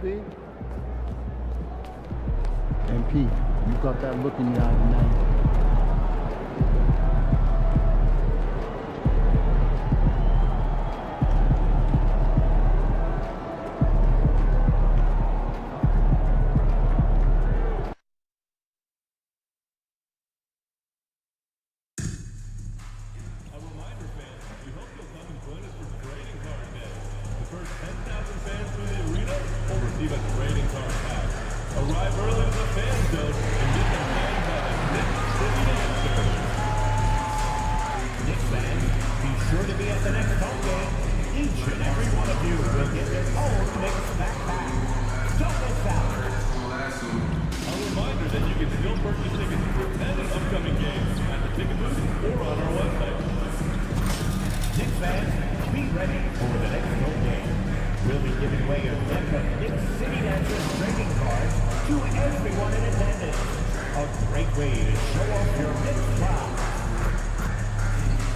MP? MP, you got that look in your eye tonight.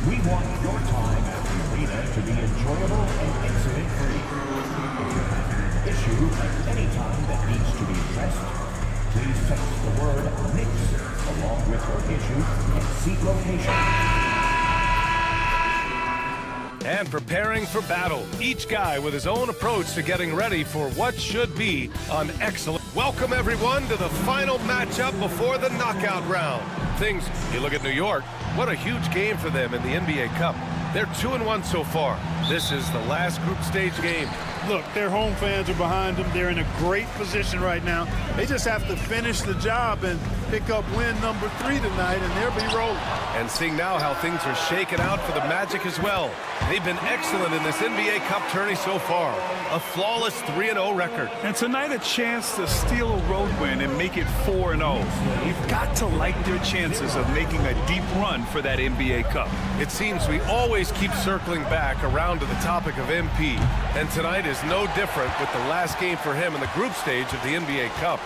We want your time at the arena to be enjoyable and incident-free. If you have an issue at any time that needs to be addressed, please text the word Knicks along with your issue and seat location. And preparing for battle, each guy with his own approach to getting ready for what should be an excellent. Welcome everyone to the final matchup before the knockout round. You look at New York, what a huge game for them in the NBA Cup. They're 2-1 so far. This is the last group stage game. Look, their home fans are behind them. They're in a great position right now. They just have to finish the job and pick up win number 3 tonight, and they'll be rolling. And seeing now how things are shaken out for the Magic as well. They've been excellent in this NBA Cup tourney so far. A flawless 3-0 record. And tonight a chance to steal a road win and make it 4-0. You've got to like their chances of making a deep run for that NBA Cup. It seems we always keep circling back around to the topic of MP. And tonight is no different with the last game for him in the group stage of the NBA Cup.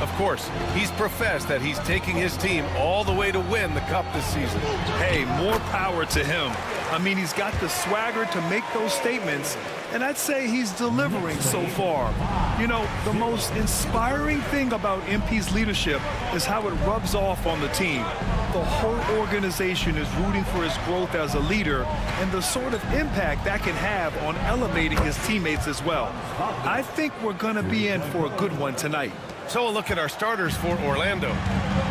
Of course, he's professed that he's taking his team all the way to win the Cup this season. Hey, more power to him. I mean, he's got the swagger to make those statements, and I'd say he's delivering so far. You know, the most inspiring thing about MP's leadership is how it rubs off on the team. The whole organization is rooting for his growth as a leader and the sort of impact that can have on elevating his teammates as well. I think we're going to be in for a good one tonight. So a look at our starters for Orlando.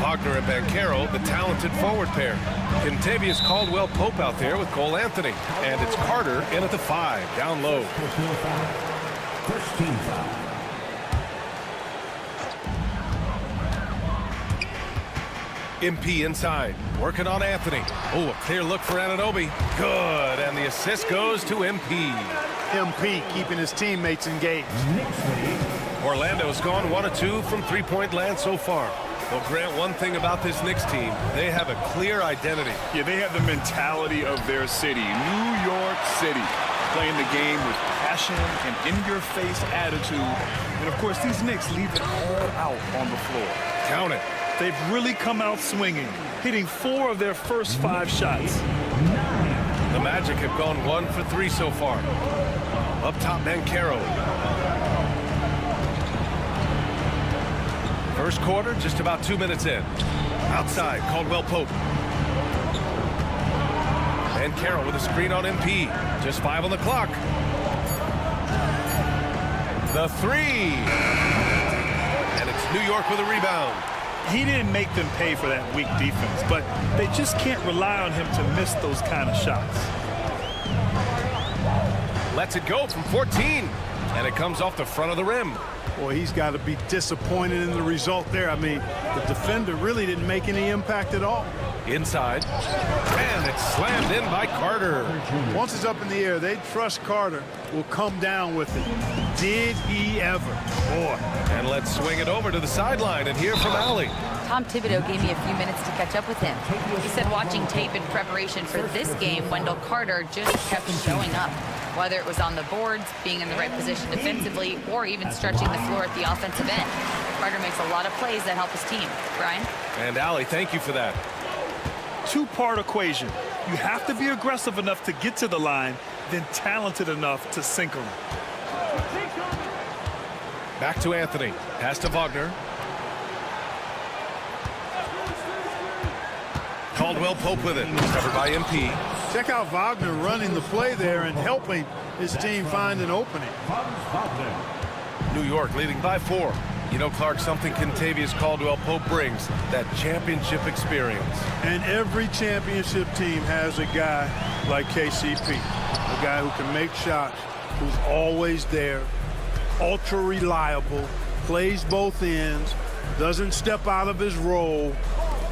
Wagner and Banchero, the talented forward pair. Kentavious Caldwell-Pope out there with Cole Anthony. And it's Carter in at the 5, down low. First team foul. MP inside, working on Anthony. Oh, a clear look for Anunoby. Good, and the assist goes to MP. MP keeping his teammates engaged. Orlando's gone 1 of 2 from three-point land so far. Well, Grant, one thing about this Knicks team, they have a clear identity. Yeah, they have the mentality of their city, New York City, playing the game with passion and in-your-face attitude. And, of course, these Knicks leave it all out on the floor. Count it. They've really come out swinging, hitting 4 of their first 5 shots. The Magic have gone 1 for 3 so far. Up top, Banchero. First quarter, just about 2 minutes in. Outside, Caldwell-Pope. Banchero with a screen on MP. Just 5 on the clock. The 3. And it's New York with a rebound. He didn't make them pay for that weak defense, but they just can't rely on him to miss those kind of shots. Lets it go from 14, and it comes off the front of the rim. Boy, he's got to be disappointed in the result there. I mean, the defender really didn't make any impact at all. Inside, and it's slammed in by Carter. Once it's up in the air, they trust Carter will come down with it. Did he ever? Boy. And let's swing it over to the sideline and hear from Allie. Tom Thibodeau gave me a few minutes to catch up with him. He said watching tape in preparation for this game, Wendell Carter just kept showing up. Whether it was on the boards, being in the right position defensively, or even stretching the floor at the offensive end. Carter makes a lot of plays that help his team. Brian? And Allie, thank you for that. Two-part equation. You have to be aggressive enough to get to the line, then talented enough to sink them. Back to Anthony. Pass to Wagner. Caldwell Pope with it. Covered by MP. Check out Wagner running the play there and helping his team find an opening. New York leading by 4. You know, Clark, something Kentavious Caldwell Pope brings, that championship experience. And every championship team has a guy like KCP, a guy who can make shots, who's always there, ultra reliable, plays both ends, doesn't step out of his role,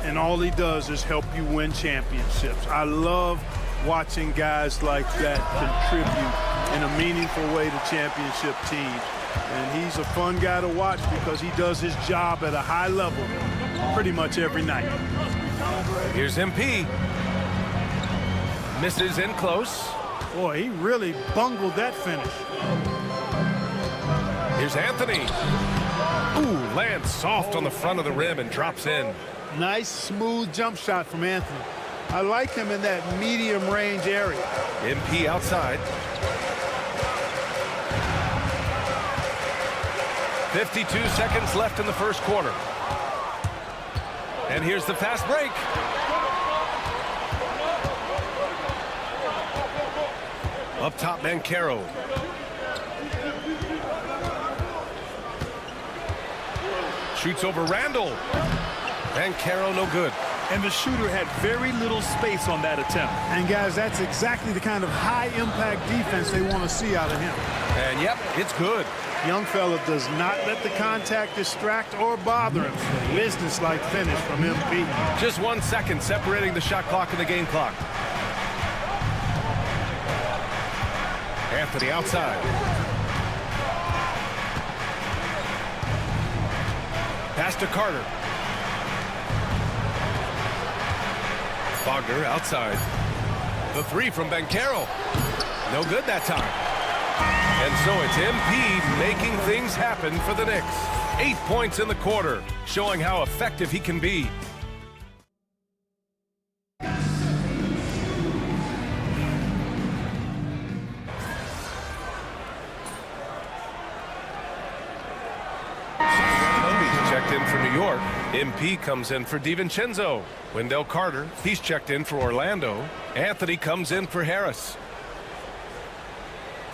and all he does is help you win championships. I love watching guys like that contribute in a meaningful way to championship teams. And he's a fun guy to watch because he does his job at a high level pretty much every night. Here's MP. Misses in close. Boy, he really bungled that finish. Here's Anthony. Ooh, lands soft on the front of the rim and drops in. Nice, smooth jump shot from Anthony. I like him in that medium range area. MP outside. 52 seconds left in the first quarter. And here's the fast break. Up top, Banchero. Shoots over Randall. Banchero no good. And the shooter had very little space on that attempt. And guys, that's exactly the kind of high-impact defense they want to see out of him. And yep, it's good. Young fella does not let the contact distract or bother him. Business-like finish from MP. Just 1 second separating the shot clock and the game clock. Anthony outside. Pass to Carter. Wagner outside. The three from Banchero. No good that time. And so it's MP making things happen for the Knicks. 8 points in the quarter, showing how effective he can be. Checked in for New York. MP comes in for DiVincenzo. Wendell Carter, he's checked in for Orlando. Anthony comes in for Harris.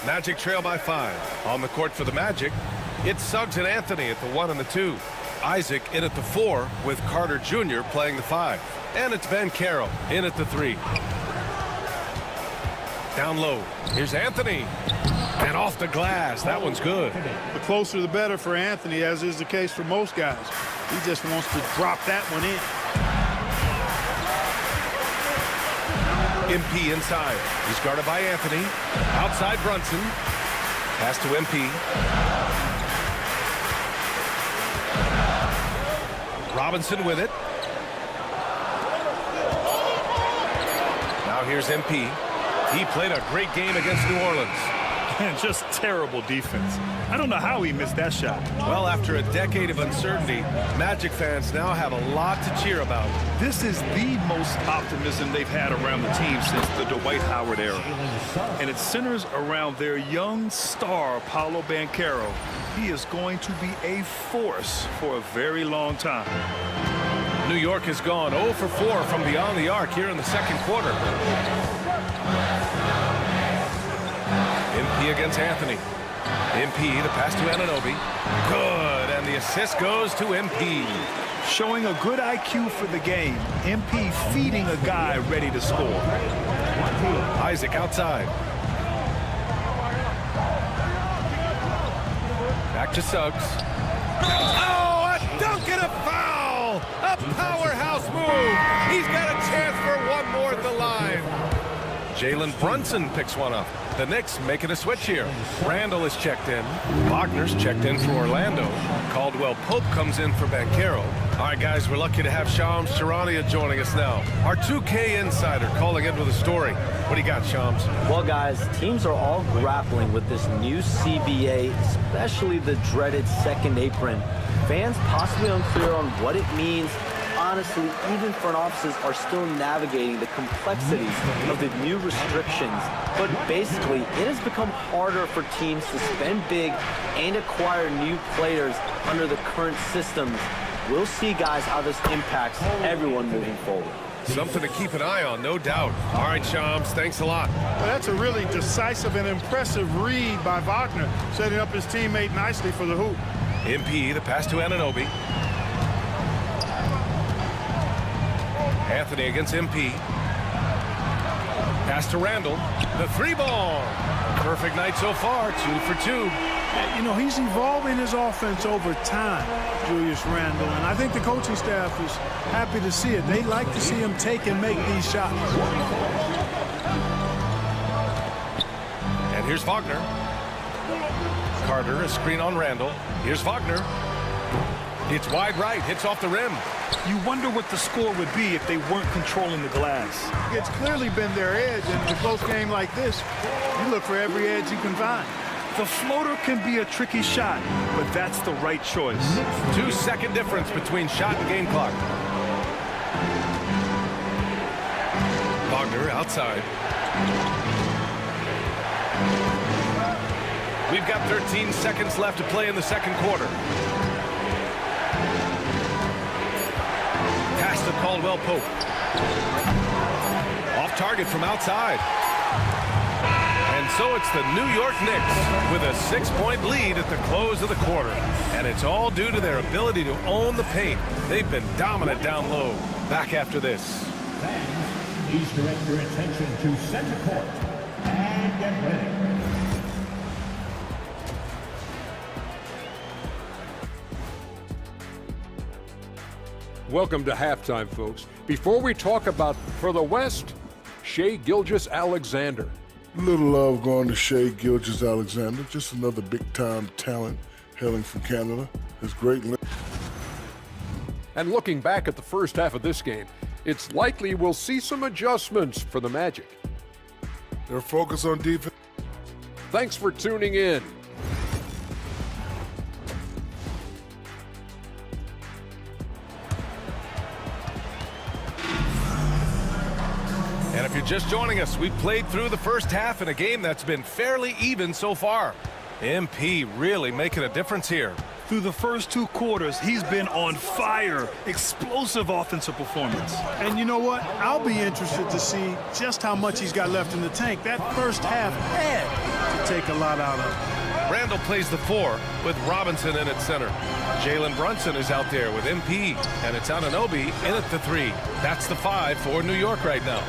Magic trail by 5. On the court for the Magic, it's Suggs and Anthony at the 1 and the 2. Isaac in at the 4 with Carter Jr. playing the 5. And it's Banchero in at the 3. Down low, here's Anthony. And off the glass, that one's good. The closer the better for Anthony, as is the case for most guys. He just wants to drop that one in. MP inside. He's guarded by Anthony. Outside Brunson. Pass to MP. Robinson with it. Now here's MP. He played a great game against New Orleans. And just terrible defense. I don't know how he missed that shot. Well, after a decade of uncertainty, Magic fans now have a lot to cheer about. This is the most optimism they've had around the team since the Dwight Howard era. And it centers around their young star, Paolo Banchero. He is going to be a force for a very long time. New York has gone 0 for 4 from beyond the arc here in the second quarter. MP against Anthony. MP, the pass to Anunoby. Good, and the assist goes to MP. Showing a good IQ for the game. MP feeding a guy ready to score. Isaac outside. Back to Suggs. Oh, a dunk and a foul! A powerhouse move! He's got a chance for one more at the line. Jalen Brunson picks one up. The Knicks making a switch here. Randall is checked in. Wagner's checked in for Orlando. Caldwell Pope comes in for Banchero. All right, guys, we're lucky to have Shams Charania joining us now. Our 2K insider calling in with a story. What do you got, Shams? Well, guys, teams are all grappling with this new CBA, especially the dreaded second apron. Fans possibly unclear on what it means honestly, even front offices are still navigating the complexities of the new restrictions. But basically, it has become harder for teams to spend big and acquire new players under the current systems. We'll see, guys, how this impacts everyone moving forward. Something to keep an eye on, no doubt. All right, Shams, thanks a lot. Well, that's a really decisive and impressive read by Wagner, setting up his teammate nicely for the hoop. MP, the pass to Anunoby. Anthony against MP. Pass to Randall. The three ball. Perfect night so far, 2 for 2. You know, he's evolving his offense over time, Julius Randle, and I think the coaching staff is happy to see it. They like to see him take and make these shots. And here's Wagner. Carter, a screen on Randall. Here's Wagner. It's wide right, hits off the rim. You wonder what the score would be if they weren't controlling the glass. It's clearly been their edge, and in a close game like this, you look for every edge you can find. The floater can be a tricky shot, but that's the right choice. 2-second difference between shot and game clock. Wagner outside. We've got 13 seconds left to play in the second quarter. Pass to Caldwell Pope. Off target from outside. And so it's the New York Knicks with a 6-point lead at the close of the quarter. And it's all due to their ability to own the paint. They've been dominant down low. Back after this. Fans, please direct your attention to center court and get ready. Welcome to halftime, folks. Before we talk about for the West, Shai Gilgeous-Alexander. Little love going to Shai Gilgeous-Alexander, just another big-time talent hailing from Canada. His great. And looking back at the first half of this game, it's likely we'll see some adjustments for the Magic. Their focus on defense. Thanks for tuning in. And if you're just joining us, we've played through the first half in a game that's been fairly even so far. MP really making a difference here. Through the first 2 quarters, he's been on fire. Explosive offensive performance. And you know what? I'll be interested to see just how much he's got left in the tank. That first half had to take a lot out of it. Randall plays the 4 with Robinson in at center. Jalen Brunson is out there with MP, and it's Anunoby in at the 3. That's the 5 for New York right now.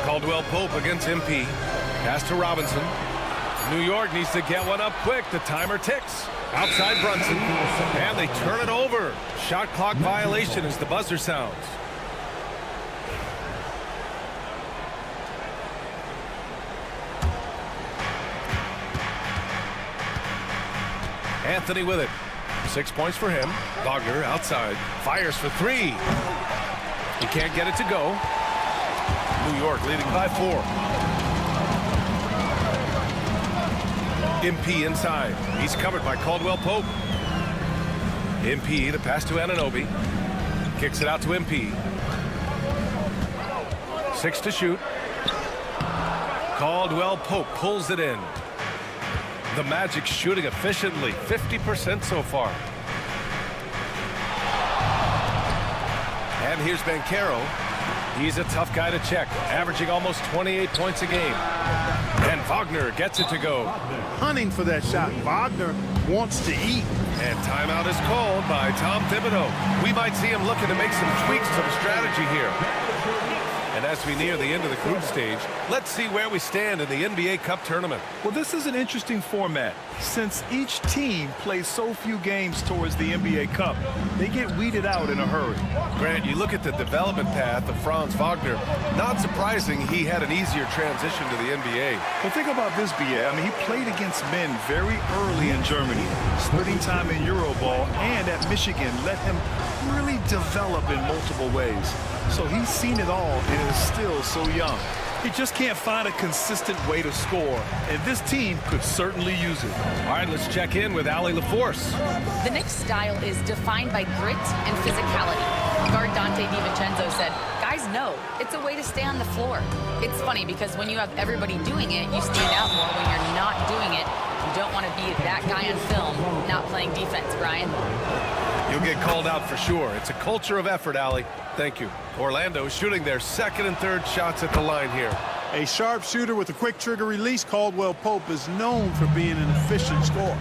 Caldwell Pope against MP. Pass to Robinson. New York needs to get one up quick. The timer ticks. Outside Brunson. And they turn it over. Shot clock violation as the buzzer sounds. Anthony with it. 6 points for him. Wagner outside. Fires for 3. He can't get it to go. New York leading by 4. MP inside. He's covered by Caldwell Pope. MP, the pass to Anunoby. Kicks it out to MP. 6 to shoot. Caldwell Pope pulls it in. The Magic shooting efficiently, 50% so far. And here's Banchero. He's a tough guy to check, averaging almost 28 points a game. And Wagner gets it to go. Hunting for that shot. Wagner wants to eat. And timeout is called by Tom Thibodeau. We might see him looking to make some tweaks to the strategy here. And as we near the end of the group stage, let's see where we stand in the NBA Cup tournament. Well, this is an interesting format. Since each team plays so few games towards the NBA Cup, they get weeded out in a hurry. Grant, you look at the development path of Franz Wagner, not surprising he had an easier transition to the NBA. Well, think about this, B.A. I mean, he played against men very early in Germany, splitting time in Euroball, and at Michigan let him really develop in multiple ways. So he's seen it all and is still so young. He just can't find a consistent way to score, and this team could certainly use it. All right, let's check in with Allie LaForce. The Knicks' style is defined by grit and physicality. Guard Dante DiVincenzo said, guys know it's a way to stay on the floor. It's funny because when you have everybody doing it, you stand out more. When you're not doing it, you don't want to be that guy on film not playing defense, Brian. You'll get called out for sure. It's a culture of effort, Allie. Thank you. Orlando shooting their second and third shots at the line here. A sharp shooter with a quick trigger release, Caldwell Pope is known for being an efficient scorer.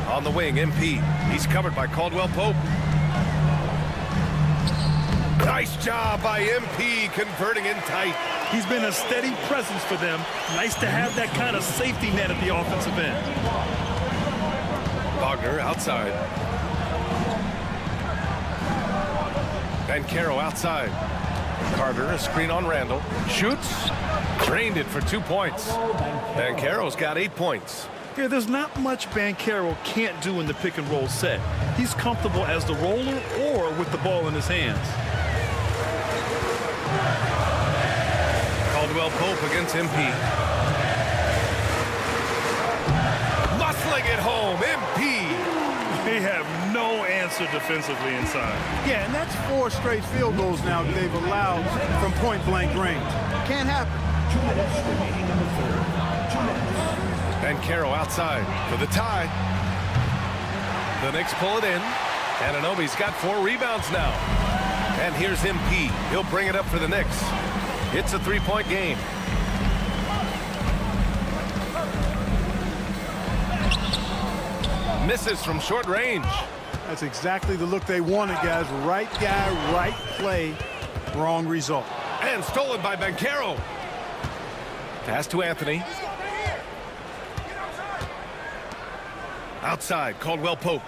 On the wing, MP. He's covered by Caldwell Pope. Nice job by MP converting in tight. He's been a steady presence for them. Nice to have that kind of safety net at the offensive end. Wagner outside. Banchero outside. Carter, a screen on Randall. Shoots. Drained it for 2 points. Banchero's got 8 points. Yeah, there's not much Banchero can't do in the pick and roll set. He's comfortable as the roller or with the ball in his hands. Caldwell Pope against MP. Muscling it home, MP. They have no answer defensively inside. Yeah, and that's 4 straight field goals now that they've allowed from point-blank range. Can't happen. 2 minutes remaining in the third. 2 minutes. Banchero outside for the tie. The Knicks pull it in. Anunoby's got 4 rebounds now. And here's MP. He'll bring it up for the Knicks. It's a 3-point game. Misses from short range. That's exactly the look they wanted, guys. Right guy, right play, wrong result. And stolen by Banchero. Pass to Anthony. Outside, Caldwell Pope.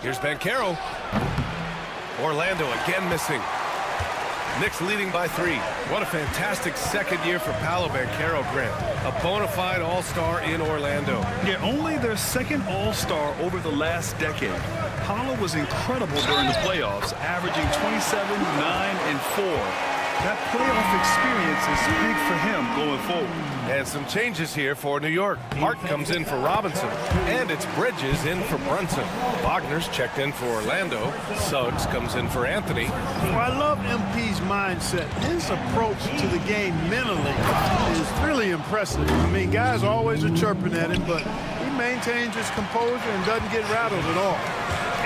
Here's Banchero. Orlando again missing. Knicks leading by 3. What a fantastic second year for Paolo Banchero, Grant. A bona fide all-star in Orlando. Yeah, only their second all-star over the last decade. Paolo was incredible during the playoffs, averaging 27, 9, and 4. That playoff experience is big for him going forward. And some changes here for New York. Hart comes in for Robinson, and it's Bridges in for Brunson. Wagner's checked in for Orlando. Suggs comes in for Anthony. Well, I love MP's mindset. His approach to the game mentally is really impressive. I mean, guys always are chirping at him, but he maintains his composure and doesn't get rattled at all.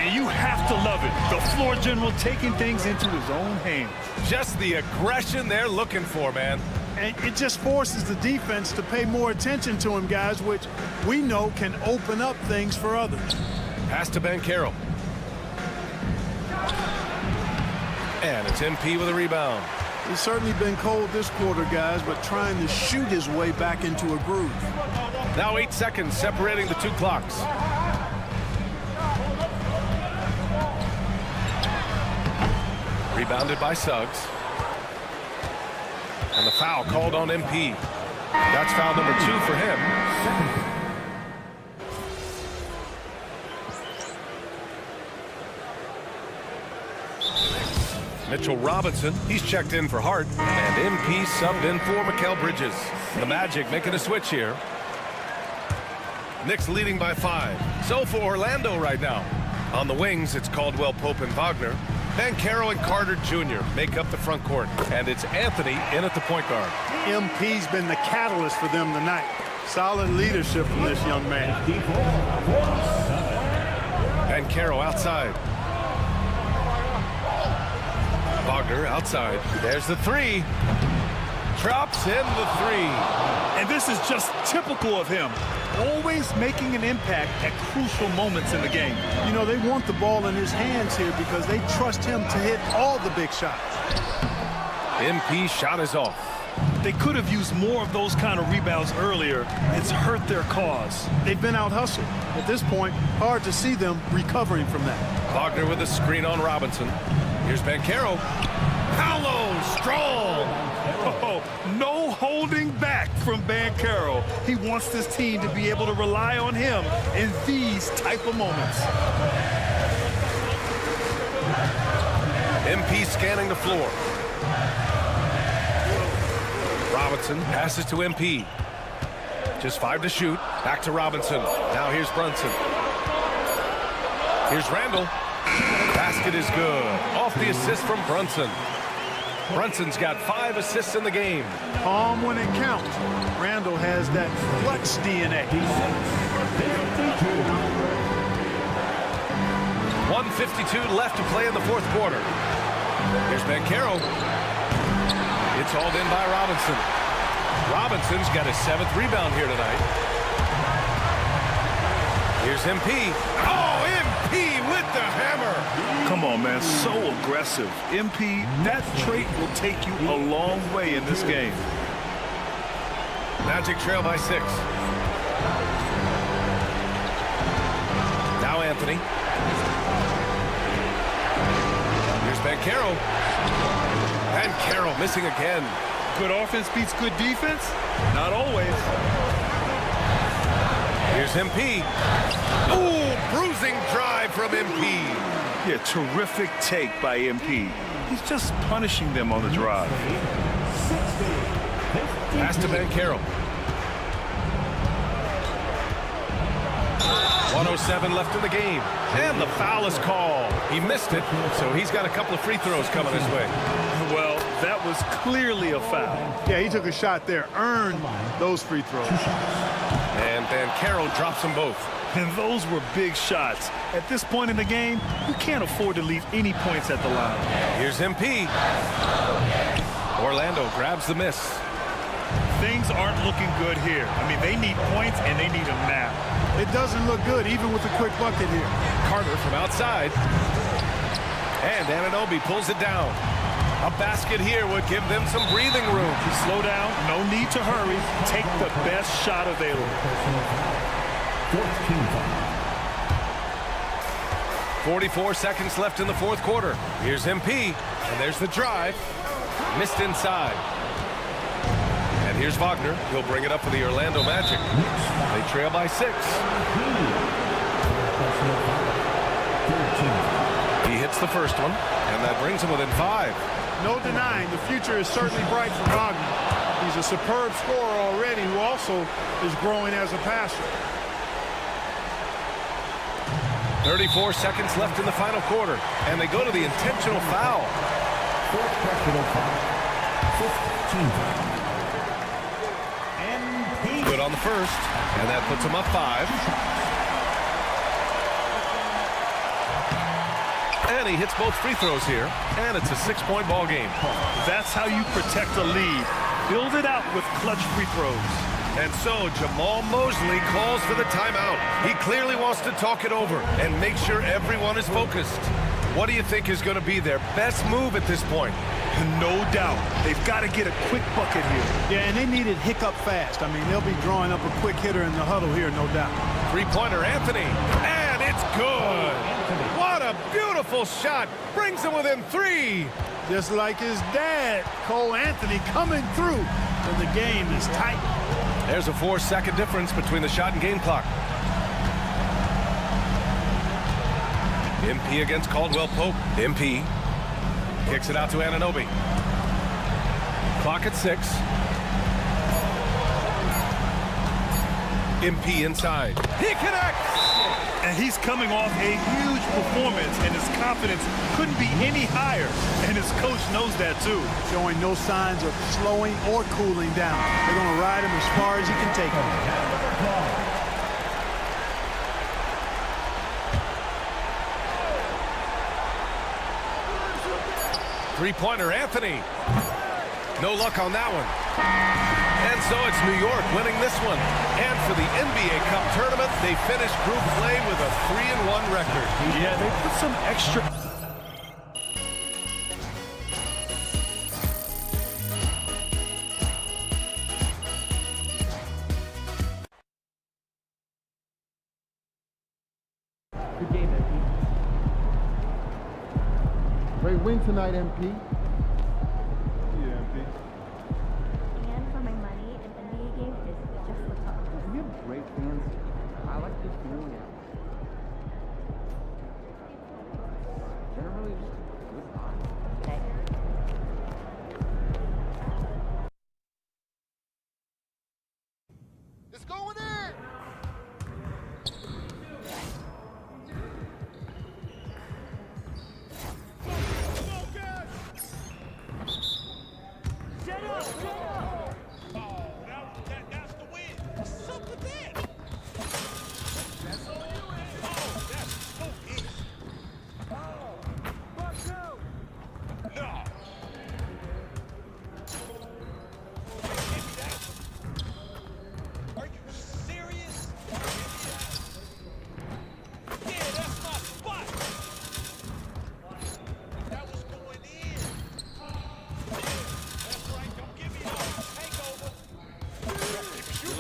And you have to love it. The floor general taking things into his own hands. Just the aggression they're looking for, man. And it just forces the defense to pay more attention to him, guys, which we know can open up things for others. Pass to Banchero. And it's MP with a rebound. He's certainly been cold this quarter, guys, but trying to shoot his way back into a groove. Now 8 seconds separating the 2 clocks. Rebounded by Suggs. And the foul called on MP. That's foul number 2 for him. Mitchell Robinson, he's checked in for Hart. And MP subbed in for Mikal Bridges. The Magic making a switch here. Knicks leading by 5. So for Orlando right now. On the wings, it's Caldwell Pope and Wagner. Banchero and Carter Jr. make up the front court. And it's Anthony in at the point guard. MP's been the catalyst for them tonight. Solid leadership from this young man. Banchero outside. Wagner outside. There's the 3. Drops in the 3. And this is just typical of him. Always making an impact at crucial moments in the game. You know, they want the ball in his hands here because they trust him to hit all the big shots. MP shot is off. They could have used more of those kind of rebounds earlier. It's hurt their cause. They've been out-hustled. At this point, hard to see them recovering from that. Wagner with a screen on Robinson. Here's Banchero. Paolo strong. Oh, no holding back from Banchero. He wants this team to be able to rely on him in these type of moments. MP scanning the floor. Robinson passes to MP. Just 5 to shoot. Back to Robinson. Now here's Brunson. Here's Randall. Basket is good. Off the assist from Brunson. Brunson's got 5 assists in the game. Calm when it counts. Randall has that flex DNA. 1:52 left to play in the fourth quarter. Here's Banchero. It's hauled in by Robinson. Robinson's got his 7th rebound here tonight. Here's MP. Oh, MP with the hammer. Come on, man, so aggressive. MP, that trait will take you a long way in this game. Magic trail by 6. Now Anthony. Here's Banchero. Banchero missing again. Good offense beats good defense? Not always. Here's MP. Ooh, bruising drive from MP. Yeah, terrific take by MP. He's just punishing them on the drive. Pass to Banchero. 1:07 left in the game. And the foul is called. He missed it, so he's got a couple of free throws coming his way. Well, that was clearly a foul. Yeah, he took a shot there, earned those free throws. And Banchero drops them both. And those were big shots. At this point in the game, you can't afford to leave any points at the line. Here's MP. Orlando grabs the miss. Things aren't looking good here. I mean, they need points and they need them now. It doesn't look good, even with a quick bucket here. Carter from outside. And Anunoby pulls it down. A basket here would give them some breathing room. Slow down, no need to hurry. Take the best shot available. 44 seconds left in the fourth quarter. Here's MP, and there's the drive. Missed inside. And here's Wagner. He'll bring it up for the Orlando Magic. They trail by 6. He hits the first one, and that brings him within 5. No denying, the future is certainly bright for Wagner. He's a superb scorer already who also is growing as a passer. 34 seconds left in the final quarter, and they go to the intentional foul. Fourth personal foul. 15. Good on the first, and that puts them up 5. And he hits both free throws here, and it's a 6-point ball game. That's how you protect a lead. Build it out with clutch free throws. And so Jamal Mosley calls for the timeout. He clearly wants to talk it over and make sure everyone is focused. What do you think is going to be their best move at this point? No doubt. They've got to get a quick bucket here. Yeah, and they need it hiccup fast. I mean, they'll be drawing up a quick hitter in the huddle here, no doubt. Three-pointer Anthony, and it's good. What a beautiful shot. Brings him within 3. Just like his dad, Cole Anthony, coming through when the game is tight. There's a 4-second difference between the shot and game clock. MP against Caldwell Pope. MP kicks it out to Anunoby. Clock at 6. MP inside. He connects! And he's coming off a huge performance, and his confidence couldn't be any higher. And his coach knows that, too. Showing no signs of slowing or cooling down. They're going to ride him as far as he can take him. Three-pointer Anthony. No luck on that one. And so it's New York winning this one. And for the NBA Cup tournament, they finished group play with a 3-1 record. Yeah, they put some extra... Good game, MP. Great win tonight, MP. And for my money, an NBA game is just the top. We have great fans. I like this feeling. Generally, just good vibes.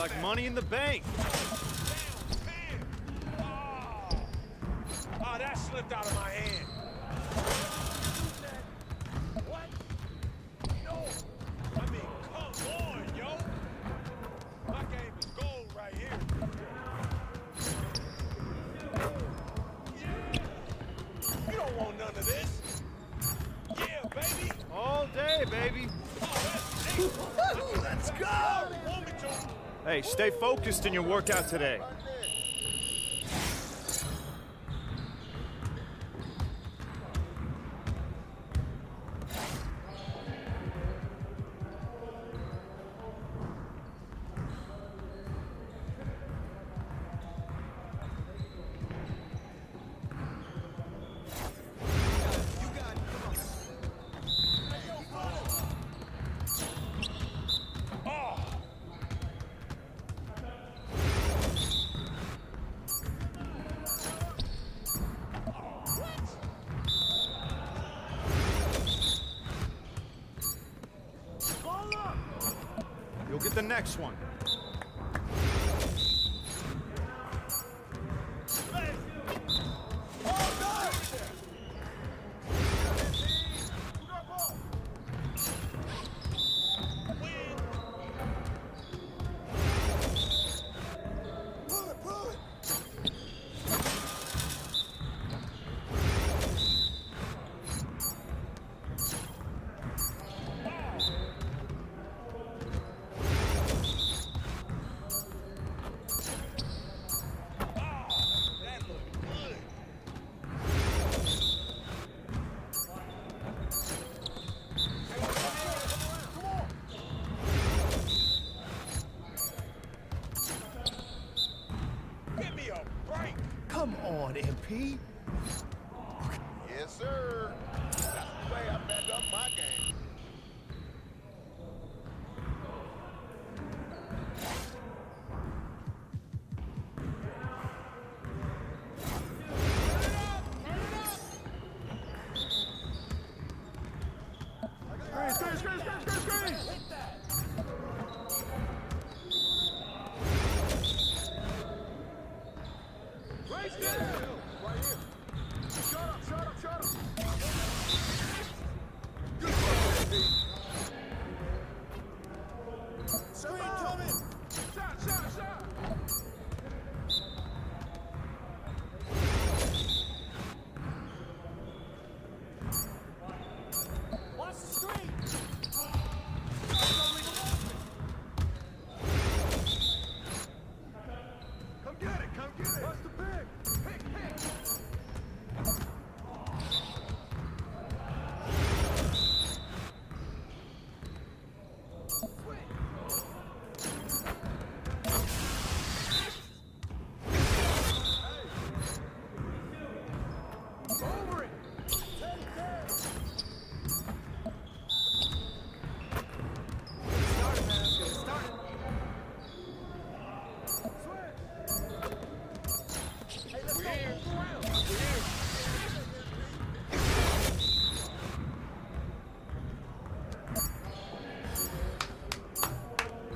like Money in the Bank. Oh, that slipped out of my hand. What? No. I mean, come on, yo. My game is gold right here. Yeah. You don't want none of this. Yeah, baby. All day, baby. Let's go. Hey, stay focused in your workout today. You'll get the next one. Come on, MP. Yes, sir. That's the way I back up my game.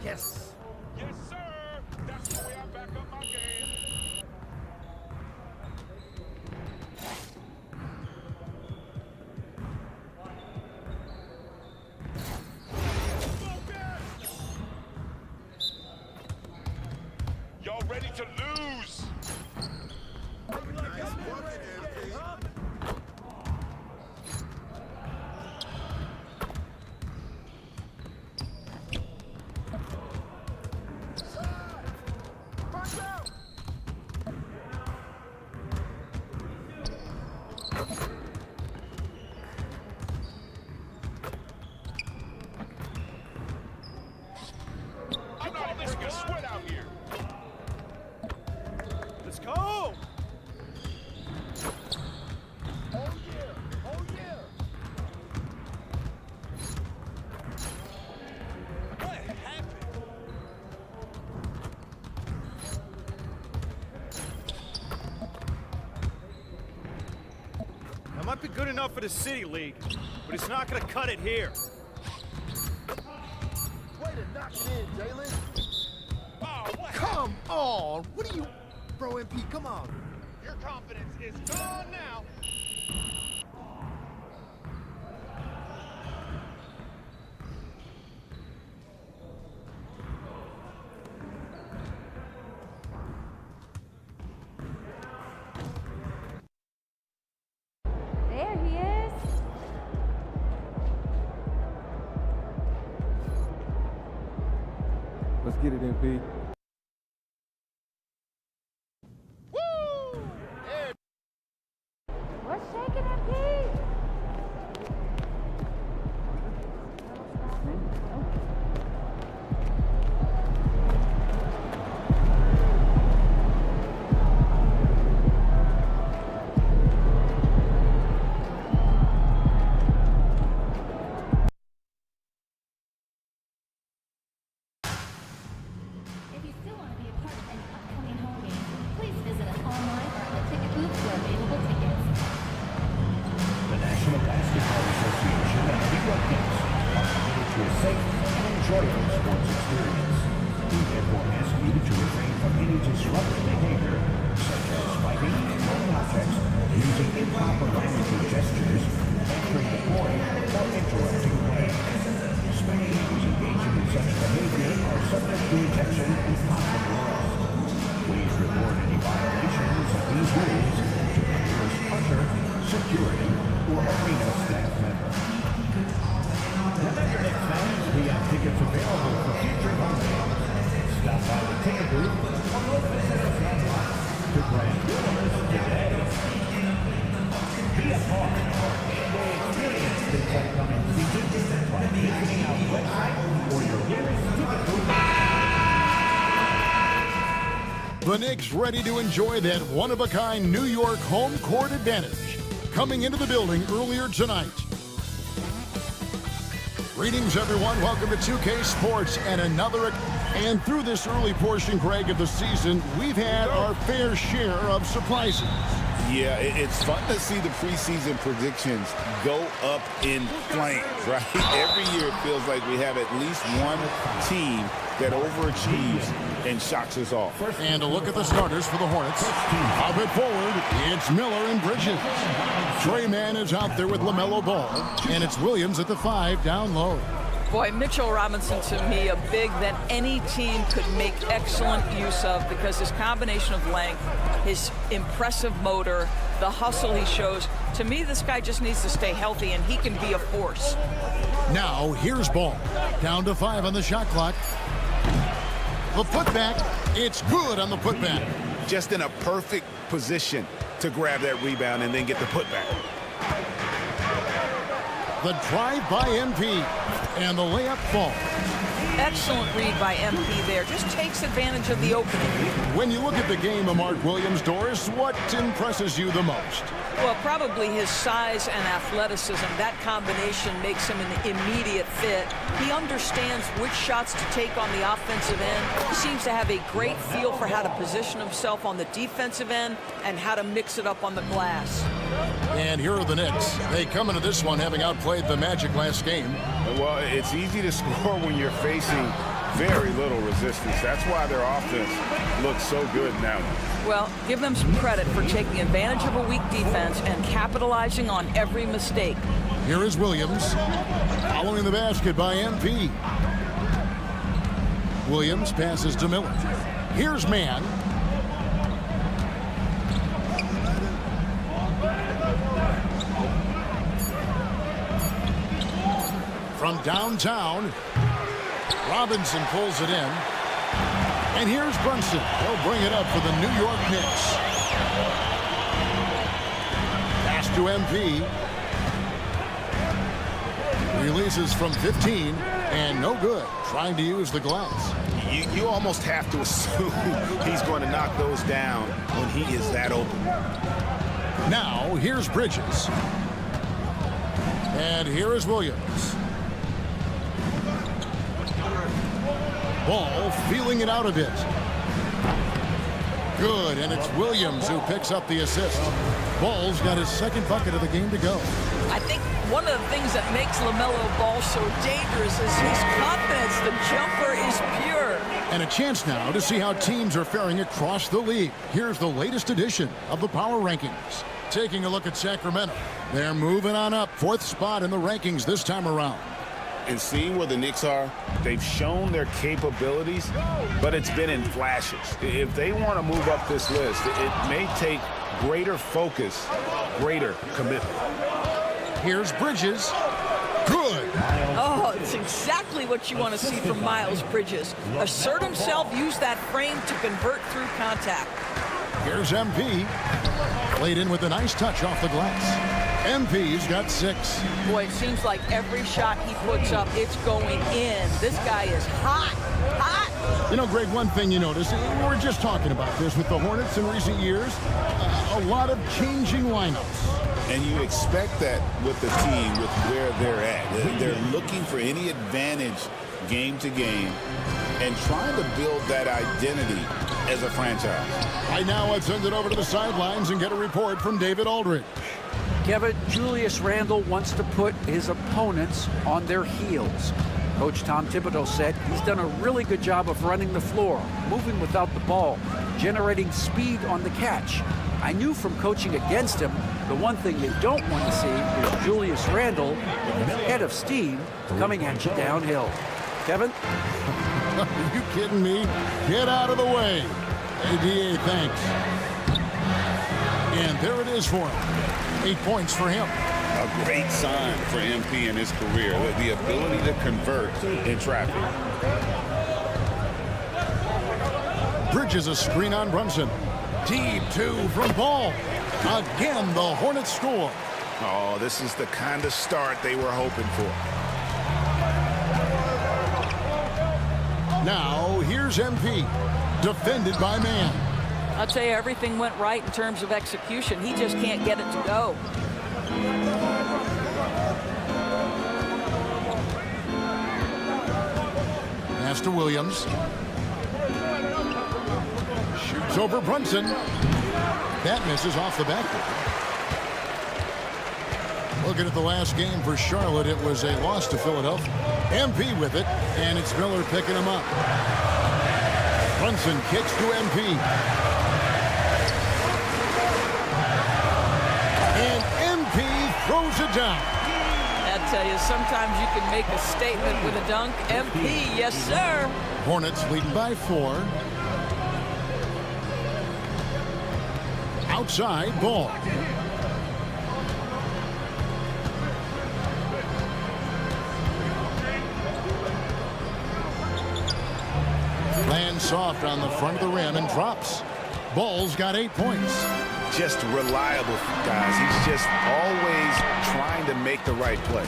Yes. Yes, sir. That's the way I back up my game. Y'all ready to lose? I'm not risking a sweat out here. Let's go! What happened? That might be good enough for the City League, but it's not gonna cut it here. Oh, Come on. What are you... Bro, MP, come on. Your confidence is gone now. There he is. Let's get it, MP. We're shaking MP. If you still want to be a part of any upcoming home games, please visit us online or at the ticket booth for available tickets. The National Basketball Association and Big Red Knicks are committed to a safe and enjoyable sports experience. We therefore ask you to refrain from any disruptive behavior, such as fighting, throwing objects, using improper language or gestures, entering the court, or interrupting play. Spectators engaging in such behavior are subject to detection and possible arrest. Please report any violations of these rules to the nearest usher, security, or arena staff member. Remember, Knicks fans, we have tickets available for future home games. Stop by the ticket booth or go visit us online to grab yours today. Be a part of our game-day experience this upcoming season by visiting our website or your nearest ticket booth. The Knicks ready to enjoy that one-of-a-kind New York home court advantage. Coming into the building earlier tonight. Greetings, everyone. Welcome to 2K Sports and another... And through this early portion, Greg, of the season, we've had our fair share of surprises. Yeah, it's fun to see the preseason predictions go up in flames, right? Every year it feels like we have at least one team that overachieves and shocks us off. And a look at the starters for the Hornets. Up it forward, it's Miller and Bridges. Trey Mann is out there with LaMelo Ball, and it's Williams at the 5 down low. Boy, Mitchell Robinson, to me, a big that any team could make excellent use of because his combination of length, his impressive motor, the hustle he shows. To me, this guy just needs to stay healthy, and he can be a force. Now, here's Ball. Down to 5 on the shot clock. The putback, it's good on the putback. Just in a perfect position to grab that rebound and then get the putback. The drive by MP, and the layup falls. Excellent read by MP there. Just takes advantage of the opening. When you look at the game of Mark Williams, Doris, what impresses you the most? Well, probably his size and athleticism. That combination makes him an immediate fit. He understands which shots to take on the offensive end. He seems to have a great feel for how to position himself on the defensive end and how to mix it up on the glass. And here are the Knicks. They come into this one having outplayed the Magic last game. Well, it's easy to score when you're facing very little resistance. That's why their offense looks so good now. Well, give them some credit for taking advantage of a weak defense and capitalizing on every mistake. Here is Williams, following the basket by MP. Williams passes to Miller. Here's Mann. From downtown, Robinson pulls it in. And here's Brunson. He'll bring it up for the New York Knicks. Pass to MP. Releases from 15, and no good. Trying to use the glass. You almost have to assume he's going to knock those down when he is that open. Now, here's Bridges. And here is Williams. Ball feeling it out a bit. Good, and it's Williams who picks up the assist. Ball's got his second bucket of the game to go. I think one of the things that makes LaMelo Ball so dangerous is his confidence. The jumper is pure. And a chance now to see how teams are faring across the league. Here's the latest edition of the Power Rankings. Taking a look at Sacramento. They're moving on up, 4th spot in the rankings this time around. And seeing where the Knicks are, they've shown their capabilities, but it's been in flashes. If they want to move up this list, it may take greater focus, greater commitment. Here's Bridges. Good. Oh, it's exactly what you want to see from Miles Bridges. Assert himself, use that frame to convert through contact. Here's MP. Played in with a nice touch off the glass. MP's got 6. Boy, it seems like every shot he puts up, it's going in. This guy is hot, hot. You know, Greg, one thing you notice, we're just talking about this with the Hornets in recent years, a lot of changing lineups. And you expect that with the team, with where they're at. They're looking for any advantage game to game and trying to build that identity as a franchise. Right now, let's send it over to the sidelines and get a report from David Aldridge. Kevin, Julius Randle wants to put his opponents on their heels. Coach Tom Thibodeau said he's done a really good job of running the floor, moving without the ball, generating speed on the catch. I knew from coaching against him, the one thing you don't want to see is Julius Randle with a head of steam coming at you downhill. Kevin? Are you kidding me? Get out of the way. ADA, thanks. And there it is for him. 8 points for him. A great sign for MP in his career, the ability to convert in traffic. Bridges a screen on Brunson. Deep 2 from Ball. Again, the Hornets score. Oh, this is the kind of start they were hoping for. Now, here's MP. Defended by Man. I'll tell you, everything went right in terms of execution. He just can't get it to go. Pass to Williams. Shoots over Brunson. That misses off the backboard. Looking at the last game for Charlotte, it was a loss to Philadelphia. MP with it, and it's Miller picking him up. Brunson kicks to MP. And MP throws it down. I tell you, sometimes you can make a statement with a dunk. MP, yes, sir. Hornets leading by 4. Outside, Ball. Lands soft on the front of the rim and drops. Ball's got 8 points. Just reliable, guys. He's just always trying to make the right play.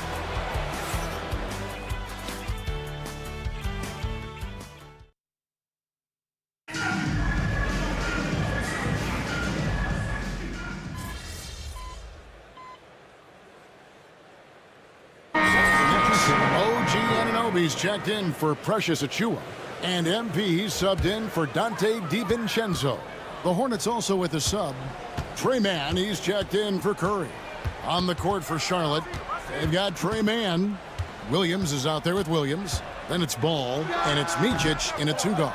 OG Anunoby's checked in for Precious Achiuwa. And MP subbed in for Dante DiVincenzo. The Hornets also with a sub. Trey Mann, he's checked in for Curry. On the court for Charlotte, they've got Trey Mann. Williams is out there with Williams. Then it's Ball, and it's Micic in a 2-guard.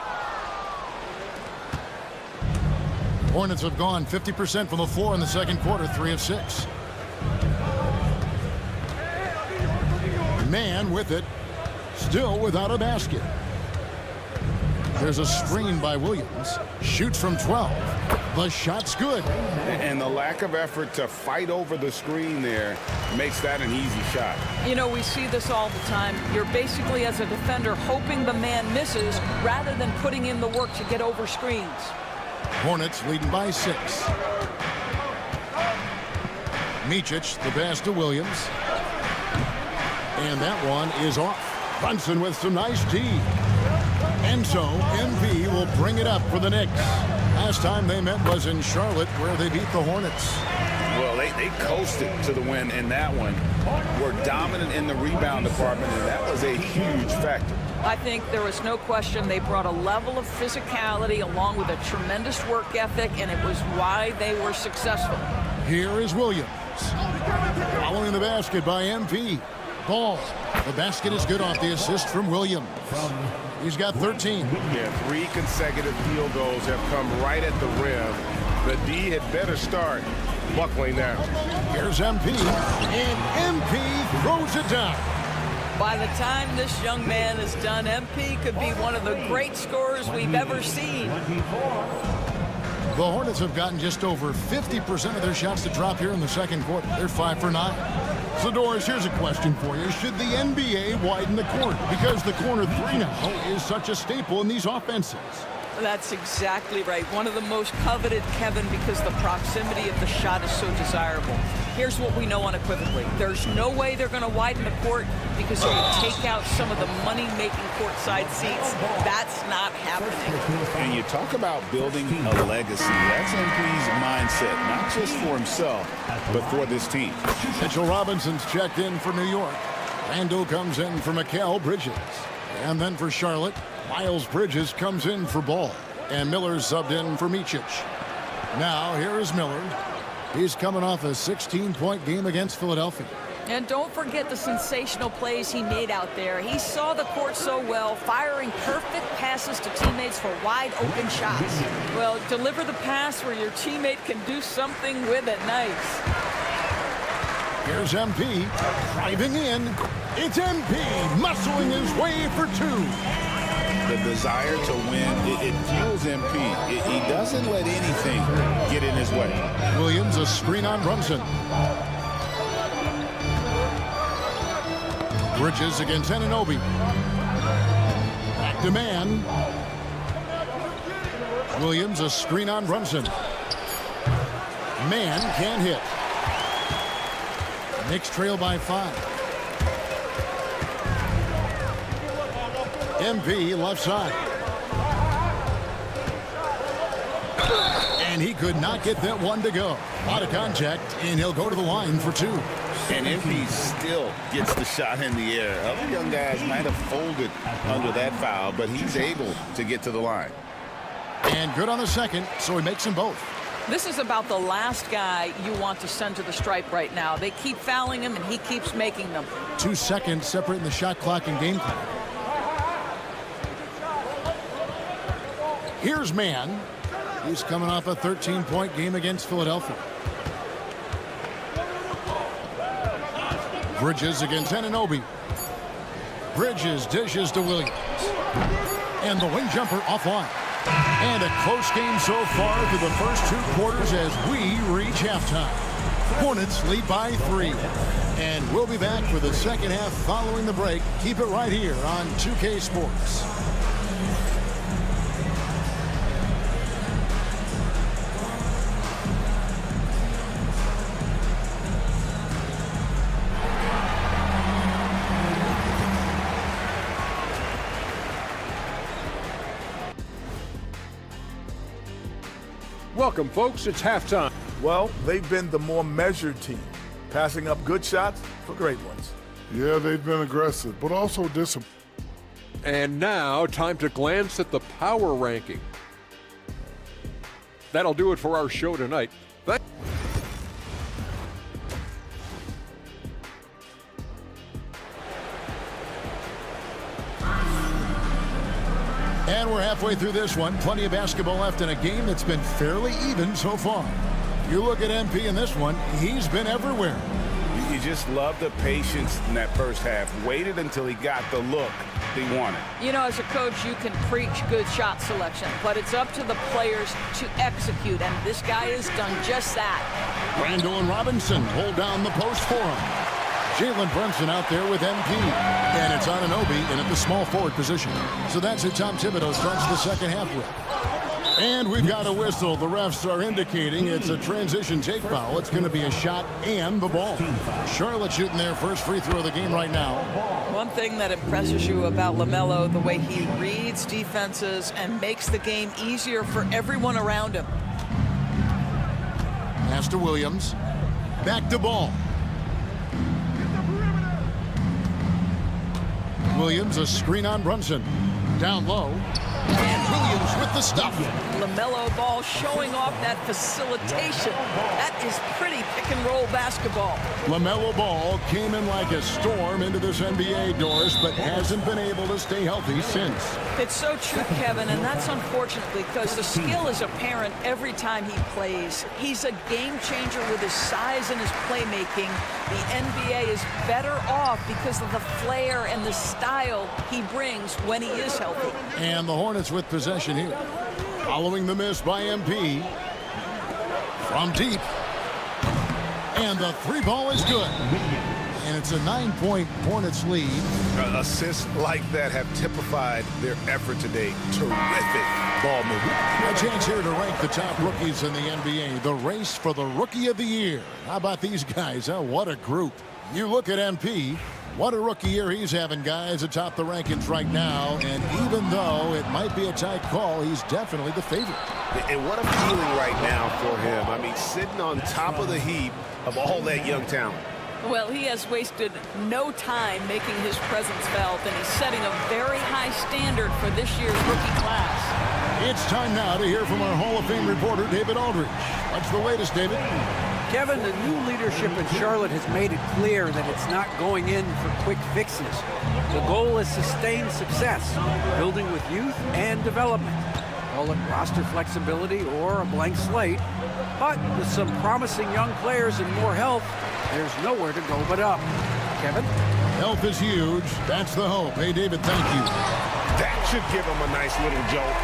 Hornets have gone 50% from the floor in the second quarter, 3 of 6. Mann with it, still without a basket. There's a screen by Williams. Shoots from 12. The shot's good. And the lack of effort to fight over the screen there makes that an easy shot. You know, we see this all the time. You're basically, as a defender, hoping the man misses rather than putting in the work to get over screens. Hornets leading by 6. Micic, the pass to Williams. And that one is off. Brunson with some nice D. And so, MP will bring it up for the Knicks. Last time they met was in Charlotte, where they beat the Hornets. Well, they coasted to the win in that one. Were dominant in the rebound department, and that was a huge factor. I think there was no question they brought a level of physicality along with a tremendous work ethic, and it was why they were successful. Here is Williams. Following the basket by MP. Ball. The basket is good off the assist from Williams. He's got 13. Yeah, 3 consecutive field goals have come right at the rim. The D had better start buckling now. Here's MP, and MP throws it down. By the time this young man is done, MP could be one of the great scorers we've ever seen. The Hornets have gotten just over 50% of their shots to drop here in the second quarter. They're 5 for 9. So, Doris, here's a question for you. Should the NBA widen the corner? Because the corner 3 now is such a staple in these offenses. That's exactly right. One of the most coveted, Kevin, because the proximity of the shot is so desirable. Here's what we know unequivocally. There's no way they're going to widen the court because it would take out some of the money-making courtside seats. That's not happening. And you talk about building a legacy. That's MP's mindset, not just for himself, but for this team. Mitchell Robinson's checked in for New York. Randall comes in for Mikal Bridges. And then for Charlotte, Miles Bridges comes in for Ball. And Miller's subbed in for Micic. Now, here is Miller. He's coming off a 16-point game against Philadelphia. And don't forget the sensational plays he made out there. He saw the court so well, firing perfect passes to teammates for wide-open shots. Well, deliver the pass where your teammate can do something with it. Nice. Here's MP driving in. It's MP muscling his way for 2. The desire to win, it fuels MP. He doesn't let anything get in his way. Williams, a screen on Brunson. Bridges against Anunoby. Back to man. Williams, a screen on Brunson. Man can't hit. Knicks trail by 5. MP left side. And he could not get that one to go. Out of contact, and he'll go to the line for 2. And MP still gets the shot in the air. Other young guys might have folded under that foul, but he's able to get to the line. And good on the second, so he makes them both. This is about the last guy you want to send to the stripe right now. They keep fouling him, and he keeps making them. 2 seconds separating the shot clock and game clock. Here's Man. He's coming off a 13-point game against Philadelphia. Bridges against Anunoby. Bridges dishes to Williams. And the wing jumper offline. And a close game so far through the first 2 quarters as we reach halftime. Hornets lead by 3. And we'll be back for the second half following the break. Keep it right here on 2K Sports. Welcome, folks. It's halftime. Well, they've been the more measured team, passing up good shots for great ones. Yeah, they've been aggressive, but also disciplined. And now, time to glance at the power ranking. That'll do it for our show tonight. And we're halfway through this one. Plenty of basketball left in a game that's been fairly even so far. You look at MP in this one, he's been everywhere. You just love the patience in that first half. Waited until he got the look he wanted. You know, as a coach, you can preach good shot selection, but it's up to the players to execute, and this guy has done just that. Randall and Robinson hold down the post for him. Jalen Brunson out there with MP. And it's Anunoby in at the small forward position. So that's who Tom Thibodeau starts the second half with. And we've got a whistle. The refs are indicating it's a transition take foul. It's going to be a shot and the ball. Charlotte shooting their first free throw of the game right now. One thing that impresses you about LaMelo, the way he reads defenses and makes the game easier for everyone around him. Pass to Williams. Back to Ball. Williams, a screen on Brunson. Down low. And Williams with the stuff. LaMelo Ball showing off that facilitation. That is pretty pick-and-roll basketball. LaMelo Ball came in like a storm into this NBA, Doris, but hasn't been able to stay healthy since. It's so true, Kevin, and that's unfortunate because the skill is apparent every time he plays. He's a game changer with his size and his playmaking. The NBA is better off because of the flair and the style he brings when he is healthy. And the Hornets with possession here. Following the miss by MP. From deep. And the three ball is good. And it's a 9-point Hornets lead. Assists like that have typified their effort today. Terrific ball movement. A chance here to rank the top rookies in the NBA. The race for the Rookie of the Year. How about these guys? Huh? What a group. You look at MP. What a rookie year he's having, guys, atop the rankings right now. And even though it might be a tight call, he's definitely the favorite. And what a feeling right now for him. I mean, sitting on top of the heap of all that young talent. Well, he has wasted no time making his presence felt, and he's setting a very high standard for this year's rookie class. It's time now to hear from our Hall of Fame reporter, David Aldridge. What's the latest, David? Kevin, the new leadership in Charlotte has made it clear that it's not going in for quick fixes. The goal is sustained success, building with youth and development. Call it roster flexibility or a blank slate. But with some promising young players and more health, there's nowhere to go but up. Kevin? Health is huge. That's the hope. Hey, David, thank you. That should give them a nice little jolt.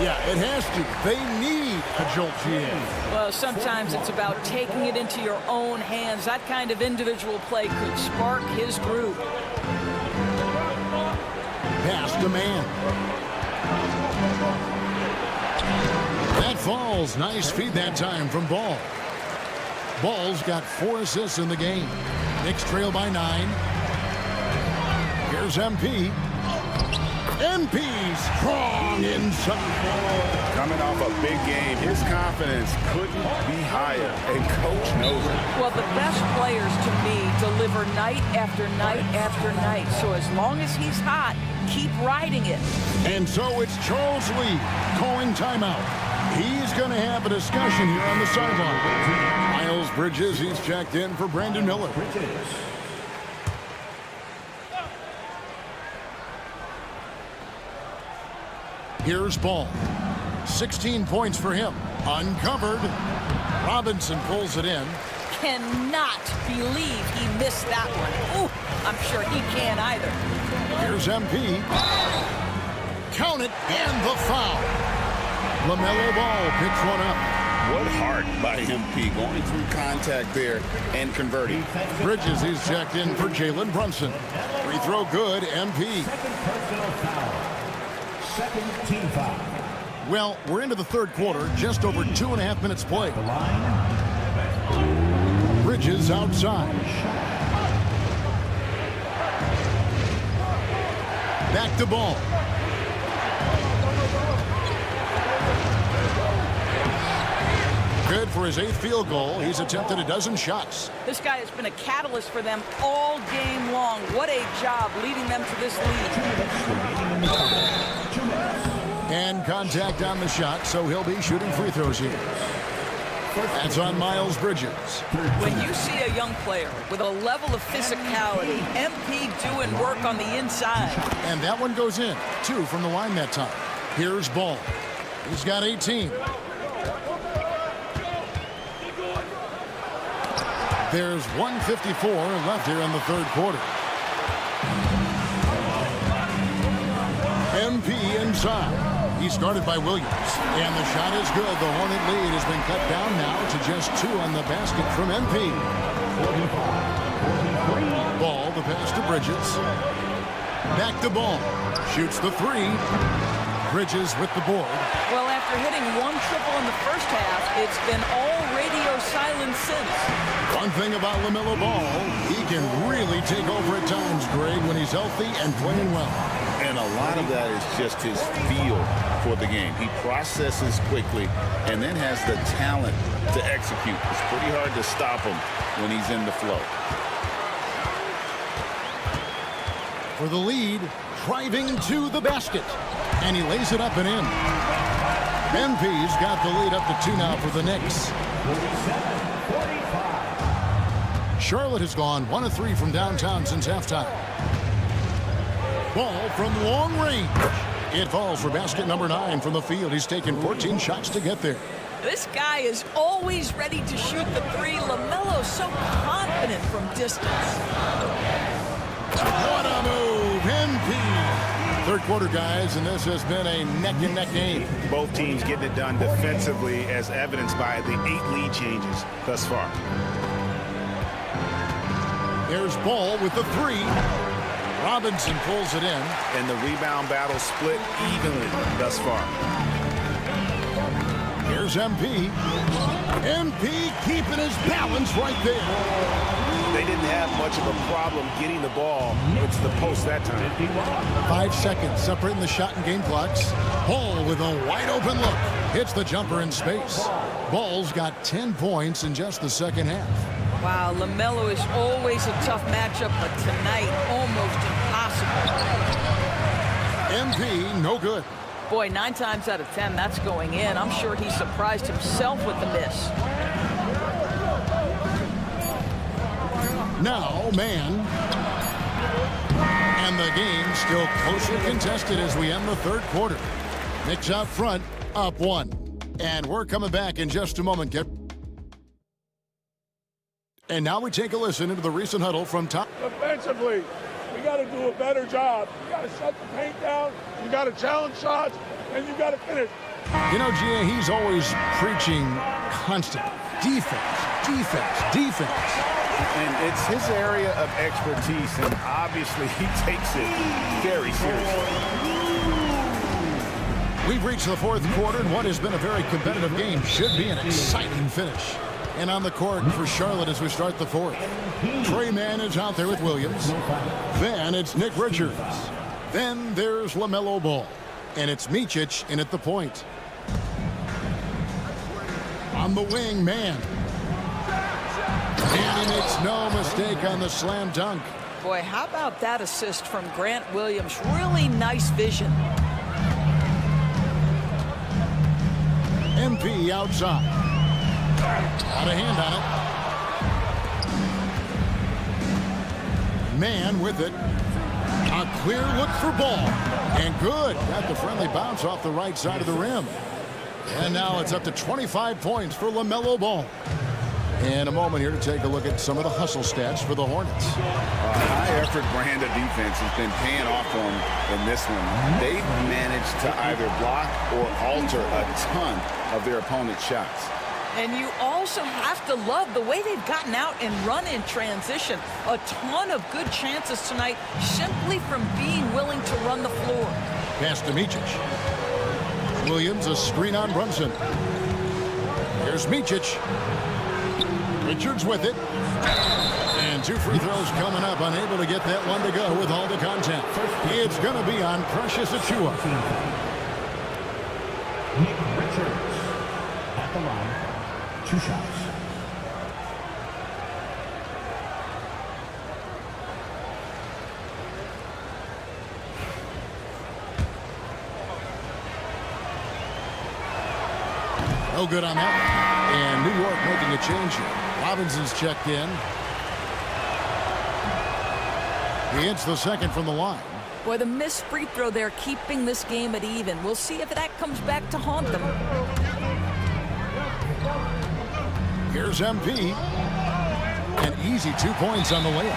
Yeah, it has to. They need a jolt here. Well, sometimes it's about taking it into your own hands. That kind of individual play could spark his group. Pass to man. That falls. Nice feed that time from Ball. Ball's got 4 assists in the game. Knicks trail by 9. Here's MP. MP strong inside. Coming off a big game, his confidence couldn't be higher, and coach knows it. Well, the best players, to me, deliver night after night after night. So as long as he's hot, keep riding it. And so it's Charles Lee calling timeout. He's going to have a discussion here on the sideline. Miles Bridges, he's checked in for Brandon Miller. Here's Ball. 16 points for him. Uncovered. Robinson pulls it in. Cannot believe he missed that one. Ooh, I'm sure he can't either. Here's MP. Count it, and the foul. LaMelo Ball picks one up. What heart by MP going through contact there and converting. Bridges, he's checked in for Jalen Brunson. Free throw good, MP. Second team foul. Well, we're into the third quarter, just over 2.5 minutes played. Bridges outside. Back to Ball. Good for his 8th field goal. He's attempted a dozen shots. This guy has been a catalyst for them all game long. What a job leading them to this lead. And contact on the shot, so he'll be shooting free throws here. That's on Miles Bridges. When you see a young player with a level of physicality, MP doing work on the inside. And that one goes in. 2 from the line that time. Here's Ball. He's got 18. There's 1:54 left here in the third quarter. MP inside. He started by Williams. And the shot is good. The Hornet lead has been cut down now to just 2 on the basket from MP. Ball, the pass to Bridges. Back to Ball. Shoots the 3. Bridges with the board. Well, after hitting 1 triple in the first half, it's been all radio silence since. One thing about LaMelo Ball, he can really take over at times, Greg, when he's healthy and playing well. And a lot of that is just his feel for the game. He processes quickly and then has the talent to execute. It's pretty hard to stop him when he's in the flow. For the lead, driving to the basket. And he lays it up and in. MP's got the lead up to 2 now for the Knicks. Charlotte has gone 1 of 3 from downtown since halftime. Ball from long range. It falls for basket number 9 from the field. He's taken 14 shots to get there. This guy is always ready to shoot the three. LaMelo's so confident from distance. What a move, MP. Third quarter, guys, and this has been a neck-and-neck game. Both teams getting it done defensively, as evidenced by the 8 lead changes thus far. There's Ball with the 3. Robinson pulls it in. And the rebound battle split evenly thus far. Here's MP. MP keeping his balance right there. They didn't have much of a problem getting the ball to the post that time. 5 seconds separating the shot and game clocks. Ball with a wide open look. Hits the jumper in space. Ball's got 10 points in just the second half. Wow, LaMelo is always a tough matchup, but tonight almost impossible. MP, no good. Boy, 9 times out of 10, that's going in. I'm sure he surprised himself with the miss. Now, man. And the game still closely contested as we end the third quarter. Knicks out front, up 1. And we're coming back in just a moment. And now we take a listen into the recent huddle from Tom. Offensively, we got to do a better job. You got to shut the paint down. You got to challenge shots, and you got to finish. You know, Gia, he's always preaching constant defense, defense, defense. And it's his area of expertise, and obviously he takes it very seriously. We've reached the fourth quarter, and what has been a very competitive game should be an exciting finish. And on the court for Charlotte as we start the fourth. Trey Mann is out there with Williams. Then it's Nick Richards. Then there's LaMelo Ball. And it's Micic in at the point. On the wing, Mann. And he makes no mistake on the slam dunk. Boy, how about that assist from Grant Williams? Really nice vision. MP outside. Got a hand on it. Mann with it. A clear look for Ball. And good. Got the friendly bounce off the right side of the rim. And now it's up to 25 points for LaMelo Ball. In a moment here to take a look at some of the hustle stats for the Hornets. High-effort brand of defense has been paying off for them in this one. They've managed to either block or alter a ton of their opponent's shots. And you also have to love the way they've gotten out and run in transition. A ton of good chances tonight simply from being willing to run the floor. Pass to Micic. Williams, a screen on Brunson. Here's Micic. Richards with it. And 2 free throws coming up. Unable to get that one to go with all the contact. It's going to be on Precious Achiuwa. Nick Richards at the line. 2 shots. No good on that. And New York making a change here. Robinson's checked in. He hits the second from the line. Boy, the missed free throw there keeping this game at even. We'll see if that comes back to haunt them. Here's MP. An easy 2 points on the layup.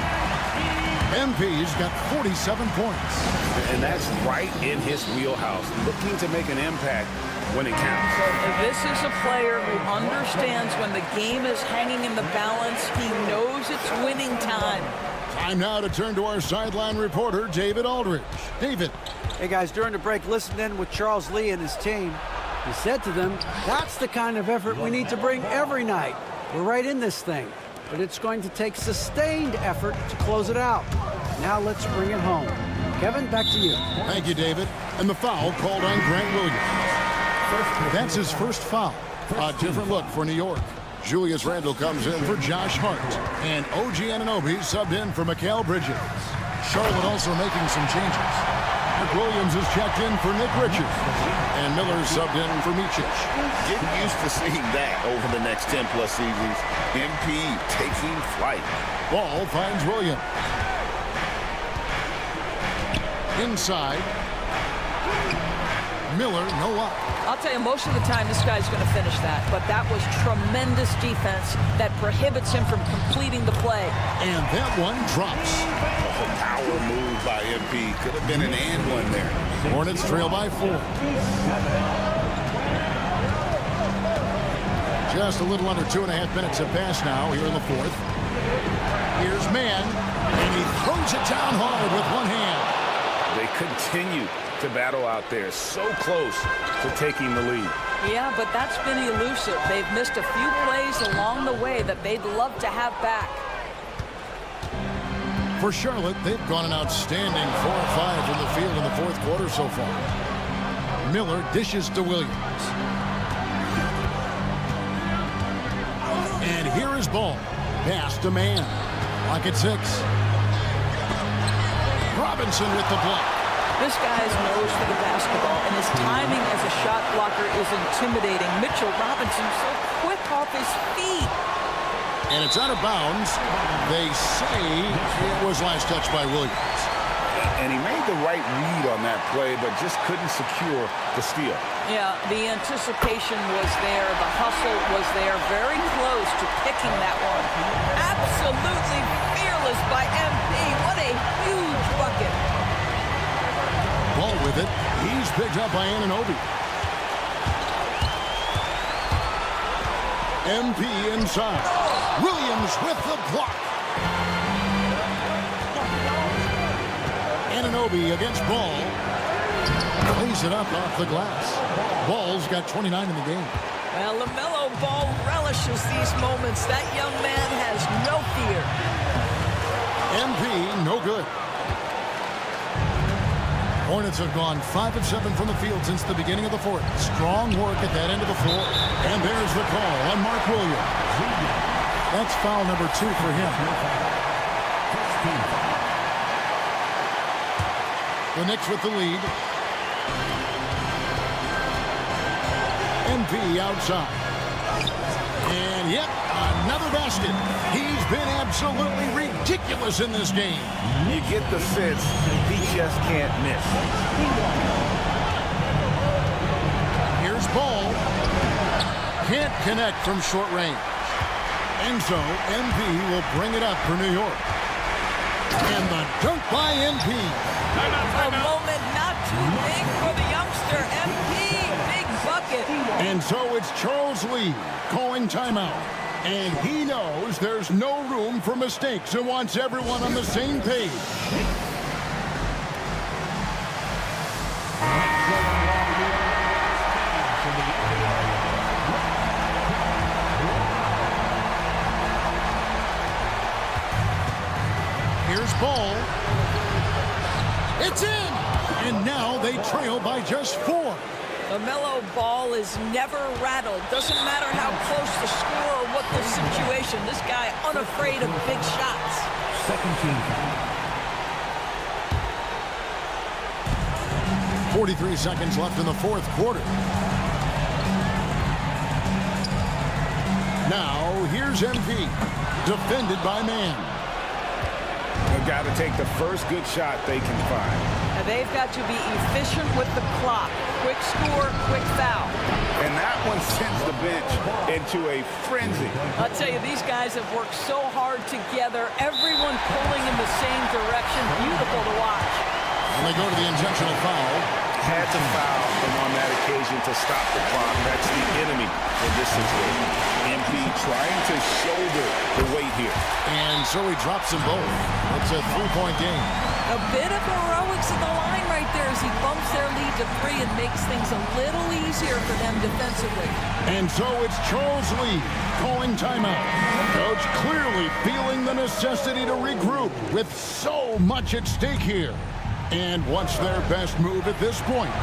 MP's got 47 points. And that's right in his wheelhouse. Looking to make an impact when it counts. This is a player who understands when the game is hanging in the balance. He knows it's winning time. Time now to turn to our sideline reporter, David Aldridge. David. Hey, guys, during the break, listen in with Charles Lee and his team. He said to them, that's the kind of effort we need to bring every night. We're right in this thing, but it's going to take sustained effort to close it out. Now let's bring it home. Kevin, back to you. Thank you, David. And the foul called on Grant Williams. That's his first foul. A different look for New York. Julius Randle comes in for Josh Hart. And OG Anunoby subbed in for Mikal Bridges. Charlotte also making some changes. Mark Williams is checked in for Nick Richards. And Miller subbed in for Micic. Getting used to seeing that over the next 10-plus seasons. MP taking flight. Ball finds Williams. Inside. Miller, no up. I'll tell you, most of the time this guy's going to finish that, but that was tremendous defense that prohibits him from completing the play. And that one drops. A power move by MP. Could have been an and one there. Hornets trail by 4. Just a little under 2.5 minutes have passed now here in the fourth. Here's Mann, and he throws it down hard with one hand. They continue to battle out there, so close to taking the lead. Yeah, but that's been elusive. They've missed a few plays along the way that they'd love to have back. For Charlotte, they've gone an outstanding 4 or 5 from the field in the fourth quarter so far. Miller dishes to Williams. And here is Ball. Pass to Mann. Lock at 6. Robinson with the block. This guy's nose for the basketball, and his timing as a shot blocker is intimidating. Mitchell Robinson so quick off his feet. And it's out of bounds. They say it was last touched by Williams. And he made the right read on that play, but just couldn't secure the steal. Yeah, the anticipation was there. The hustle was there. Very close to picking that one. Absolutely fearless by MP. What a huge bucket. Ball with it. He's picked up by Anunoby. MP inside. Williams with the block. Anunoby against Ball. Plays it up off the glass. Ball's got 29 in the game. Well, LaMelo Ball relishes these moments. That young man has no fear. MP, no good. Hornets have gone 5 of 7 from the field since the beginning of the fourth. Strong work at that end of the floor. And there's the call on Mark Williams. That's foul number 2 for him. The Knicks with the lead. MP outside. And yep, another basket. He's been absolutely ridiculous in this game. You get the sense he just can't miss. Here's Ball. Can't connect from short range. And so MP will bring it up for New York. And the dunk by MP. A moment not too big for the youngster. MP, big bucket. And so it's Charles Lee calling timeout. And he knows there's no room for mistakes and wants everyone on the same page. Here's Ball. It's in! And now they trail by just 4. LaMelo Ball is never rattled. Doesn't matter how close the score or what the situation. This guy unafraid of big shots. Second team. 43 seconds left in the fourth quarter. Now, here's MP. Defended by Mann. They've got to take the first good shot they can find. And they've got to be efficient with the clock. Quick score, quick foul. And that one sends the bench into a frenzy. I'll tell you, these guys have worked so hard together. Everyone pulling in the same direction. Beautiful to watch. And they go to the intentional foul. Had to foul him on that occasion to stop the clock. That's the enemy in this situation. MP trying to shoulder the weight here. And so he drops them both. It's a 3-point game. A bit of heroics in the line right there as he bumps their lead to 3 and makes things a little easier for them defensively. And so it's Charles Lee calling timeout. Coach clearly feeling the necessity to regroup with so much at stake here. And what's their best move at this point?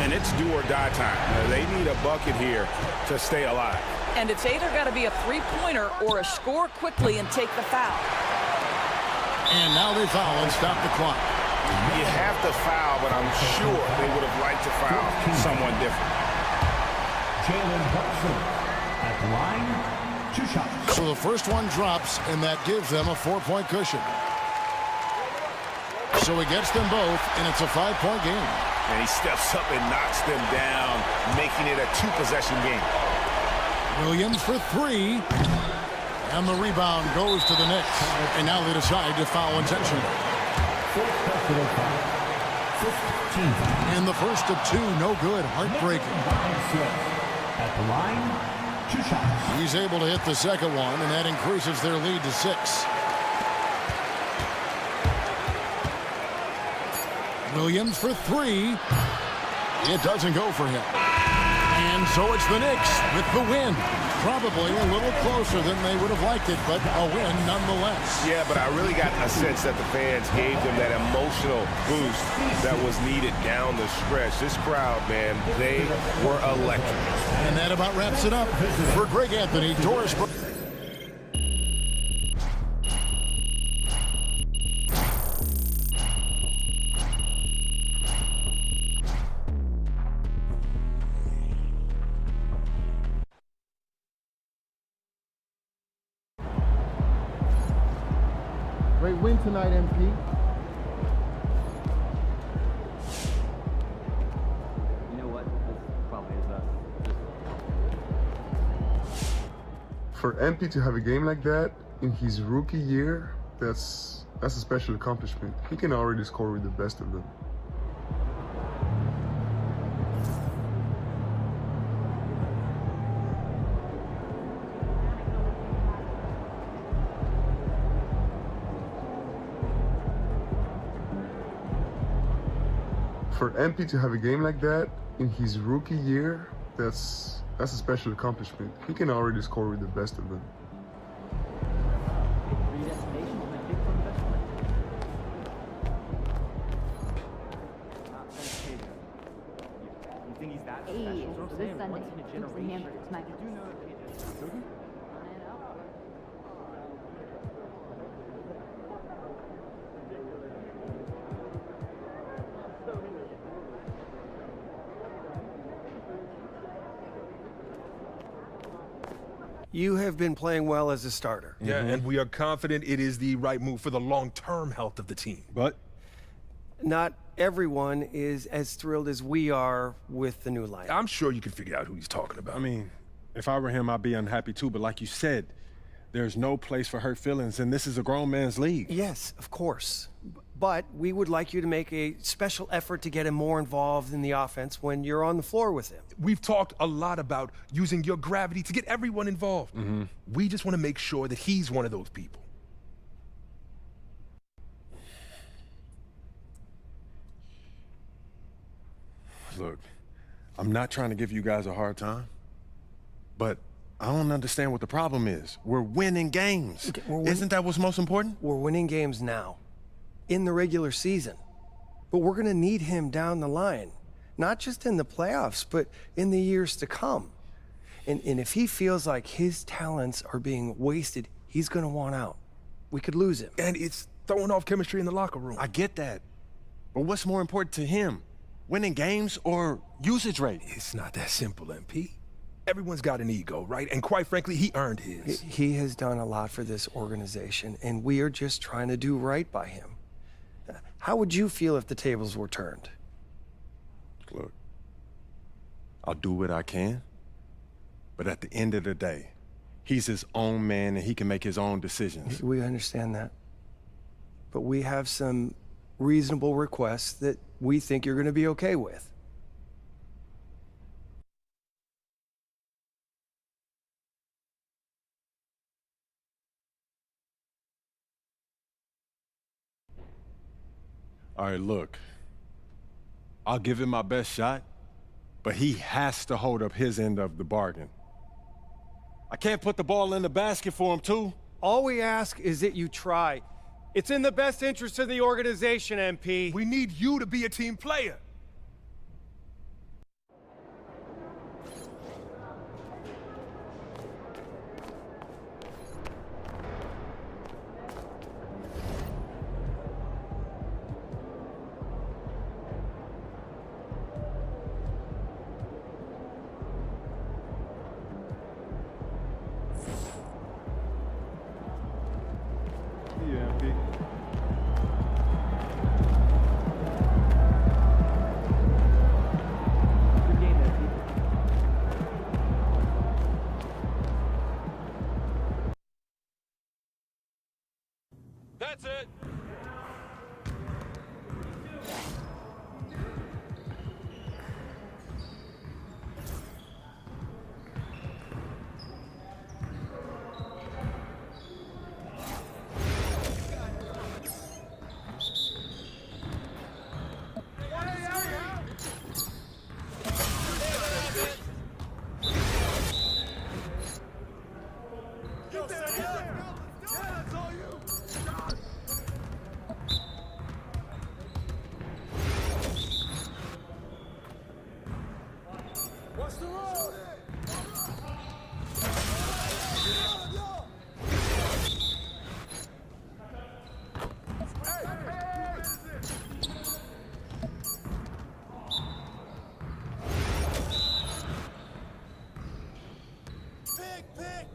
And it's do or die time. They need a bucket here to stay alive. And it's either got to be a three-pointer or a score quickly and take the foul. And now they foul and stop the clock. You have to foul, but I'm sure they would have liked to foul someone different. Jalen Brunson at the line, 2 shots. So the first one drops, and that gives them a 4-point cushion. So he gets them both, and it's a 5-point game. And he steps up and knocks them down, making it a 2-possession game. Williams for 3. And the rebound goes to the Knicks. And now they decide to foul intentionally. And the first of 2, no good, heartbreaking. At the line, 2 shots. He's able to hit the second one, and that increases their lead to 6. Williams for 3. It doesn't go for him. And so it's the Knicks with the win. Probably a little closer than they would have liked it, but a win nonetheless. Yeah, but I really got a sense that the fans gave them that emotional boost that was needed down the stretch. This crowd, man, they were electric. And that about wraps it up. For Greg Anthony, Doris. Great win tonight, MP. You know what? This probably is us. For MP to have a game like that in his rookie year, that's a special accomplishment. He can already score with the best of them. For MP to have a game like that in his rookie year, that's a special accomplishment. He can already score with the best of them. You think he's that Hey, special? so this Sunday, Hoops and Hamburgers, Mike. You have been playing well as a starter. Yeah, and we are confident it is the right move for the long-term health of the team. But not everyone is as thrilled as we are with the new lineup. I'm sure you can figure out who he's talking about. I mean, if I were him, I'd be unhappy too. But like you said, there's no place for hurt feelings, and this is a grown man's league. Yes, of course. But we would like you to make a special effort to get him more involved in the offense when you're on the floor with him. We've talked a lot about using your gravity to get everyone involved. We just want to make sure that he's one of those people. Look, I'm not trying to give you guys a hard time, but I don't understand what the problem is. We're winning games. Okay, Isn't that what's most important? We're winning games now, in the regular season. But we're going to need him down the line, not just in the playoffs, but in the years to come. And if he feels like his talents are being wasted, he's going to want out. We could lose him. And it's throwing off chemistry in the locker room. I get that. But what's more important to him? Winning games or usage rate? It's not that simple, MP. Everyone's got an ego, right? And quite frankly, he earned his. He has done a lot for this organization, and we are just trying to do right by him. How would you feel if the tables were turned? Look, I'll do what I can, but at the end of the day, he's his own man and he can make his own decisions. We understand that. But we have some reasonable requests that we think you're going to be okay with. All right, look, I'll give him my best shot, but he has to hold up his end of the bargain. I can't put the ball in the basket for him, too. All we ask is that you try. It's in the best interest of the organization, MP. We need you to be a team player. That's it. Watch the road! Pick!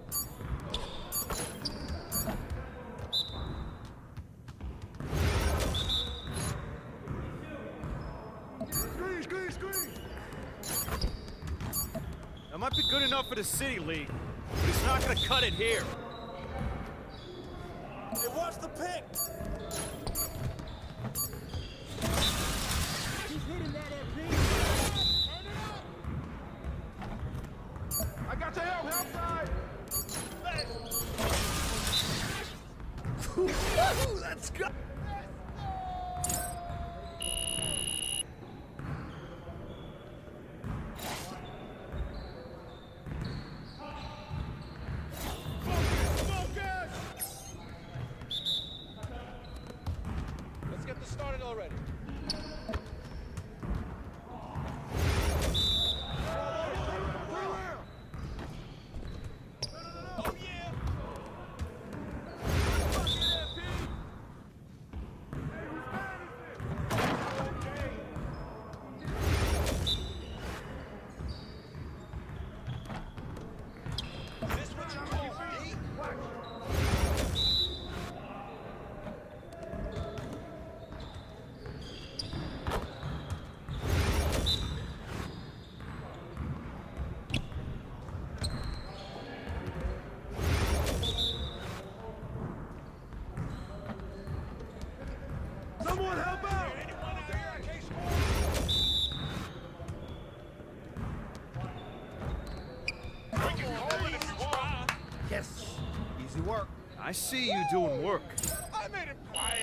Screen! That might be good enough for the City League, but it's not going to cut it here. Hey, watch the pick! He's hitting that MP. I got your help side! Let's go! Let's get this started already. Oh, yeah! Is this what you call me? Someone help out! Yes. Easy work. I see you doing work. I made him quiet!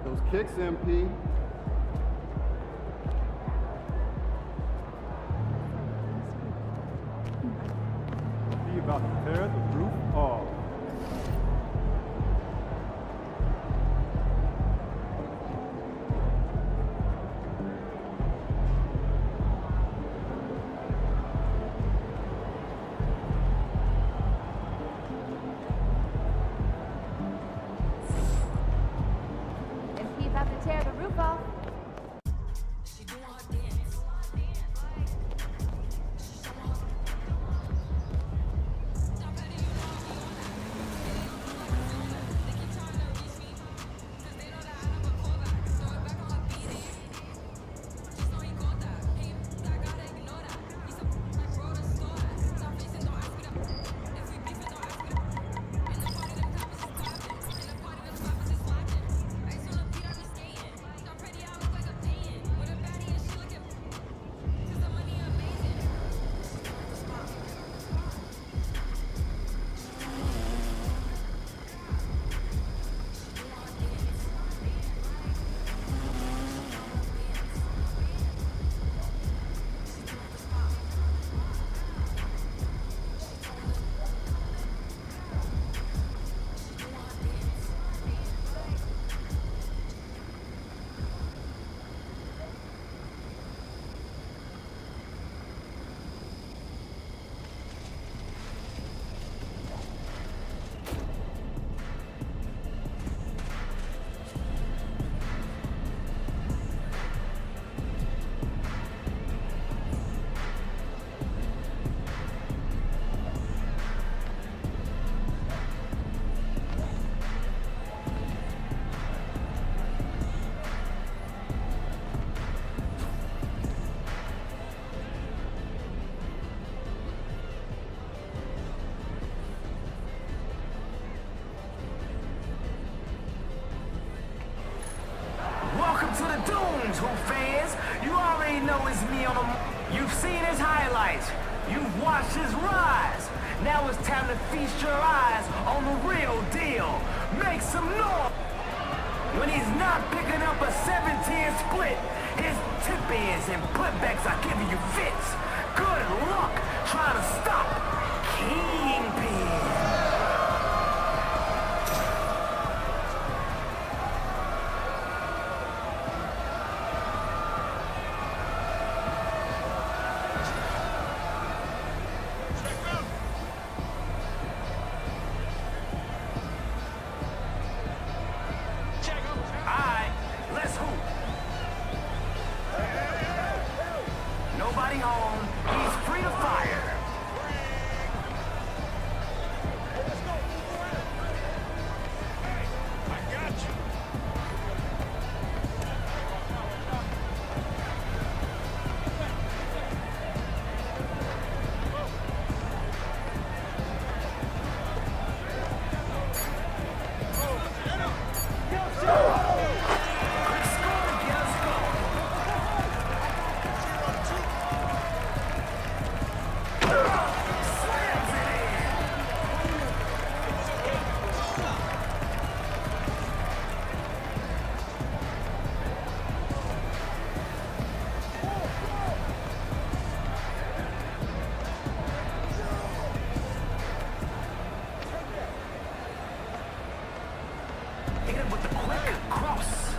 Those kicks, MP. Be about to tear the roof off. MP's about to tear the roof off. Greetings, Hoop fans. You already know it's me on the... You've seen his highlights. You've watched his rise. Now it's time to feast your eyes on the real deal. Make some noise. When he's not picking up a 7-10 split, his tip-ins and putbacks are giving you fits. Good luck trying to stop Kingpin. Nobody home. He's free to fire. Hit him with the quick cross.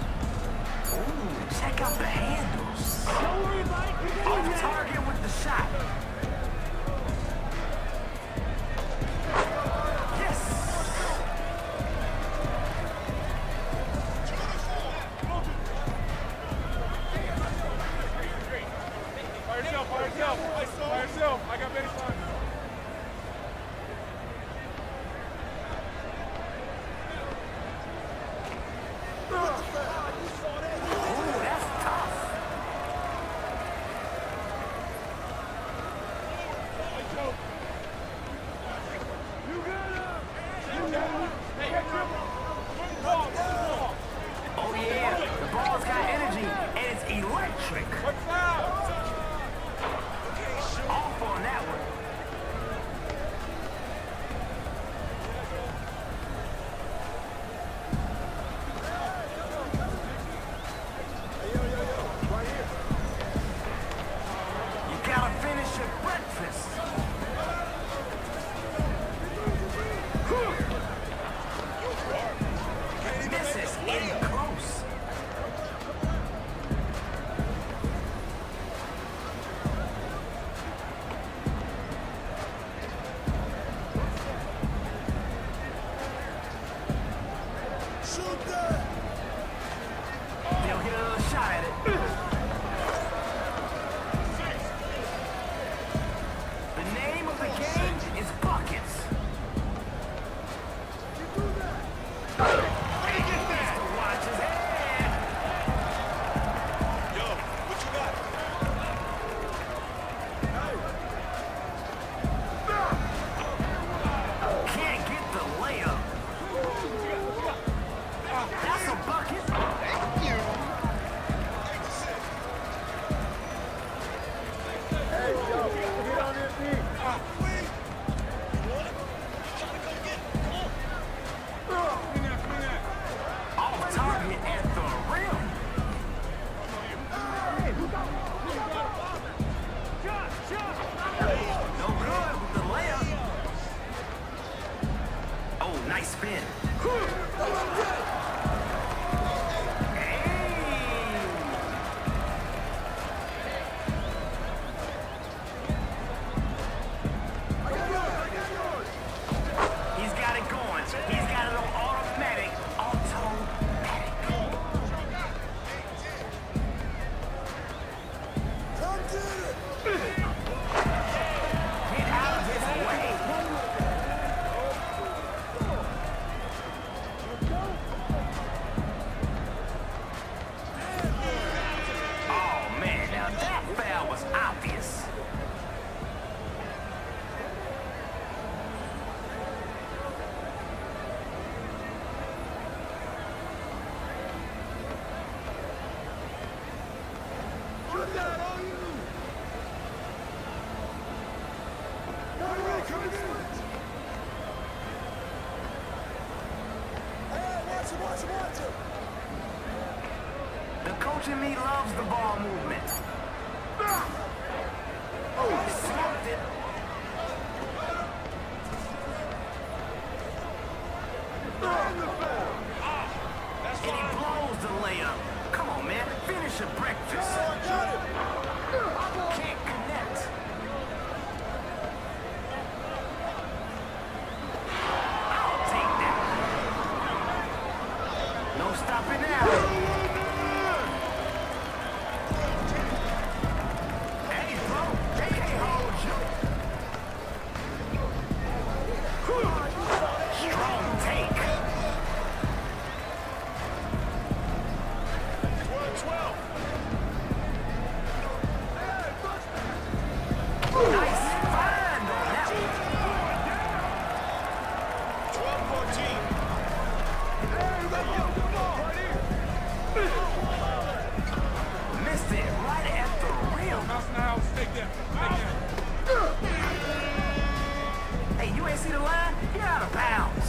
Ooh, check out the handles. Off target with the shot. Yes. Fire yourself, fire yourself. Fire yourself. I got baseline. Oh yeah, the ball's got energy and it's electric. Off on that one. You gotta finish your breakfast. This is in close. Shoot that! They'll get another shot at it. in me loves the ball movement. Oh, smoked it. And he blows the layup. Come on, man. Finish your breakfast. Can't connect. I'll take that. No stopping now. Hey, bro. They can't hold you. Strong take. 12-12. Nice find on that one. 12-14. Missed it right at the rim. Hey, you ain't see the line? Get out of bounds.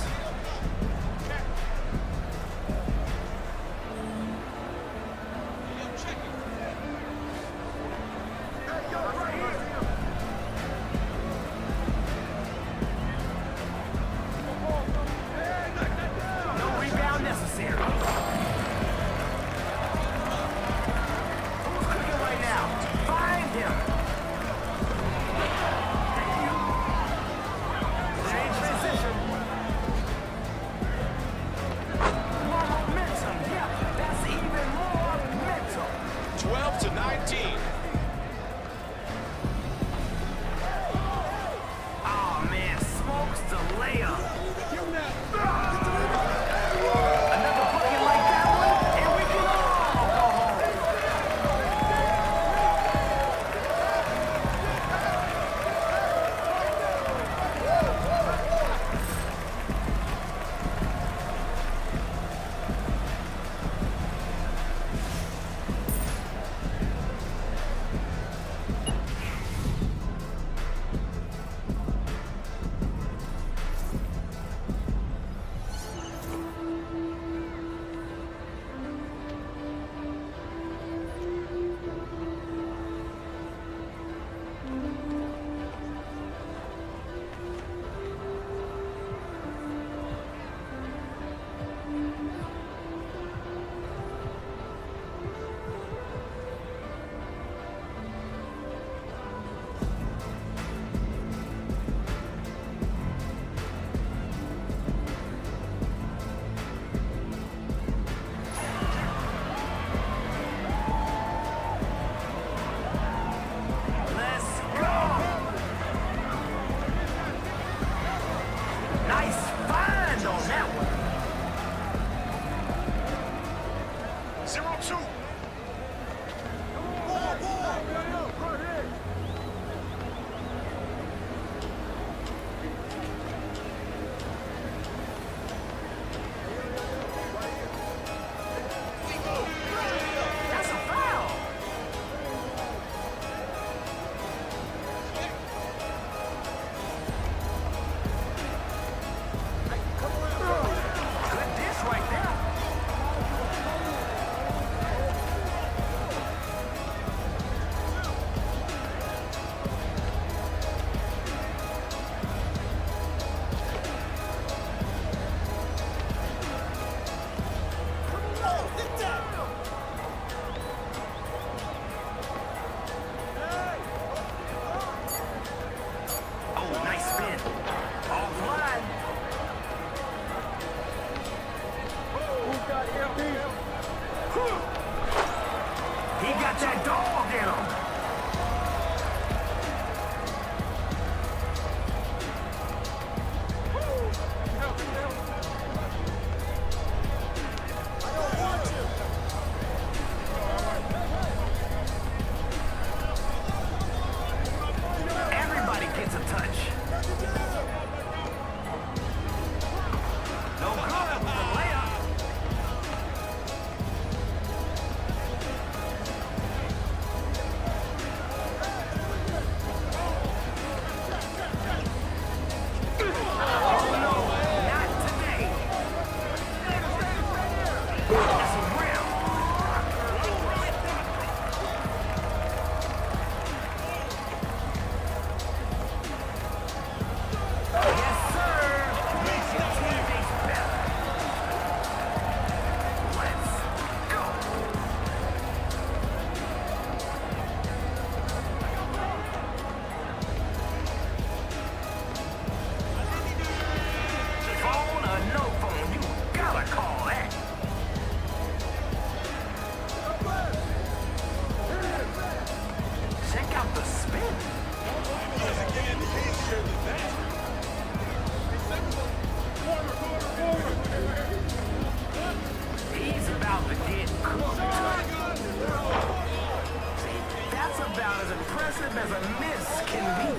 aggressive as a miss can be.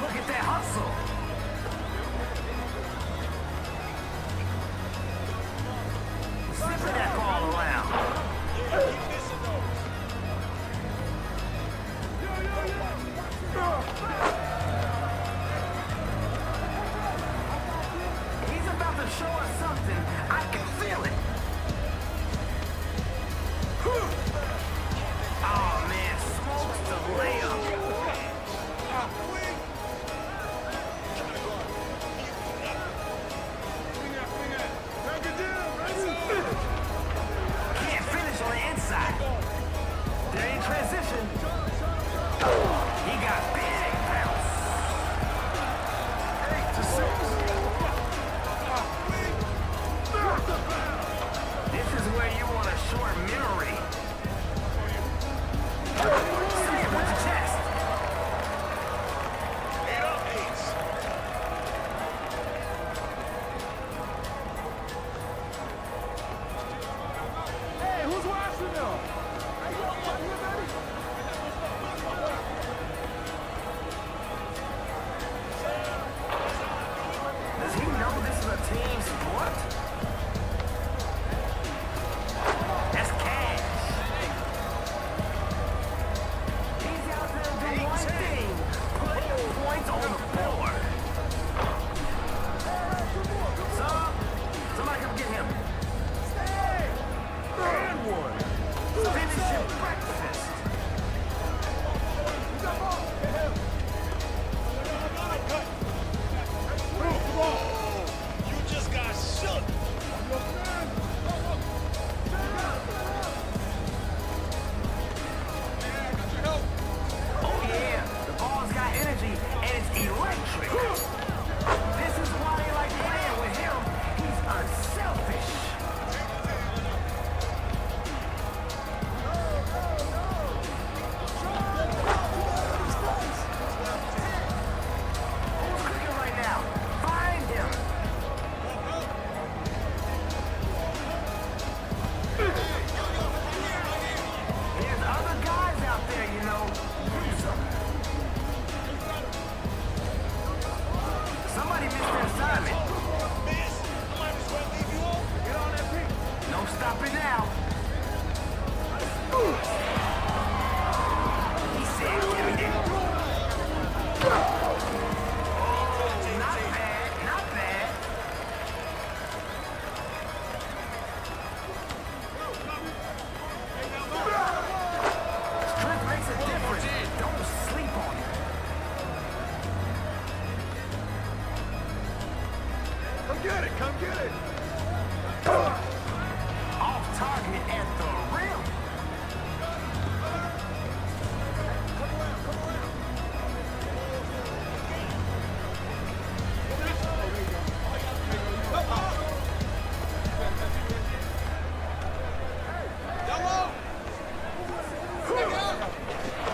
Look at that hustle. Zipping that ball around. He's about to show us something. I can feel it. Oh man, smokes the layup. Can't finish on the inside. They're in transition. He got big bounce. 8 to 6. This is where you want a short memory. Say it with your chest. 8 up, 8. Hey, who's watching them? Does he know this is a team sport? That's cash. He's out there doing one thing, putting points on the board. Somebody come get him. And one. Finishing breakfast. You just got shook. Oh yeah, the ball's got energy and it's electric. This is why they like playing with him. He's unselfish. Who's cooking right now? Find him. There's other guys out there, you know. Use 'em. Somebody missed their assignment. No stopping now. He said, give me that. Oh, not bad, not bad. Strength makes a difference. Don't sleep on it. Come get it, come get it. Off target at the rim.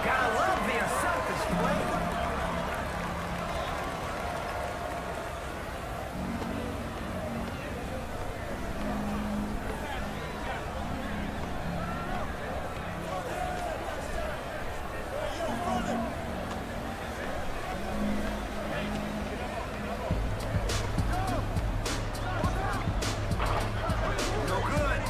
Gotta love the unselfish play. No good.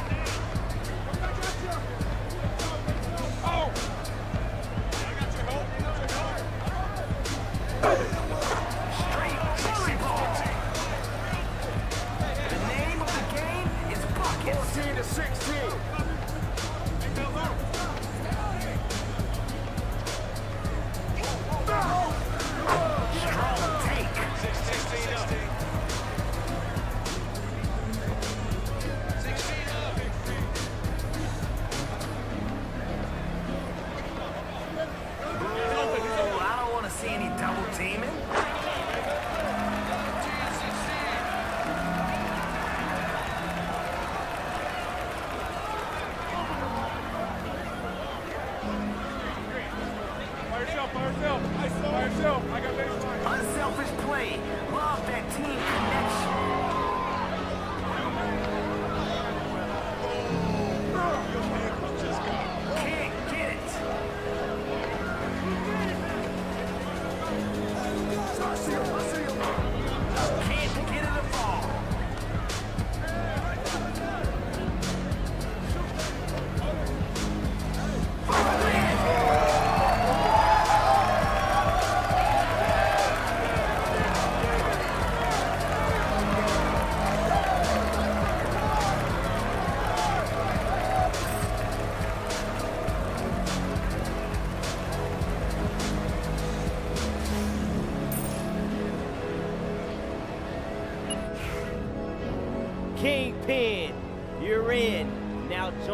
Straight volley ball. The name of the game is buckets. 14 to 16. Strong take. 16 up. Ooh, I don't want to see any double teaming. By yourself. I got baseline. Unselfish play. Love that team connection.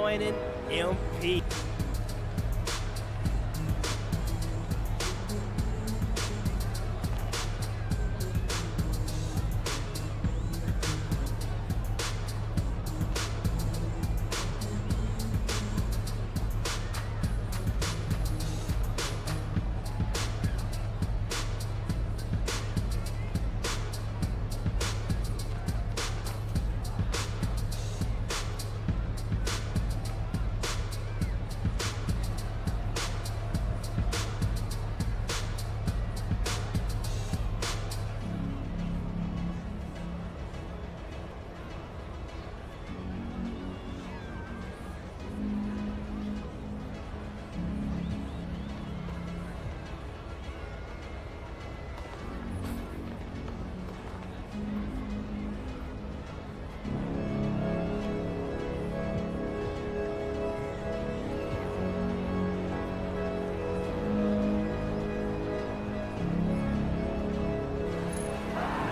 joining MP.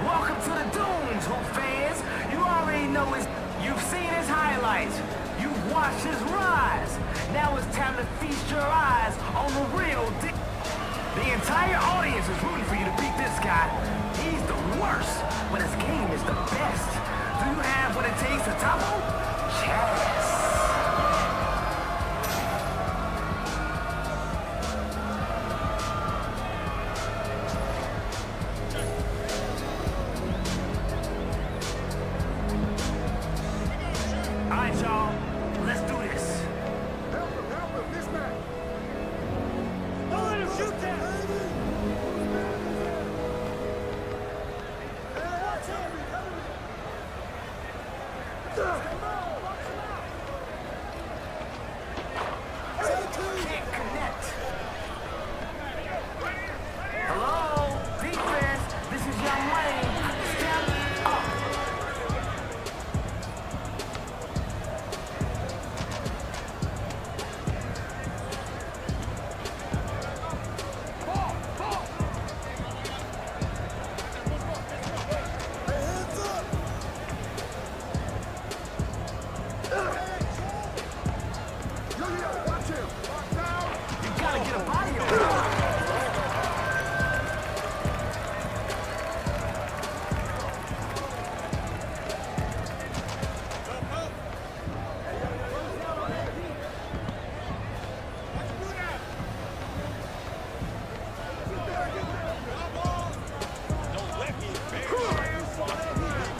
Welcome to the Dunes, Hoop fans. You already know you've seen his highlights. You've watched his rise. Now it's time to feast your eyes on the real deal. The entire audience is rooting for you to beat this guy. He's the worst, but his game is the best. Do you have what it takes to top him? Yes. All right, y'all. Let's do this. Help him, this man. Don't let him shoot that. Can't connect. Hello, defense. This is Young Wayne. Step up. You gotta get a body on him.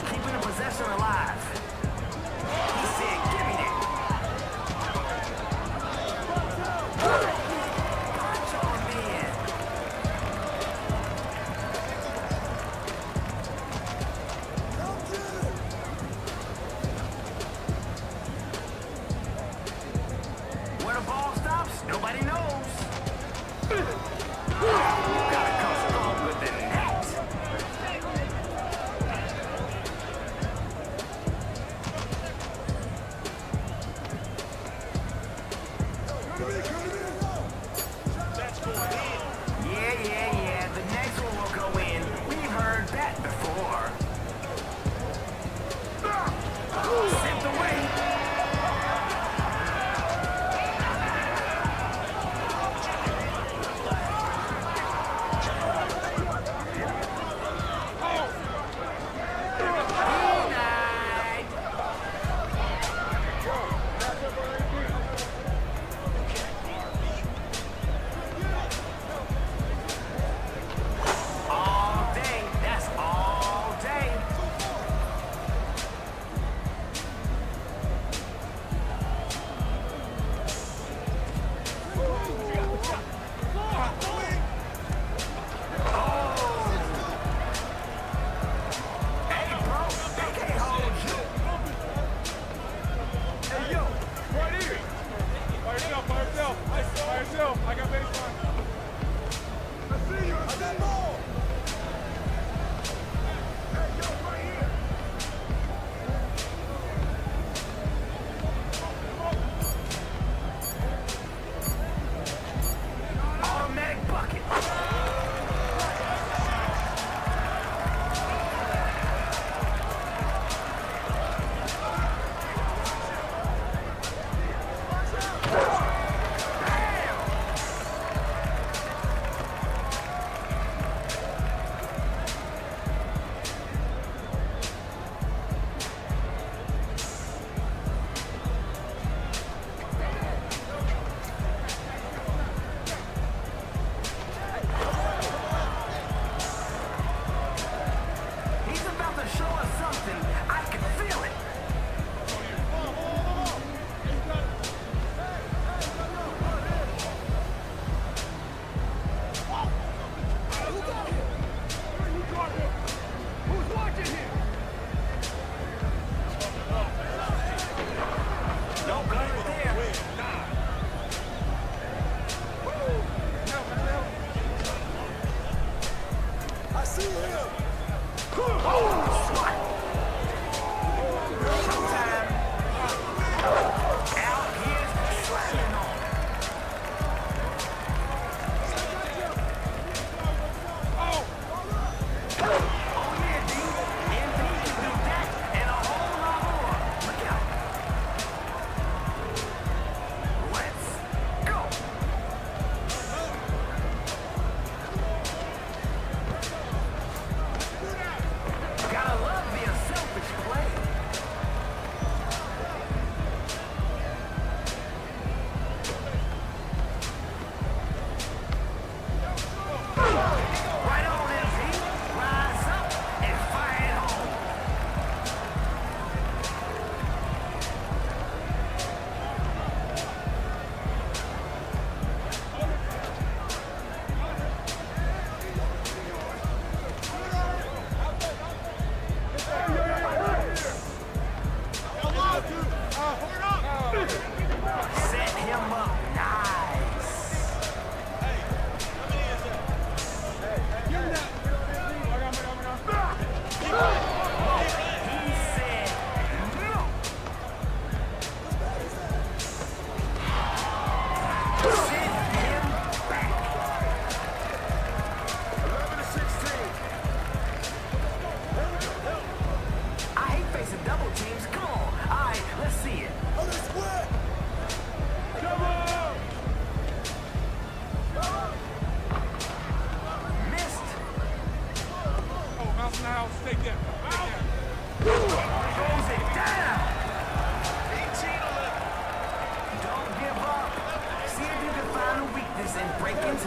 Keeping the possession alive. He said, give me that. Punch on man. Where the ball stops, nobody knows. Gotta come stronger than that. Yeah. The next one will go in. We've heard that before. Sent away. Denied.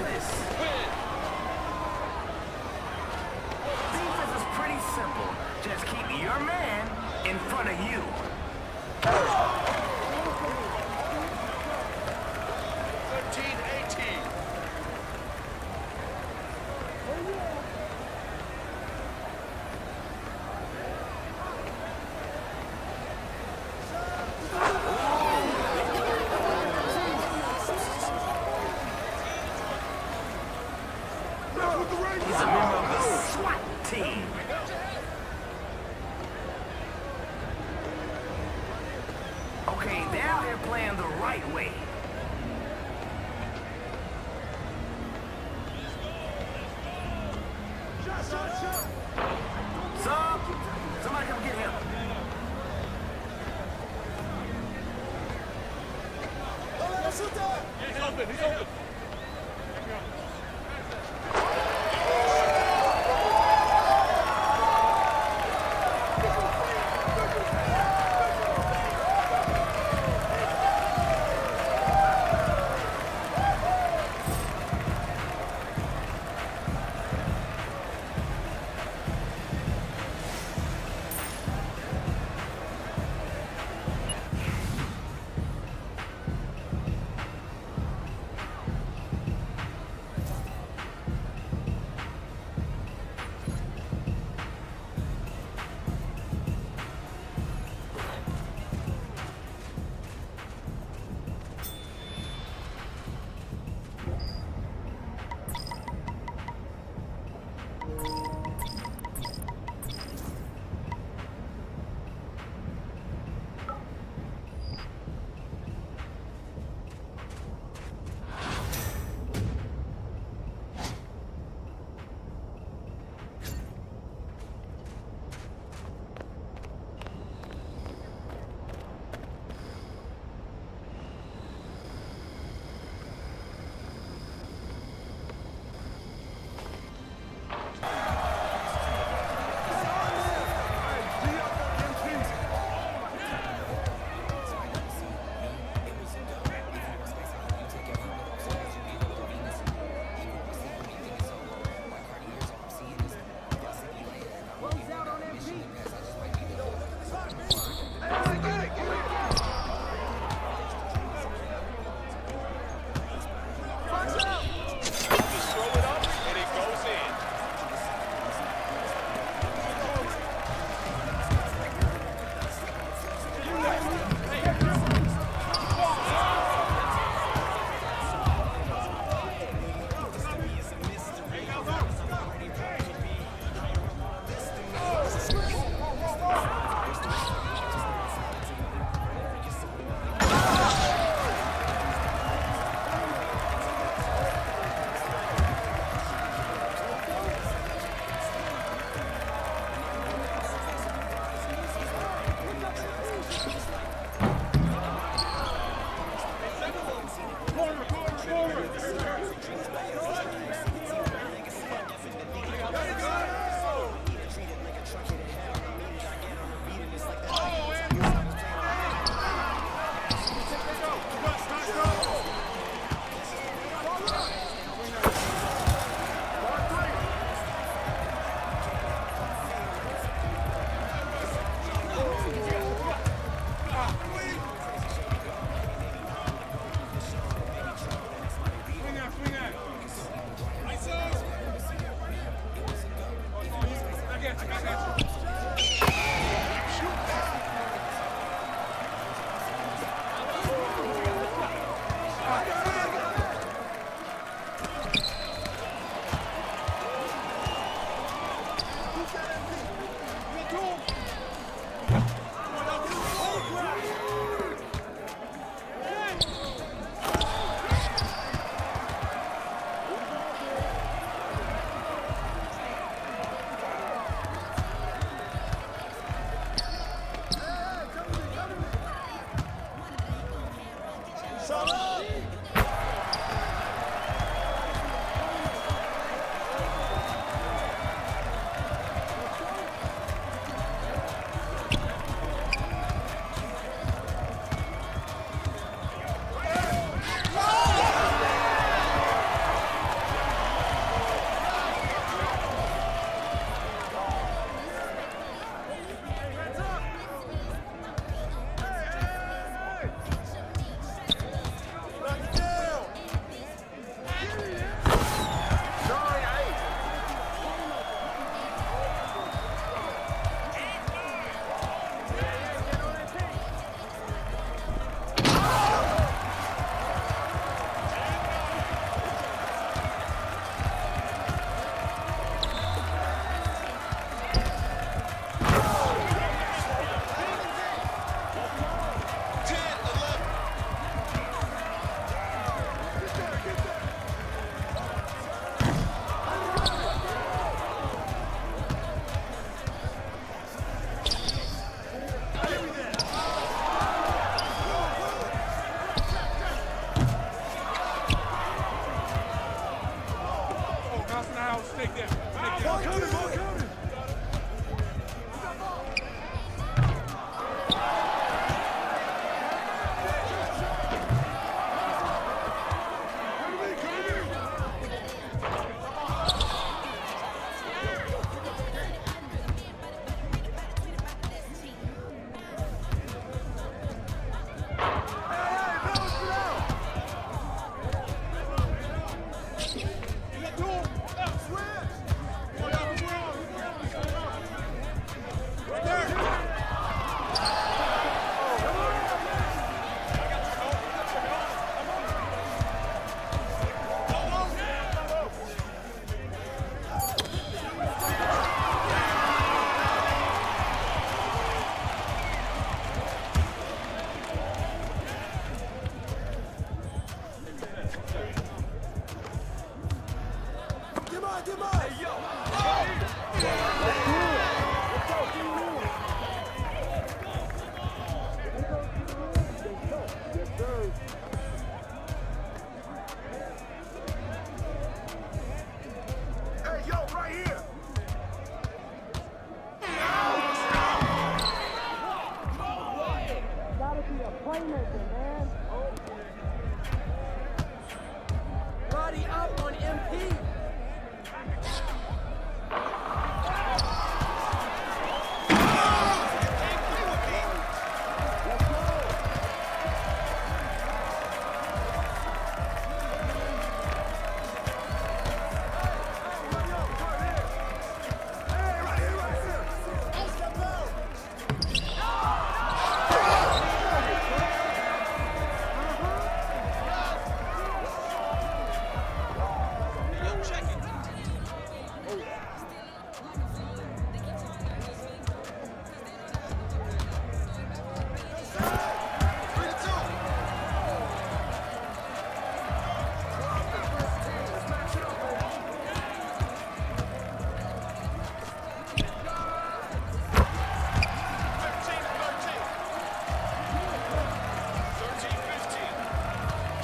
this. Defense is pretty simple. Just keep your man in front of you. 13-18. He's a member of the SWAT team. Okay, they're out here playing the right way. Sub, somebody come get him. He's open, he's open.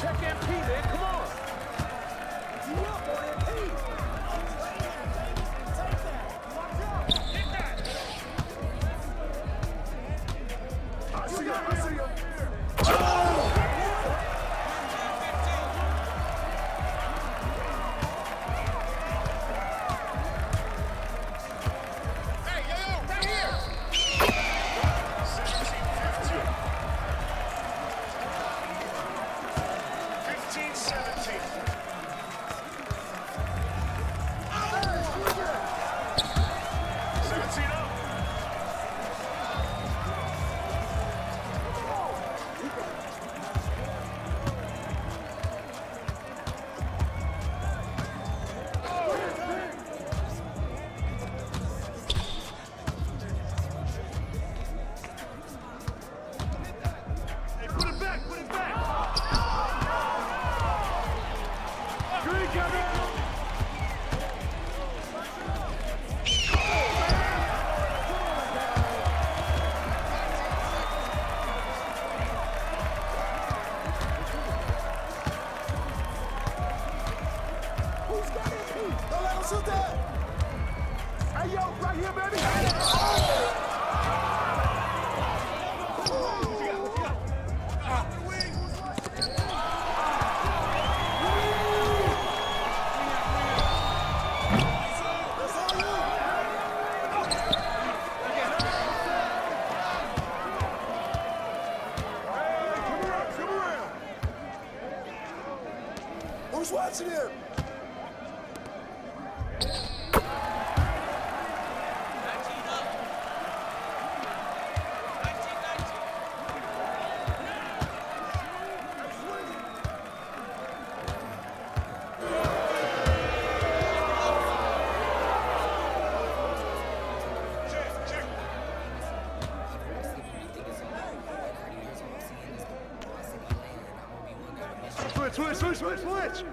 Check MP, man. Come on. You up on MP. I see you. Hey, yo, right here, baby. Who's watching him? Switch!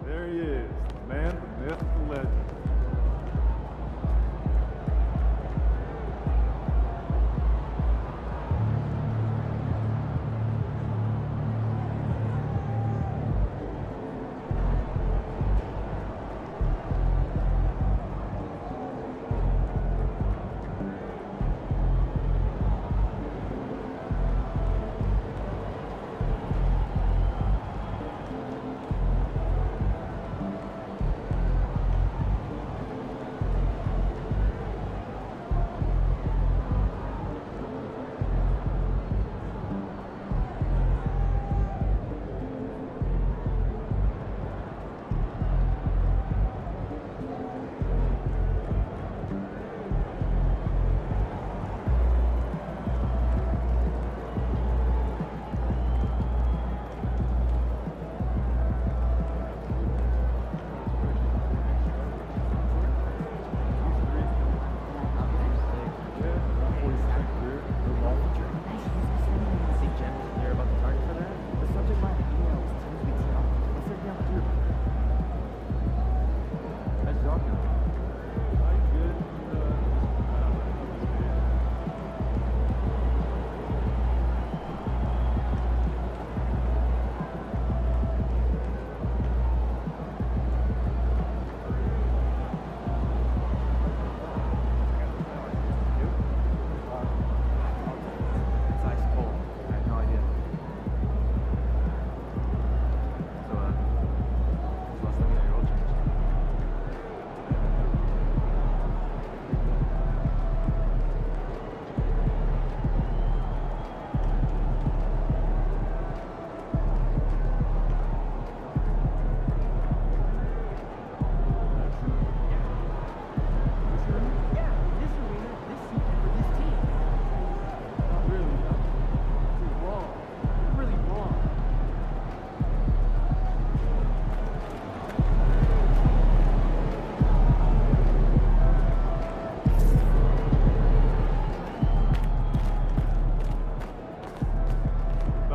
There he is, the man, the myth, the legend.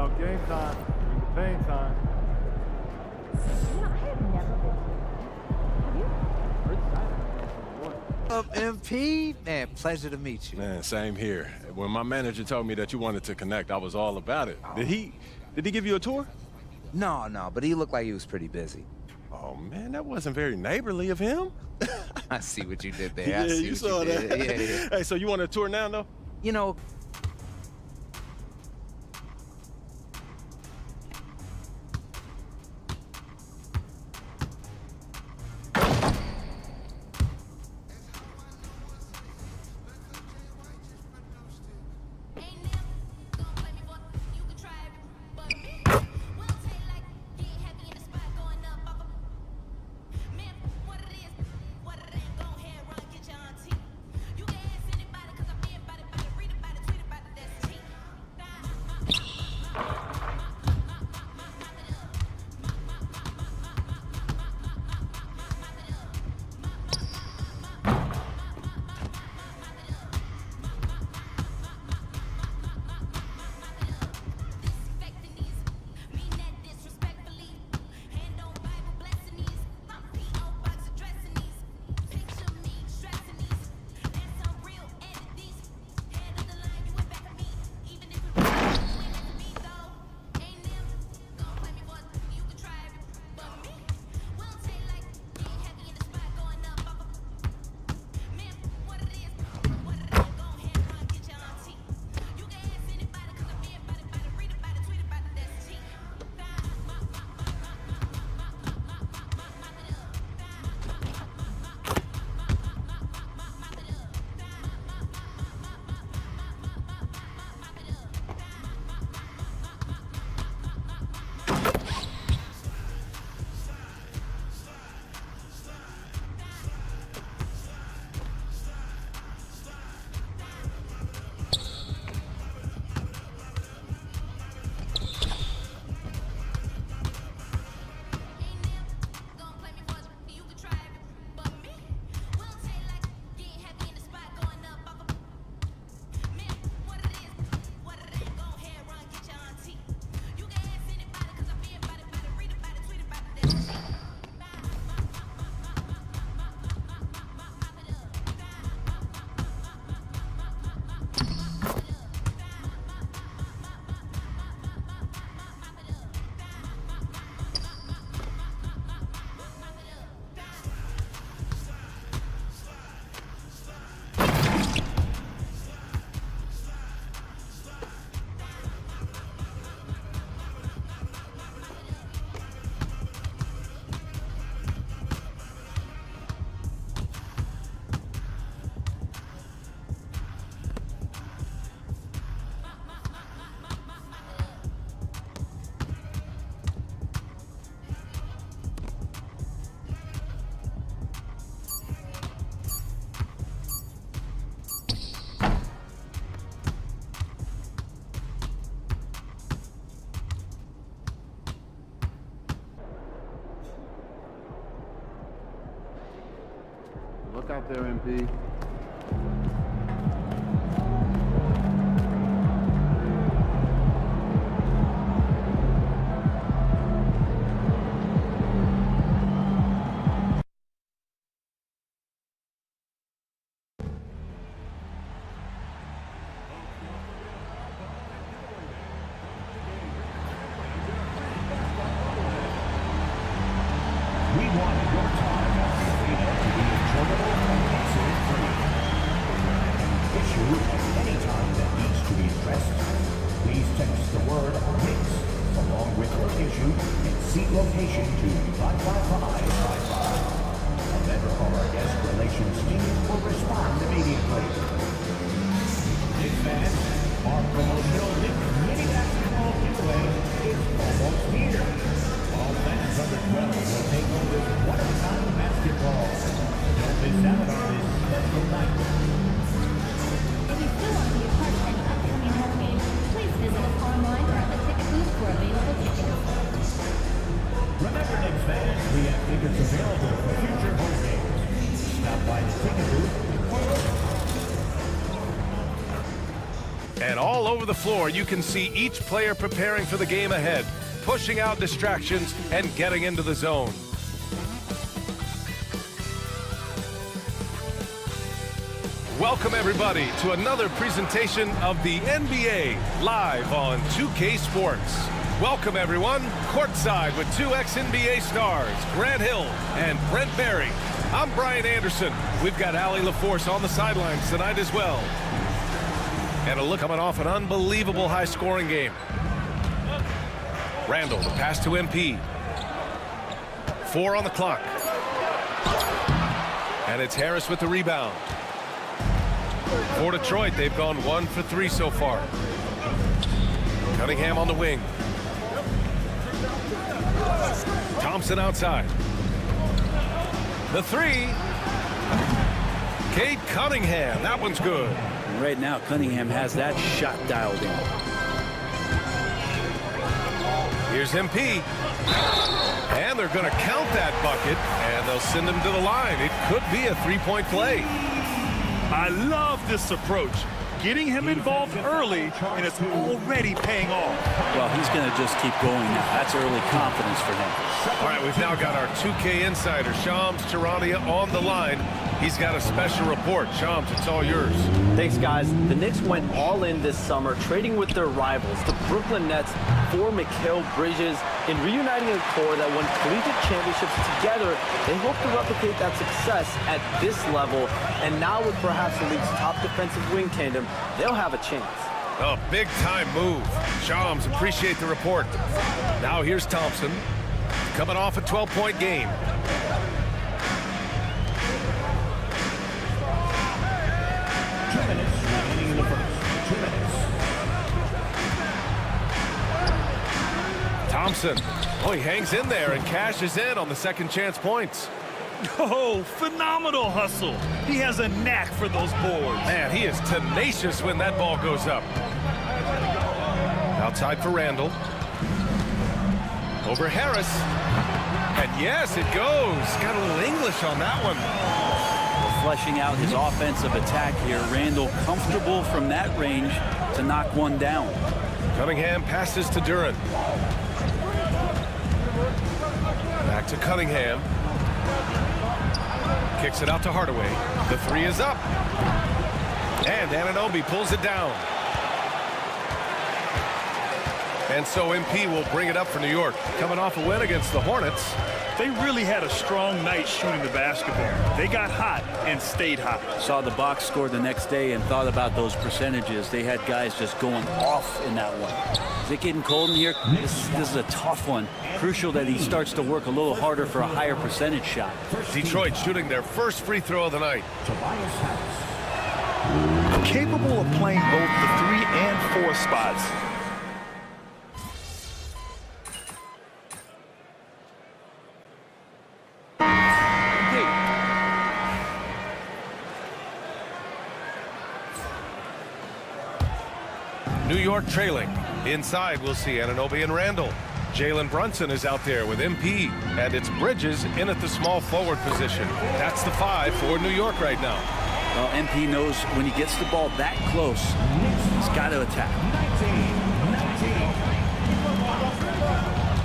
know, game time, bring the pain time. You know, I have never been to. Have you? MP? Man, pleasure to meet you. Man, same here. When my manager told me that you wanted to connect, I was all about it. Did he give you a tour? No, but he looked like he was pretty busy. Oh, man, that wasn't very neighborly of him. I see what you did there. Yeah, I see you what saw you that. did. Yeah. Hey, so you want a tour now, though? You know, Look out there, MP. We want your time at the arena to be enjoyable and accident-free. If you have an issue at any time that needs to be addressed, please text the word MIX along with your issue and seat location to 55555. A member of our guest relations team will respond immediately. Knicks fans, our promotional Knicks mini basketball giveaway is almost here. All fans under 12 will take home this one-of-a-kind basketball. Don't miss out on this special night. If you still want to be a part of any upcoming home games, please visit us online or at the ticket booth for available tickets. Remember, Knicks fans, we have tickets available for future home games. Stop by the ticket booth or And all over the floor, you can see each player preparing for the game ahead, pushing out distractions and getting into the zone. Welcome, everybody, to another presentation of the NBA live on 2K Sports. Welcome, everyone, courtside with two ex-NBA stars, Grant Hill and Brent Barry. I'm Brian Anderson. We've got Allie LaForce on the sidelines tonight as well. And a look coming off an unbelievable high-scoring game. Randall, the pass to MP. 4 on the clock. And it's Harris with the rebound. For Detroit, they've gone 1 for 3 so far. Cunningham on the wing. Thompson outside. The 3. Cade Cunningham. That one's good. Right now, Cunningham has that shot dialed in. Here's MP. And they're going to count that bucket, and they'll send him to the line. It could be a three-point play. I love this approach. Getting him involved early, and it's already paying off. Well, he's going to just keep going now. That's early confidence for him. All right, we've now got our 2K insider, Shams Charania, on the line. He's got a special report. Shams, it's all yours. Thanks, guys. The Knicks went all in this summer, trading with their rivals, the Brooklyn Nets, for Mikal Bridges. In reuniting a core that won collegiate championships together, they hope to replicate that success at this level. And now with perhaps the league's top defensive wing tandem, they'll have a chance. A big-time move. Shams, appreciate the report. Now here's Thompson, coming off a 12-point game. Thompson, oh, he hangs in there and cashes in on the second chance points. Oh, phenomenal hustle. He has a knack for those boards. Man, he is tenacious when that ball goes up. Outside for Randall. Over Harris. And yes, it goes. Got a little English on that one. Fleshing out his offensive attack here. Randall comfortable from that range to knock one down. Cunningham passes to Duren. Back to Cunningham. Kicks it out to Hardaway. The 3 is up. And Anunoby pulls it down. And so MP will bring it up for New York. Coming off a win against the Hornets. They really had a strong night shooting the basketball. They got hot and stayed hot. Saw the box score the next day and thought about those percentages. They had guys just going off in that one. Is it getting cold in here? This is a tough one. Crucial that he starts to work a little harder for a higher percentage shot. Detroit shooting their first free throw of the night. Capable of playing both the 3 and 4 spots. New York trailing. Inside, we'll see Anunoby and Randall. Jalen Brunson is out there with MP, and it's Bridges in at the small forward position. That's the 5 for New York right now. Well, MP knows when he gets the ball that close, he's got to attack.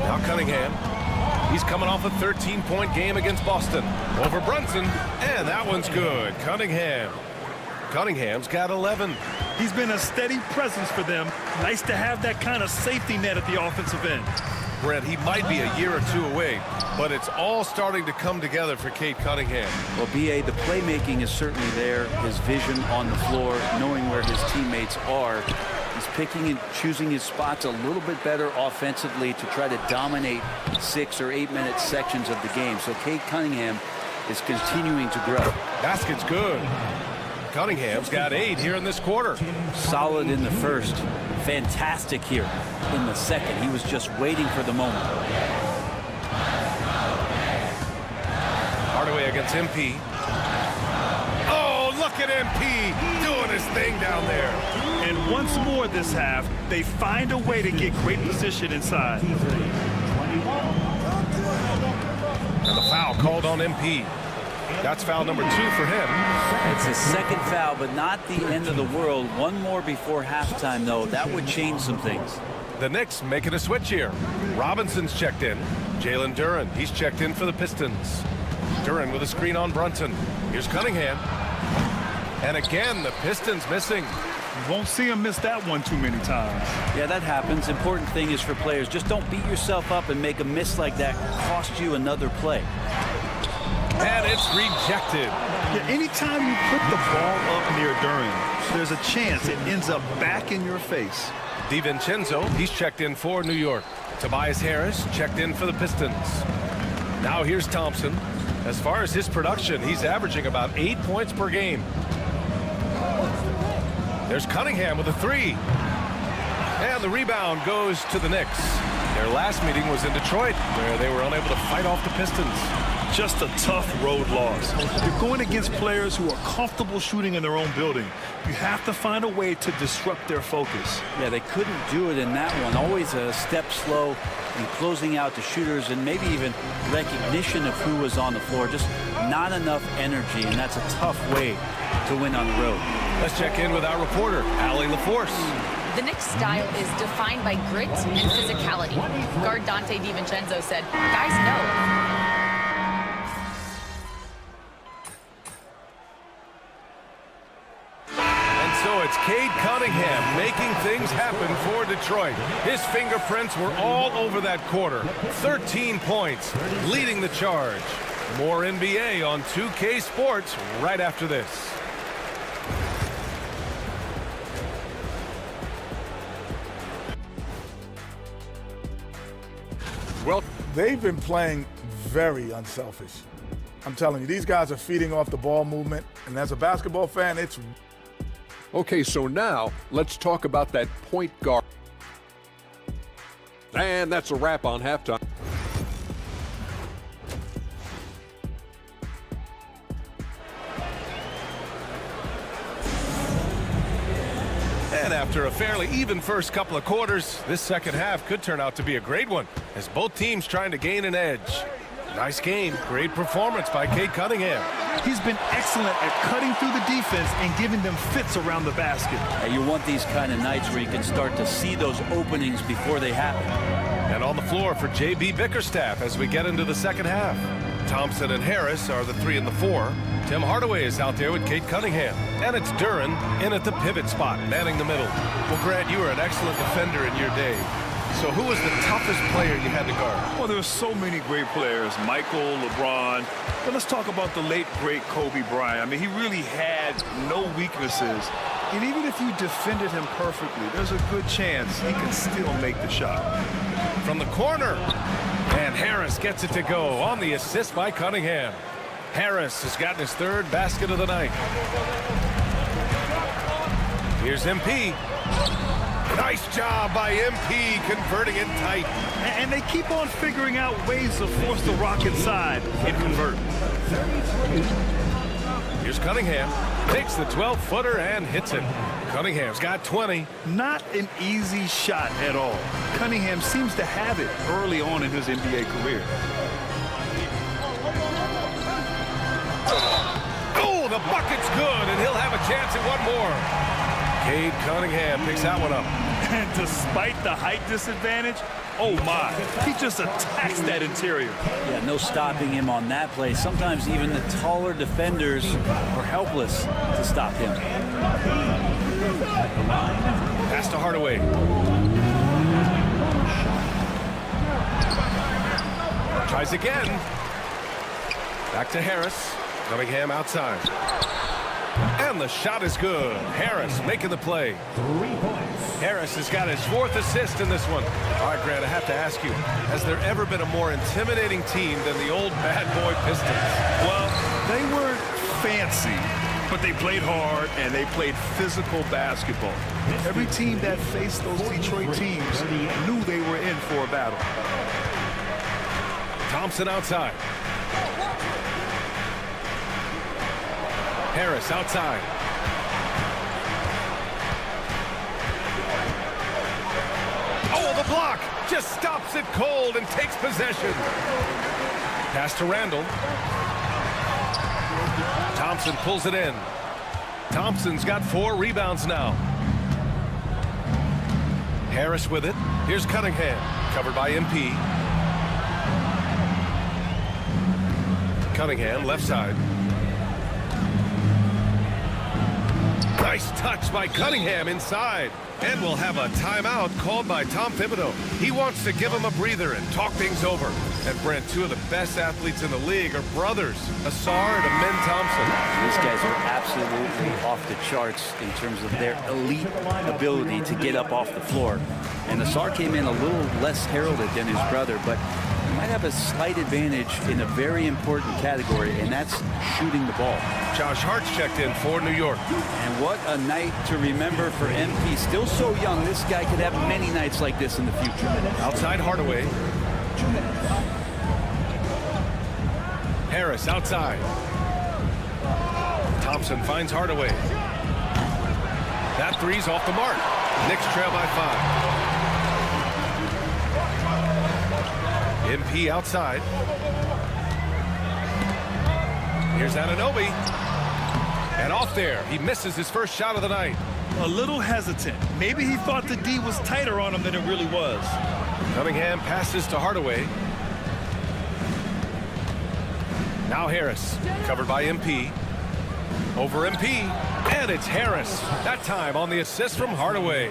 Now Cunningham. He's coming off a 13-point game against Boston. Over Brunson, and that one's good. Cunningham's got 11. He's been a steady presence for them. Nice to have that kind of safety net at the offensive end. Brent, he might be a year or 2 away, but it's all starting to come together for Cade Cunningham. Well, B.A., the playmaking is certainly there. His vision on the floor, knowing where his teammates are. He's picking and choosing his spots a little bit better offensively to try to dominate 6 or 8 minute sections of the game. So Cade Cunningham is continuing to grow. Basket's good. Cunningham's got 8 here in this quarter. Solid in the first. Fantastic here in the second. He was just waiting for the moment. Hardaway against MP. Oh, look at MP doing his thing down there. And once more this half, they find a way to get great position inside. And the foul called on MP. That's foul number 2 for him. It's his second foul, but not the end of the world. One more before halftime, though. That would change some things. The Knicks making a switch here. Robinson's checked in. Jalen Duren, he's checked in for the Pistons. Duren with a screen on Brunson. Here's Cunningham. And again, the Pistons missing. You won't see him miss that one too many times. Yeah, that happens. Important thing is for players, just don't beat yourself up and make a miss like that cost you another play. And it's rejected. Yeah, anytime you put the ball up near Duren, there's a chance it ends up back in your face. DiVincenzo, he's checked in for New York. Tobias Harris checked in for the Pistons. Now here's Thompson. As far as his production, he's averaging about 8 points per game. There's Cunningham with a 3. And the rebound goes to the Knicks. Their last meeting was in Detroit, where they were unable to fight off the Pistons. Just a tough road loss. You're going against players who are comfortable shooting in their own building. You have to find a way to disrupt their focus. Yeah, they couldn't do it in that one. Always a step slow in closing out the shooters and maybe even recognition of who was on the floor. Just not enough energy, and that's a tough way to win on the road. Let's check in with our reporter, Allie LaForce. The Knicks' style is defined by grit and physicality. Guard Dante DiVincenzo said, guys know. So it's Cade Cunningham making things happen for Detroit. His fingerprints were all over that quarter. 13 points, leading the charge. More NBA on 2K Sports right after this. Well, they've been playing very unselfish. I'm telling you, these guys are feeding off the ball movement, and as a basketball fan, it's... Okay, so now let's talk about that point guard. And that's a wrap on halftime. And after a fairly even first couple of quarters, this second half could turn out to be a great one, as both teams trying to gain an edge. Nice game, great performance by Cade Cunningham. He's been excellent at cutting through the defense and giving them fits around the basket. You want these kind of nights where you can start to see those openings before they happen. And on the floor for J.B. Bickerstaff as we get into the second half. Thompson and Harris are the 3 and the 4. Tim Hardaway is out there with Cade Cunningham. And it's Duren in at the pivot spot, manning the middle. Well, Grant, you were an excellent defender in your day. So who was the toughest player you had to guard? Well, there were so many great players. Michael, LeBron. But let's talk about the late, great Kobe Bryant. I mean, he really had no weaknesses. And even if you defended him perfectly, there's a good chance he can still make the shot. From the corner. And Harris gets it to go on the assist by Cunningham. Harris has gotten his 3rd basket of the night. Here's MP. Nice job by MP converting it tight. And they keep on figuring out ways to force the rock inside and convert. Here's Cunningham. Takes the 12-footer and hits it. Cunningham's got 20. Not an easy shot at all. Cunningham seems to have it early on in his NBA career. Oh, the bucket's good, and he'll have a chance at one more. Cade Cunningham picks that one up. And despite the height disadvantage, oh my, he just attacks that interior. Yeah, no stopping him on that play. Sometimes even the taller defenders are helpless to stop him. Pass to Hardaway. Tries again. Back to Harris. Cunningham outside. And the shot is good. Harris making the play. 3 points. Harris has got his 4th assist in this one. All right, Grant, I have to ask you, has there ever been a more intimidating team than the old bad boy Pistons? Well, they weren't fancy, but they played hard and they played physical basketball. Every team that faced those Detroit teams knew they were in for a battle. Thompson outside. Harris outside. Oh, the block! Just stops it cold and takes possession. Pass to Randall. Thompson pulls it in. Thompson's got 4 rebounds now. Harris with it. Here's Cunningham, covered by MP. Cunningham, left side. Nice touch by Cunningham inside. And we'll have a timeout called by Tom Thibodeau. He wants to give him a breather and talk things over. And Brent, 2 of the best athletes in the league are brothers, Asar and Amen Thompson. These guys are absolutely off the charts in terms of their elite ability to get up off the floor. And Asar came in a little less heralded than his brother, but he might have a slight advantage in a very important category, and that's shooting the ball. Josh Hart's checked in for New York. And what a night to remember for MP. Still so young, this guy could have many nights like this in the future. Outside Hardaway. Harris outside. Thompson finds Hardaway. That three's off the mark. Knicks trail by 5. MP outside. Here's Anunoby. And off there. He misses his first shot of the night. A little hesitant. Maybe he thought the D was tighter on him than it really was. Cunningham passes to Hardaway. Now Harris, covered by MP. Over MP, and it's Harris. That time on the assist from Hardaway.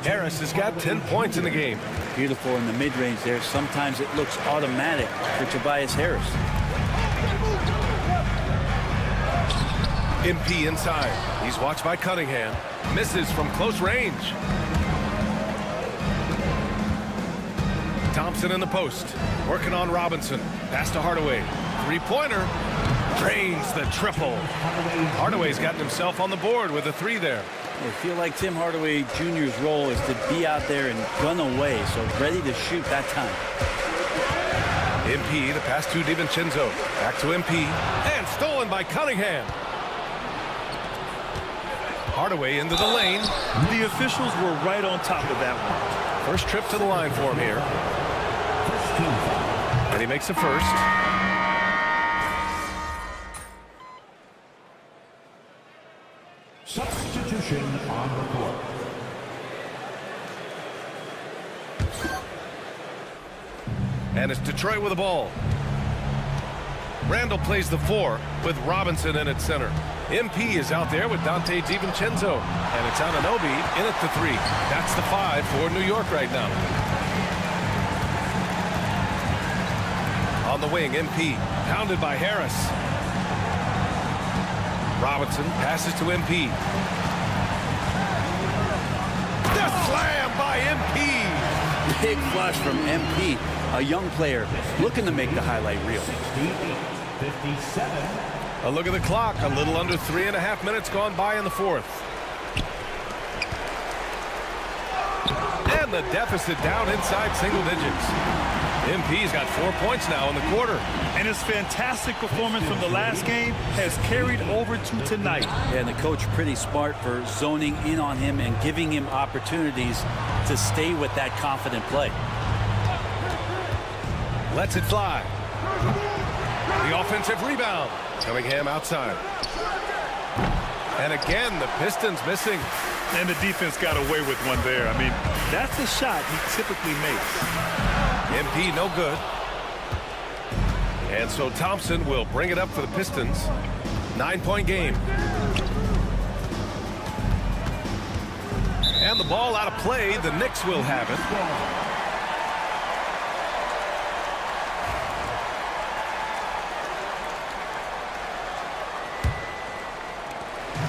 Harris has got 10 points in the game. Beautiful in the mid-range there. Sometimes it looks automatic for Tobias Harris. MP inside. He's watched by Cunningham. Misses from close range. Thompson in the post. Working on Robinson. Pass to Hardaway. Three-pointer. Drains the triple. Hardaway's gotten himself on the board with a 3 there. I feel like Tim Hardaway Jr.'s role is to be out there and gun away, so ready to shoot that time. MP, the pass to DiVincenzo. Back to MP. And stolen by Cunningham. Hardaway into the lane. The officials were right on top of that one. First trip to the line for him here. And he makes the first. Substitution on the court. And it's Detroit with the ball. Randall plays the 4 with Robinson in at center. MP is out there with Dante DiVincenzo. And it's Anunoby in at the 3. That's the 5 for New York right now. On the wing, MP, pounded by Harris. Robinson passes to MP. The slam by MP. Big flush from MP, a young player looking to make the highlight reel. 57. A look at the clock. A little under 3.5 minutes gone by in the 4th. And the deficit down inside single digits. MP's got 4 points now in the quarter. And his fantastic performance from the last game has carried over to tonight. Yeah, and the coach pretty smart for zoning in on him and giving him opportunities to stay with that confident play. Lets it fly. The offensive rebound. Cunningham outside. And again, the Pistons missing. And the defense got away with one there. I mean, that's the shot he typically makes. MP no good. And so Thompson will bring it up for the Pistons. 9-point game. And the ball out of play. The Knicks will have it.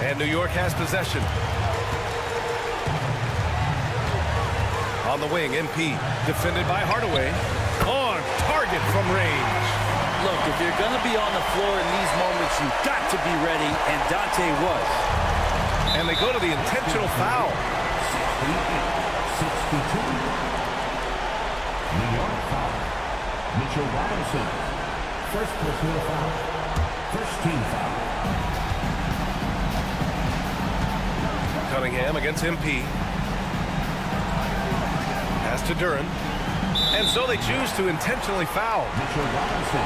And New York has possession. On the wing, MP, defended by Hardaway. On target from range. Look, if you're going to be on the floor in these moments, you've got to be ready, and Dante was. And they go to the intentional foul. 62. New York foul. Mitchell Robinson. First personal foul. First team foul. Cunningham against MP. Pass to Duren. And so they choose to intentionally foul. Mitchell Robinson.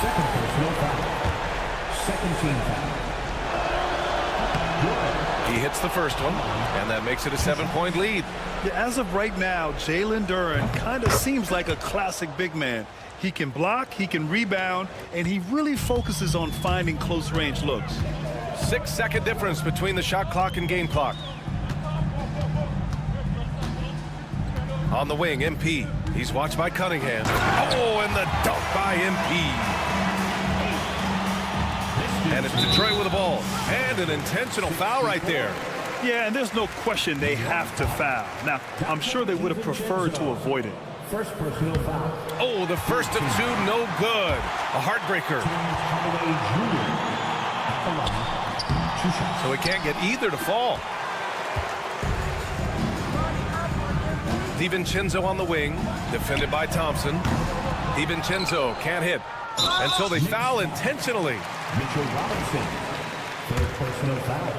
Second personal foul. Second team foul. He hits the first one, and that makes it a 7-point lead. Yeah, as of right now, Jalen Duren kind of seems like a classic big man. He can block, he can rebound, and he really focuses on finding close-range looks. 6-second difference between the shot clock and game clock. On the wing, MP. He's watched by Cunningham. Oh, and the dunk by MP. And it's Detroit with the ball. And an intentional foul right there. Yeah, and there's no question they have to foul. Now, I'm sure they would have preferred to avoid it. First personal foul. Oh, the first of two, no good. A heartbreaker. So he can't get either to fall. DiVincenzo on the wing, defended by Thompson. DiVincenzo can't hit until they foul intentionally. Mitchell Robinson, third personal foul.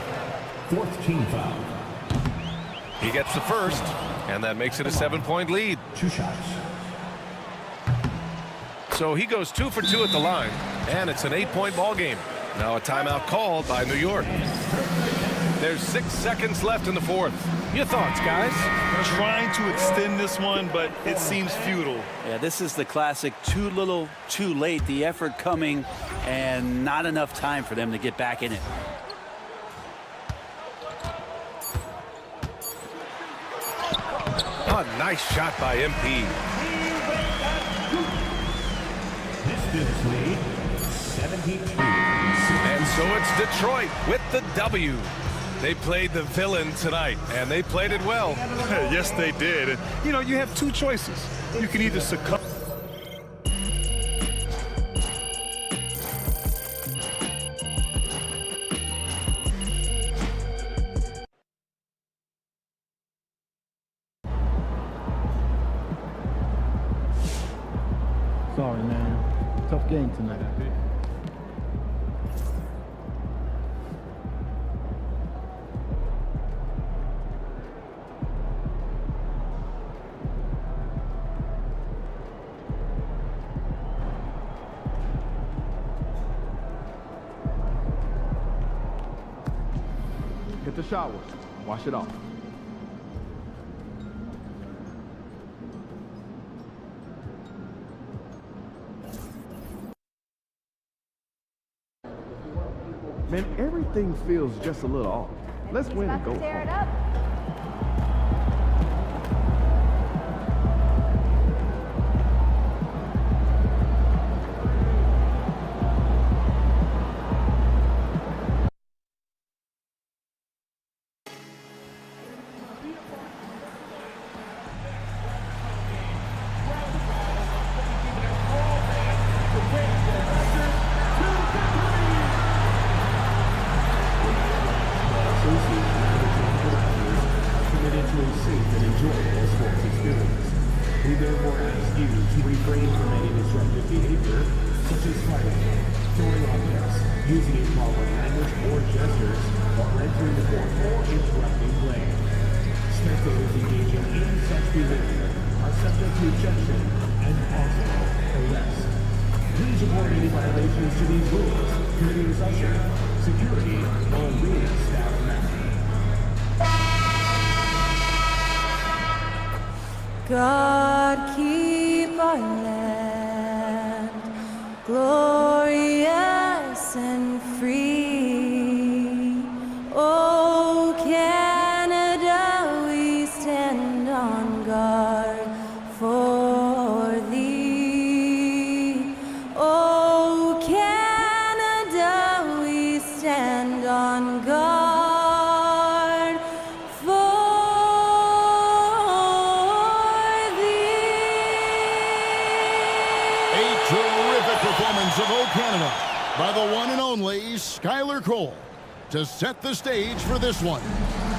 Fourth team foul. He gets the first, and that makes it a 7-point lead. 2 shots. So he goes 2 for 2 at the line, and it's an 8-point ball game. Now a timeout called by New York. There's 6 seconds left in the fourth. Your thoughts, guys? Trying to extend this one, but it seems futile. Yeah, this is the classic too little, too late. The effort coming and not enough time for them to get back in it. A nice shot by MP. Distance lead, 72. And so it's Detroit with the W. They played the villain tonight, and they played it well. Yes, they did. And, you know, you have two choices. You can either succumb. Sorry, man. Tough game tonight. Hit the shower. Wash it off. Man, everything feels just a little off. Let's win and go home. Tear it up. God keep our land glorious and free. Oh, Canada, we stand on guard for thee. Oh, Canada, we stand on guard. Of O Canada by the one and only Skylar Cole to set the stage for this one.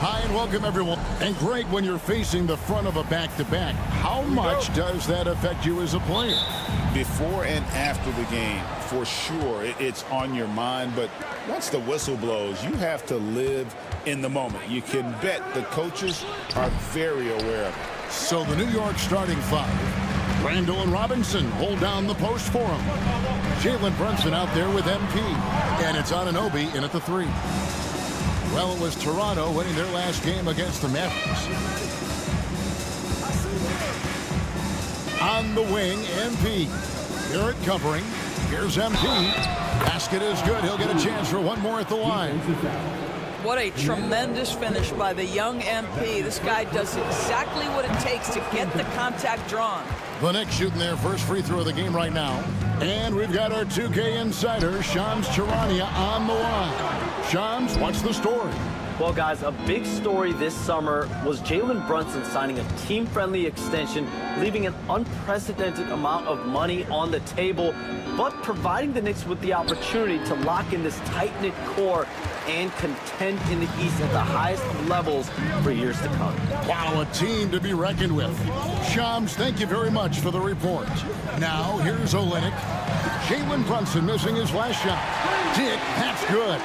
Hi and welcome everyone. And Greg, when you're facing the front of a back-to-back, how much does that affect you as a player? Before and after the game, for sure, it's on your mind. But once the whistle blows, you have to live in the moment. You can bet the coaches are very aware of it. So the New York starting five. Randall and Robinson hold down the post for him. Jalen Brunson out there with MP. And it's Anunoby in at the 3. Well, it was Toronto winning their last game against the Mavericks. On the wing, MP. Barrett covering. Here's MP. Basket is good. He'll get a chance for one more at the line. What a tremendous finish by the young MP. This guy does exactly what it takes to get the contact drawn. The Knicks shooting their first free throw of the game right now. And we've got our 2K insider, Shams Charania, on the line. Shams, what's the story? Well, guys, a big story this summer was Jalen Brunson signing a team-friendly extension, leaving an unprecedented amount of money on the table, but providing the Knicks with the opportunity to lock in this tight-knit core and contend in the East at the highest levels for years to come. Wow, a team to be reckoned with. Shams, thank you very much for the report. Now, here's Olynyk. Jalen Brunson missing his last shot. Dick, that's good.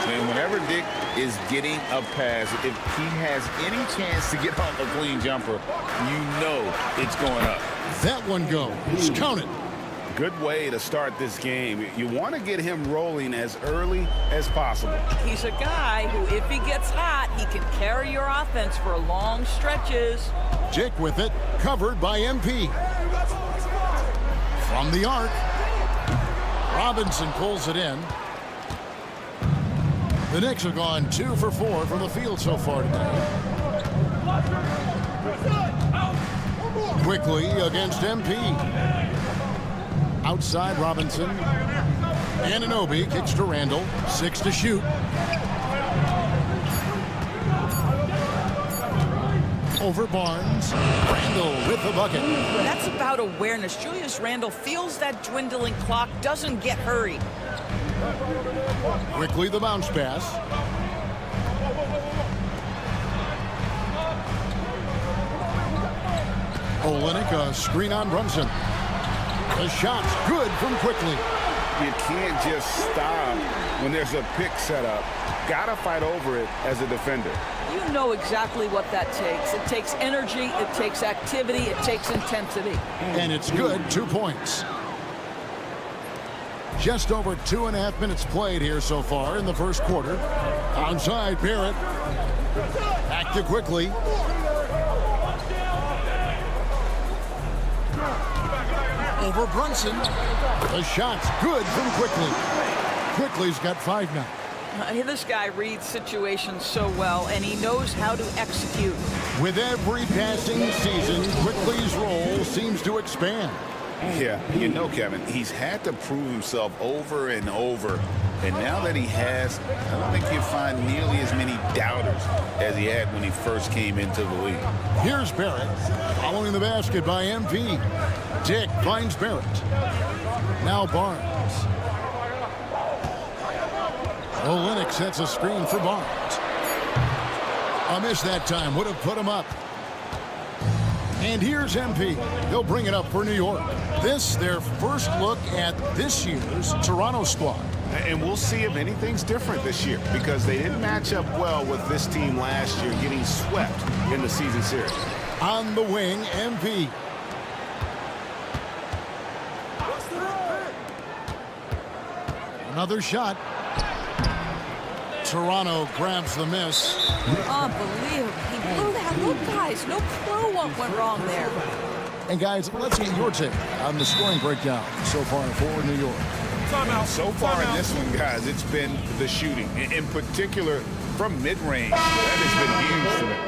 And whenever Dick is getting a pass, if he has any chance to get off a clean jumper, you know it's going up. That one goes. Count it. Good way to start this game. You want to get him rolling as early as possible. He's a guy who, if he gets hot, he can carry your offense for long stretches. Dick with it, covered by MP. From the arc, Robinson pulls it in. The Knicks have gone 2 for 4 from the field so far today. Quickly against MP. Outside Robinson. Anunoby kicks to Randall. 6 to shoot. Over Barnes. Randall with the bucket. That's about awareness. Julius Randle feels that dwindling clock, doesn't get hurried. Quickly the bounce pass. Olynyk, a screen on Brunson. The shot's good from Quickly. You can't just stop when there's a pick set up. Gotta fight over it as a defender. You know exactly what that takes. It takes energy, it takes activity, it takes intensity. And it's good, 2 points. Just over 2.5 minutes played here so far in the first quarter. Outside Barrett. Back to Quickly. Over Brunson. The shot's good from Quickly. Quickly's got 5 now. This guy reads situations so well, and he knows how to execute. With every passing season, Quickly's role seems to expand. Yeah, you know, Kevin, he's had to prove himself over and over. And now that he has, I don't think you'll find nearly as many doubters as he had when he first came into the league. Here's Barrett, following the basket by MP. Dick finds Barrett. Now Barnes. Olynyk sets a screen for Barnes. A miss that time would have put him up. And here's MP. They'll bring it up for New York. This, their first look at this year's Toronto squad. And we'll see if anything's different this year, because they didn't match up well with this team last year, getting swept in the season series. On the wing, MP. Another shot. Toronto grabs the miss. Unbelievable. He blew that. Look, guys, no clue what went wrong there. And guys, let's get your take on the scoring breakdown so far for New York. So far in this one, guys, it's been the shooting, in particular from mid-range. That has been huge for them.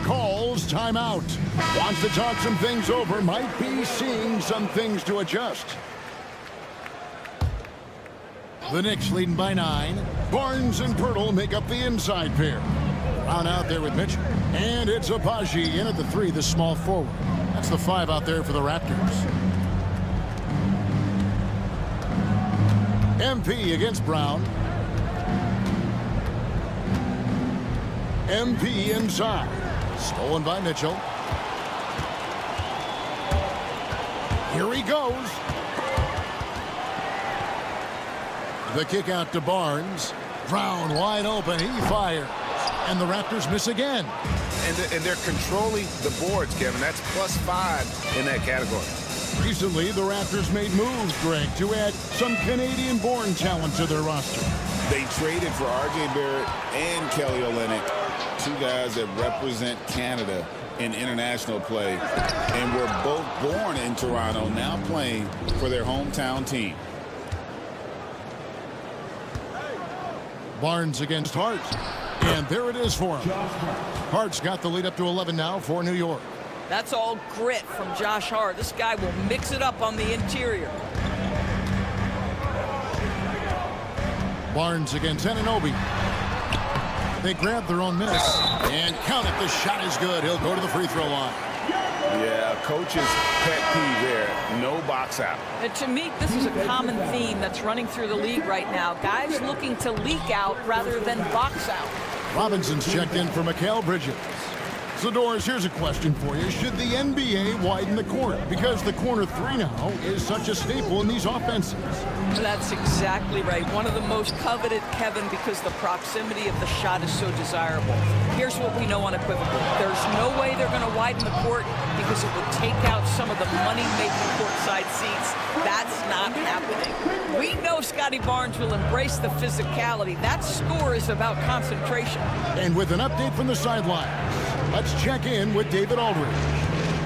Calls timeout. Wants to talk some things over. Might be seeing some things to adjust. The Knicks leading by 9. Barnes and Pirtle make up the inside pair. Brown out there with Mitchell. And it's Abaji in at the 3, the small forward. That's the 5 out there for the Raptors. MP against Brown. MP inside. Stolen by Mitchell. Here he goes. The kick out to Barnes. Brown wide open. He fires. And the Raptors miss again. And they're controlling the boards, Kevin. That's +5 in that category. Recently, the Raptors made moves, Greg, to add some Canadian-born talent to their roster. They traded for R.J. Barrett and Kelly Olynyk, two guys that represent Canada in international play, and were both born in Toronto, now playing for their hometown team. Barnes against Hart. And there it is for him. Hart's got the lead up to 11 now for New York. That's all grit from Josh Hart. This guy will mix it up on the interior. Barnes against Anunoby. They grab their own miss. And count it. The shot is good. He'll go to the free throw line. Yeah, coach's pet peeve there. No box out. And to me, this is a common theme that's running through the league right now. Guys looking to leak out rather than box out. Robinson's checked in for Mikal Bridges. So, Doris, here's a question for you. Should the NBA widen the court? Because the corner three now is such a staple in these offenses. That's exactly right. One of the most coveted, Kevin, because the proximity of the shot is so desirable. Here's what we know unequivocally. There's no way they're going to widen the court because it would take out some of the money-making courtside seats. That's not happening. We know Scotty Barnes will embrace the physicality. That score is about concentration. And with an update from the sideline, let's check in with David Aldridge.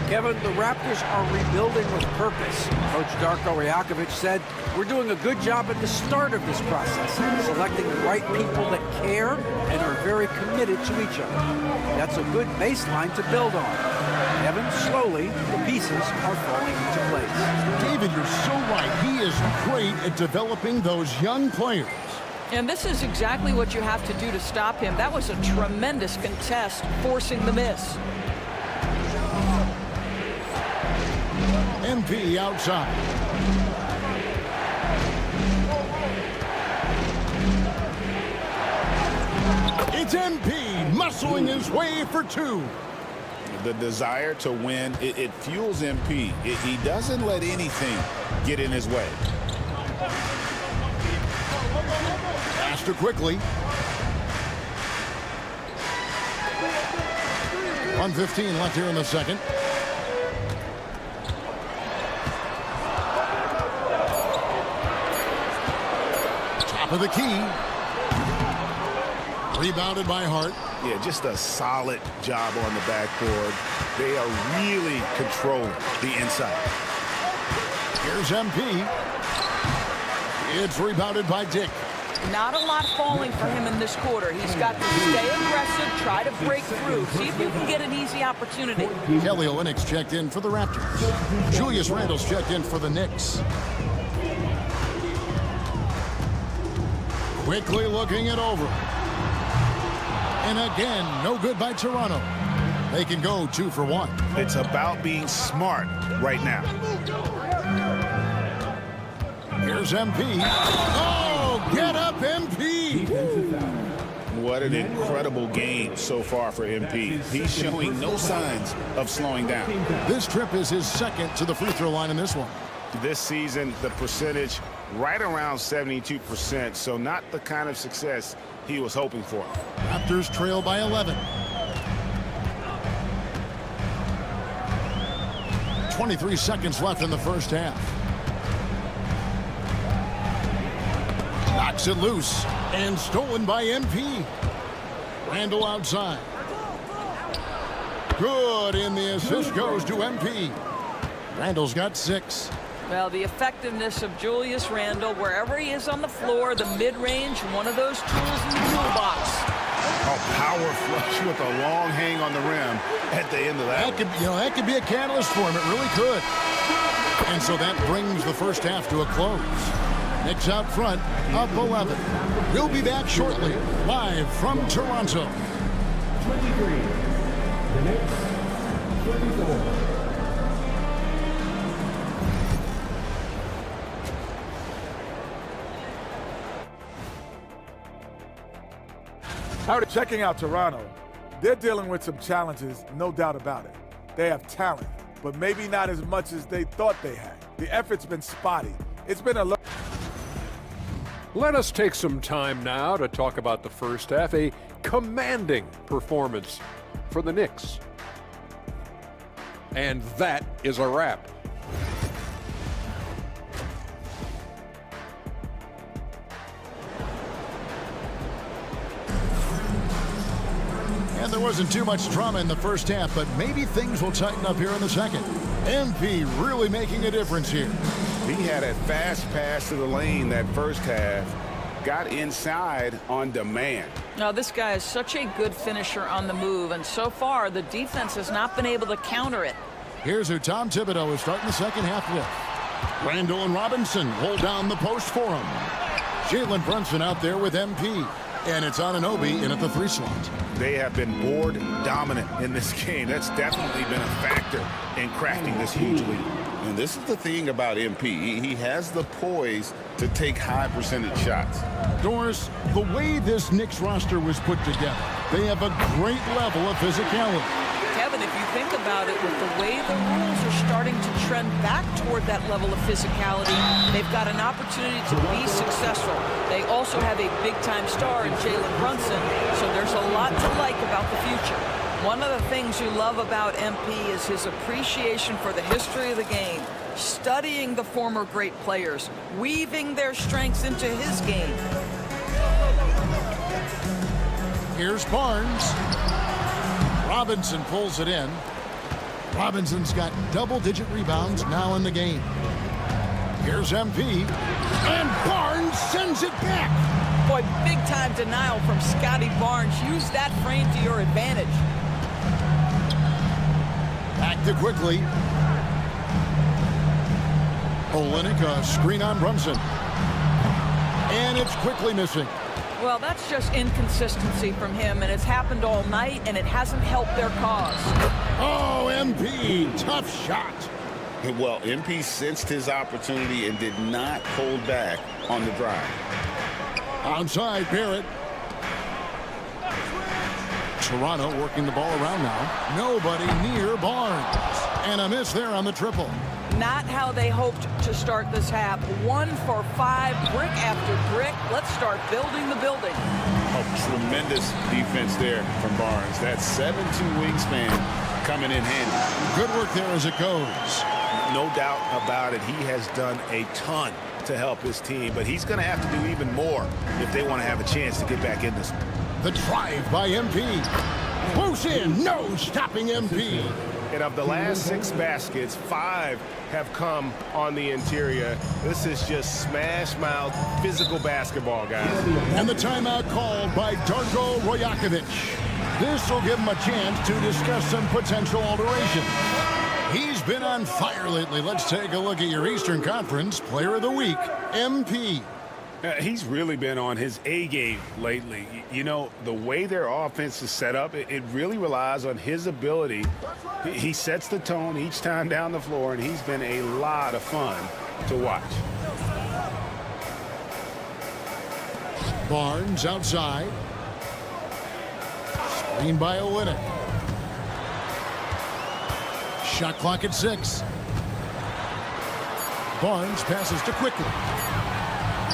Kevin, the Raptors are rebuilding with purpose. Coach Darko Rajakovic said, we're doing a good job at the start of this process, selecting the right people that care and are very committed to each other. That's a good baseline to build on. Kevin, slowly, the pieces are falling into place. David, you're so right. He is great at developing those young players. And this is exactly what you have to do to stop him. That was a tremendous contest, forcing the miss. MP outside. It's MP muscling his way for two. The desire to win, it fuels MP. He doesn't let anything get in his way. Faster quickly. 1:15 left here in the second. Top of the key. Rebounded by Hart. Yeah, just a solid job on the backboard. They are really controlling the inside. Here's MP. It's rebounded by Dick. Not a lot falling for him in this quarter. He's got to stay aggressive, try to break through, see if you can get an easy opportunity. Kelly Olynyk's checked in for the Raptors. Julius Randle's checked in for the Knicks. Quickly looking it over. And again, no good by Toronto. They can go 2 for 1. It's about being smart right now. Here's MP. Oh, get up, MP! What an incredible game so far for MP. He's showing no signs of slowing down. This trip is his second to the free throw line in this one. This season, the percentage right around 72%, so not the kind of success he was hoping for. Raptors trail by 11. 23 seconds left in the first half. Knocks it loose and stolen by MP. Randle outside. Good, and the assist goes to MP. Randle's got 6. Well, the effectiveness of Julius Randle, wherever he is on the floor, the mid-range, one of those tools in the toolbox. A power flush with a long hang on the rim at the end of that. That could be a catalyst for him. It really could. And so that brings the first half to a close. Knicks out front, up 11. We'll be back shortly, live from Toronto. 23. The Knicks, 34. Checking out Toronto, they're dealing with some challenges, no doubt about it. They have talent, but maybe not as much as they thought they had. The effort's been spotty. It's been a Let us take some time now to talk about the first half. A commanding performance for the Knicks. And that is a wrap. And there wasn't too much drama in the first half, but maybe things will tighten up here in the second. MP really making a difference here. He had a fast pass to the lane that first half. Got inside on demand. Now, this guy is such a good finisher on the move, and so far the defense has not been able to counter it. Here's who Tom Thibodeau is starting the second half with. Randall and Robinson hold down the post for him. Jalen Brunson out there with MP. And it's Anunoby in at the 3 slot. They have been board dominant in this game. That's definitely been a factor in crafting this huge lead. And this is the thing about MP. He has the poise to take high percentage shots. Doris, the way this Knicks roster was put together, they have a great level of physicality. Kevin, if you think about it, with the way the rules are starting to trend back toward that level of physicality, they've got an opportunity to be successful. They also have a big-time star in Jalen Brunson, so there's a lot to like about the future. One of the things you love about MP is his appreciation for the history of the game, studying the former great players, weaving their strengths into his game. Here's Barnes. Robinson pulls it in. Robinson's got double-digit rebounds now in the game. Here's MP. And Barnes sends it back. Boy, big-time denial from Scotty Barnes. Use that frame to your advantage. Back to quickly. Olynyk, a screen on Brunson. And it's quickly missing. Well, that's just inconsistency from him, and it's happened all night, and it hasn't helped their cause. Oh, MP, tough shot. Well, MP sensed his opportunity and did not hold back on the drive. Outside, Barrett. Toronto working the ball around now. Nobody near Barnes. And a miss there on the triple. Not how they hoped to start this half. 1 for 5, brick after brick. Let's start building the building. Oh, tremendous defense there from Barnes. That 7'2" wingspan coming in handy. Good work there as it goes. No doubt about it. He has done a ton to help his team, but he's going to have to do even more if they want to have a chance to get back in this. The drive by MP. Close in. No stopping MP. And of the last 6 baskets, 5 have come on the interior. This is just smash-mouth physical basketball, guys. And the timeout called by Darko Rajakovic. This will give him a chance to discuss some potential alteration. He's been on fire lately. Let's take a look at your Eastern Conference Player of the Week, MP. He's really been on his A game lately. You know, the way their offense is set up, it really relies on his ability. He sets the tone each time down the floor, and he's been a lot of fun to watch. Barnes outside. Screen by Olynyk. Shot clock at 6. Barnes passes to Quickly.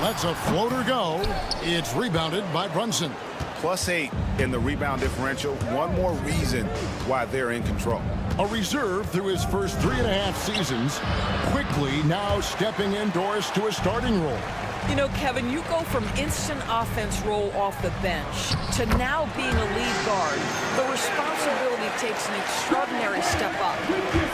Lets a floater go. It's rebounded by Brunson. +8 in the rebound differential. One more reason why they're in control. A reserve through his first 3.5 seasons. Quickly now stepping indoors to a starting role. You know, Kevin, you go from instant offense role off the bench to now being a lead guard. The responsibility takes an extraordinary step up.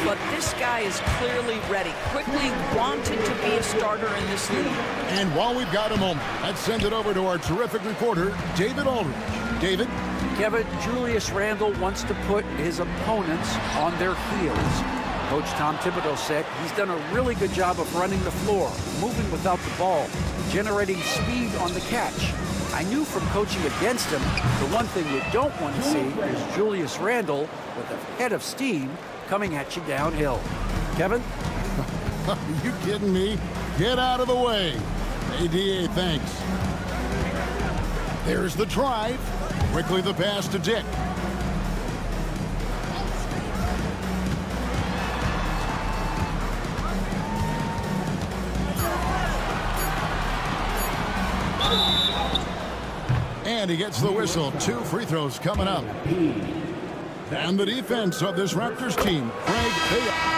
But this guy is clearly ready. Quickly wanted to be a starter in this league. And while we've got a moment, let's send it over to our terrific reporter, David Aldridge. David? Kevin, Julius Randle wants to put his opponents on their heels. Coach Tom Thibodeau said he's done a really good job of running the floor, moving without the ball, generating speed on the catch. I knew from coaching against him, the one thing you don't want to see is Julius Randle with a head of steam coming at you downhill. Kevin? Are you kidding me? Get out of the way. ADA, thanks. There's the drive. Quickly the pass to Dick. And he gets the whistle. 2 free throws coming up. And the defense of this Raptors team, Greg Hay.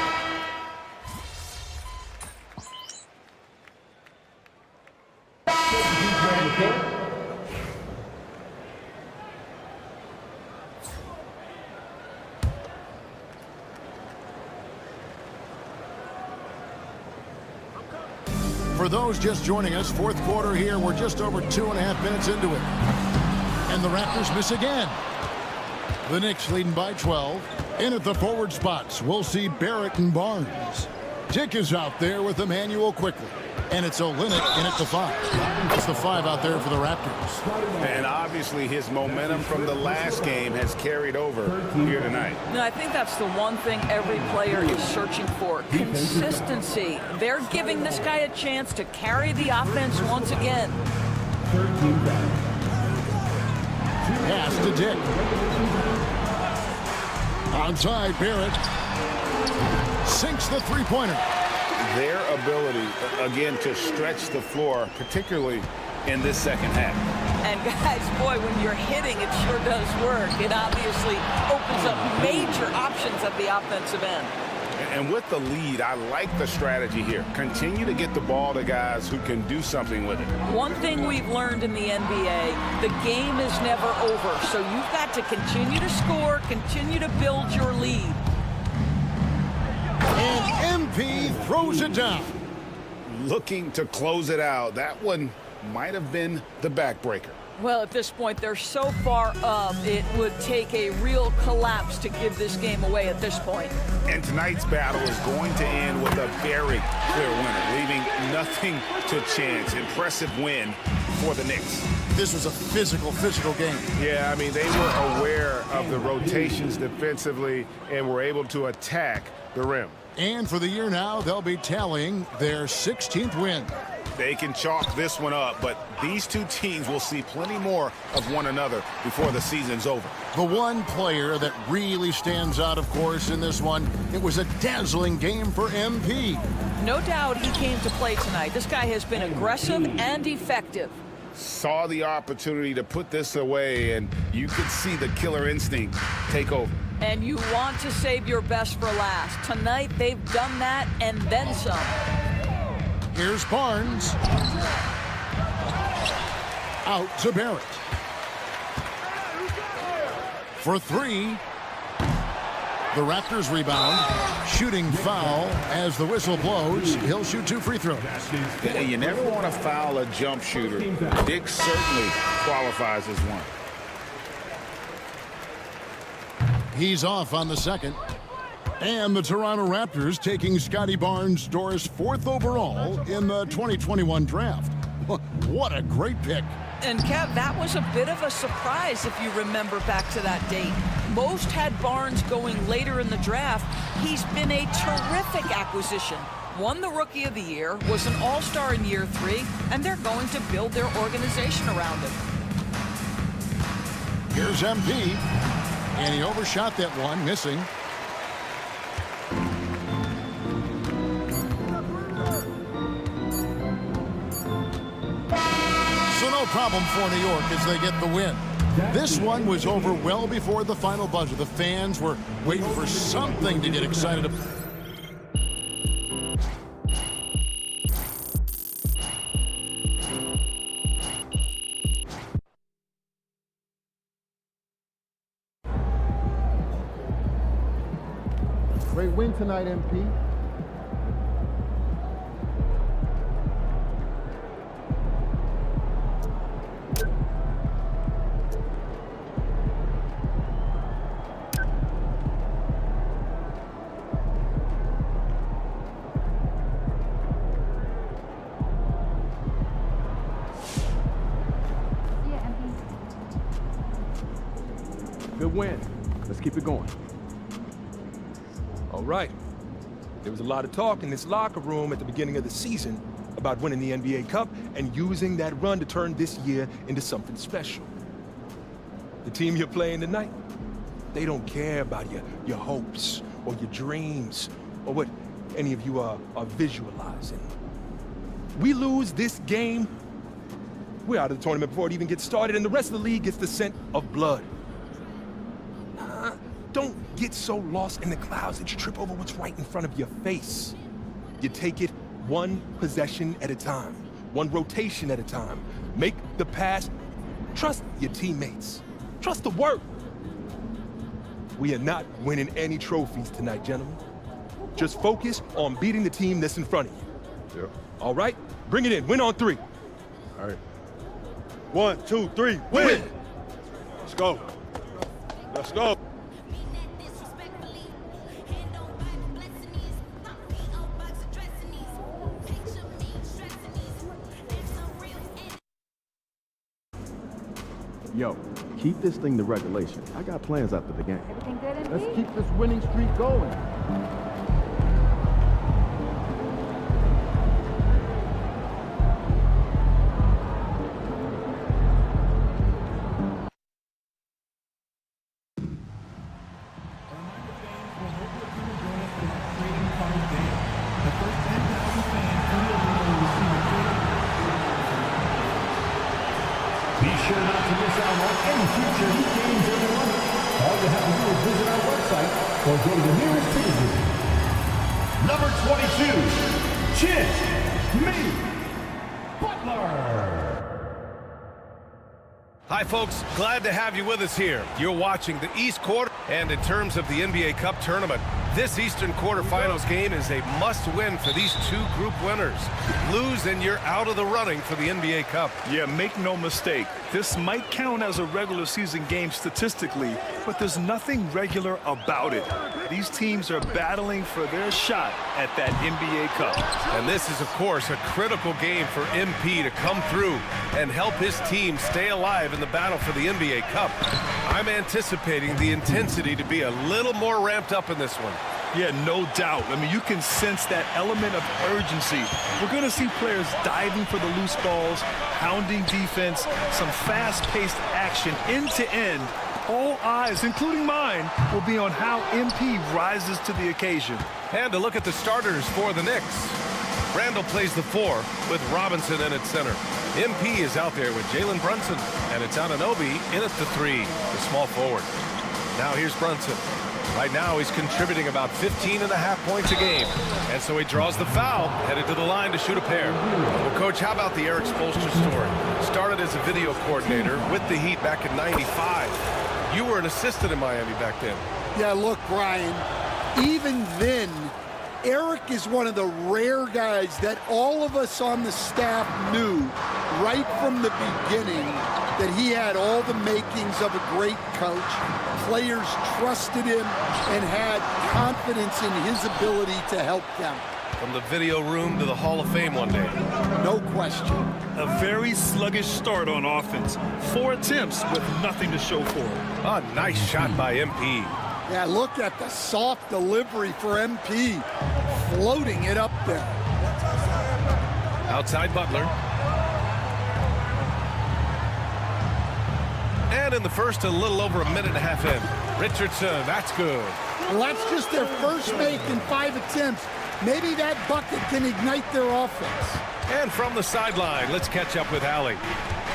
For those just joining us, fourth quarter here. We're just over 2.5 minutes into it. And the Raptors miss again. The Knicks leading by 12. In at the forward spots, we'll see Barrett and Barnes. Dick is out there with Emmanuel quickly. And it's Olynyk in at the 5. That's the 5 out there for the Raptors. And obviously his momentum from the last game has carried over here tonight. No, I think that's the one thing every player is searching for. Consistency. They're giving this guy a chance to carry the offense once again. Pass to Dick. Onside, Barrett. Sinks the three-pointer. Their ability, again, to stretch the floor, particularly in this second half. And guys, boy, when you're hitting, it sure does work. It obviously opens up major options at the offensive end. And with the lead, I like the strategy here. Continue to get the ball to guys who can do something with it. One thing we've learned in the NBA, the game is never over. So you've got to continue to score, continue to build your lead. And MP throws it down. Looking to close it out. That one might have been the backbreaker. Well, at this point, they're so far up, it would take a real collapse to give this game away at this point. And tonight's battle is going to end with a very clear winner, leaving nothing to chance. Impressive win for the Knicks. This was a physical game. Yeah, I mean, they were aware of the rotations defensively and were able to attack the rim. And for the year now, they'll be tallying their 16th win. They can chalk this one up, but these two teams will see plenty more of one another before the season's over. The one player that really stands out, of course, in this one, it was a dazzling game for MP. No doubt he came to play tonight. This guy has been aggressive and effective. Saw the opportunity to put this away, and you could see the killer instinct take over. And you want to save your best for last. Tonight, they've done that and then some. Here's Barnes. Out to Barrett. For 3. The Raptors rebound. Shooting foul as the whistle blows. He'll shoot 2 free throws. Yeah, you never want to foul a jump shooter. Dick certainly qualifies as one. He's off on the second. And the Toronto Raptors taking Scottie Barnes, Doris, 4th overall in the 2021 draft. What a great pick. And Kev, that was a bit of a surprise if you remember back to that date. Most had Barnes going later in the draft. He's been a terrific acquisition. Won the Rookie of the Year, was an All-Star in year 3, and they're going to build their organization around him. Here's MP. And he overshot that one, missing. So no problem for New York as they get the win. This one was over well before the final buzzer. The fans were waiting for something to get excited about. Great win tonight, MP. Good win. Let's keep it going. All right. There was a lot of talk in this locker room at the beginning of the season about winning the NBA Cup and using that run to turn this year into something special. The team you're playing tonight, they don't care about your hopes or your dreams or what any of you are visualizing. We lose this game, We're out of the tournament before it even gets started, and the rest of the league gets the scent of blood. Don't get so lost in the clouds that you trip over what's right in front of your face. You take it one possession at a time, one rotation at a time. Make the pass. Trust your teammates. Trust the work. We are not winning any trophies tonight, gentlemen. Just focus on beating the team that's in front of you. Yep. All right? Bring it in. Win on 3. All right. 1, 2, 3, win! Let's go. Let's go. Yo, keep this thing to regulation. I got plans after the game. Everything good in Let's keep this winning streak going. Be sure not to miss out on any future Heat games, everyone. All you have to do is visit our website or go to the nearest ticket booth. Number 22, Jimmy Butler. Hi, folks. Glad to have you with us here. You're watching the East Quarter, and in terms of the NBA Cup tournament, this Eastern quarterfinals game is a must-win for these two group winners. Lose and you're out of the running for the NBA Cup. Yeah, make no mistake. This might count as a regular season game statistically, but there's nothing regular about it. These teams are battling for their shot at that NBA Cup. And this is, of course, a critical game for MP to come through and help his team stay alive in the battle for the NBA Cup. I'm anticipating the intensity to be a little more ramped up in this one. Yeah, no doubt. I mean, you can sense that element of urgency. We're going to see players diving for the loose balls, hounding defense, some fast-paced action end to end. All eyes, including mine, will be on how MP rises to the occasion. And to look at the starters for the Knicks. Randall plays the 4 with Robinson in at center. MP is out there with Jalen Brunson, and it's Anunoby in at the 3, the small forward. Now here's Brunson. Right now he's contributing about 15.5 points a game, and so he draws the foul, headed to the line to shoot a pair. Well, Coach, how about the Eric Spoelstra story? Started as a video coordinator with the Heat back in '95. You were an assistant in Miami back then. Yeah, look, Brian, even then, Eric is one of the rare guys that all of us on the staff knew right from the beginning that he had all the makings of a great coach. Players trusted him and had confidence in his ability to help them. From the video room to the Hall of Fame one day. No question. A very sluggish start on offense. 4 attempts with nothing to show for it. A nice shot by MP. Yeah, look at the soft delivery for MP, floating it up there. Outside Butler. And in the first, a little over a minute and a half in. Richardson, that's good. Well, that's just their first make in 5 attempts. Maybe that bucket can ignite their offense. And from the sideline, let's catch up with Allie.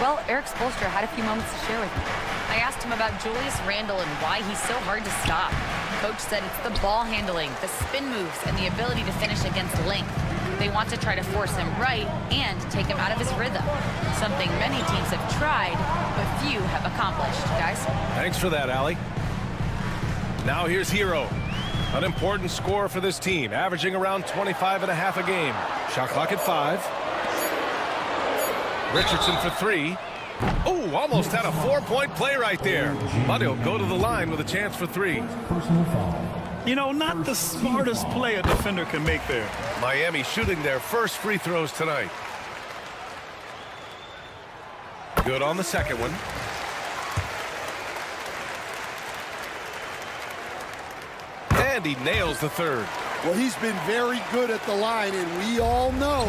Well, Eric Spoelstra had a few moments to share with me. I asked him about Julius Randle and why he's so hard to stop. Coach said it's the ball handling, the spin moves, and the ability to finish against length. They want to try to force him right and take him out of his rhythm. Something many teams have tried, but few have accomplished. Guys? Thanks for that, Allie. Now here's Hero. An important scorer for this team, averaging around 25.5 a game. Shot clock at 5. Richardson for 3. Oh, almost had a 4-point play right there. But he'll go to the line with a chance for 3. You know, not the smartest play a defender can make there. Miami shooting their first free throws tonight. Good on the second one. And he nails the third. Well, he's been very good at the line, and we all know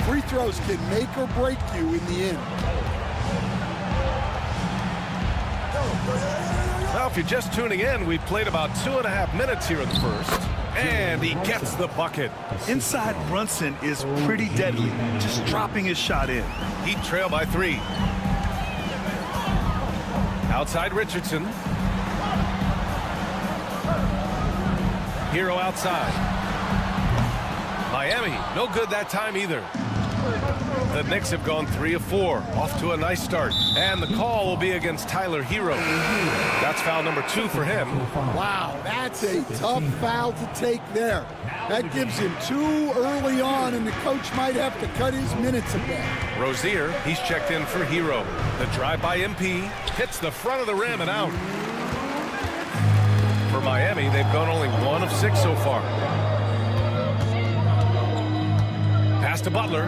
free throws can make or break you in the end. Well, if you're just tuning in, we've played about 2.5 minutes here in the first. And he gets the bucket. Inside Brunson is pretty deadly, just dropping his shot in. Heat trail by 3. Outside Richardson. Hero outside. Miami, no good that time either. The Knicks have gone 3 of 4, off to a nice start. And the call will be against Tyler Hero. That's foul number 2 for him. Wow, that's a tough foul to take there. That gives him 2 early on, and the coach might have to cut his minutes a bit. Rozier, he's checked in for Hero. The drive by MP, hits the front of the rim and out. For Miami, they've gone only 1 of 6 so far. Pass to Butler.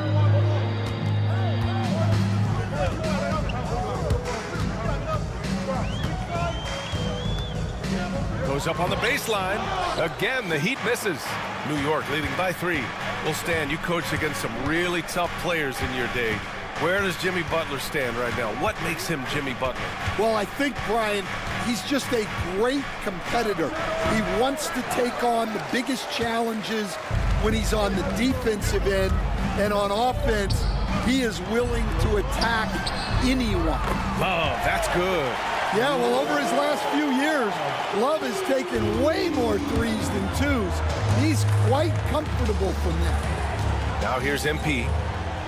Goes up on the baseline. Again, the Heat misses. New York leading by 3. Well, Stan, you coached against some really tough players in your day. Where does Jimmy Butler stand right now? What makes him Jimmy Butler? Well, I think, Brian, he's just a great competitor. He wants to take on the biggest challenges when he's on the defensive end, and on offense, he is willing to attack anyone. Love, that's good. Yeah, well, over his last few years, Love has taken way more 3s than 2s. He's quite comfortable from that. Now here's MP.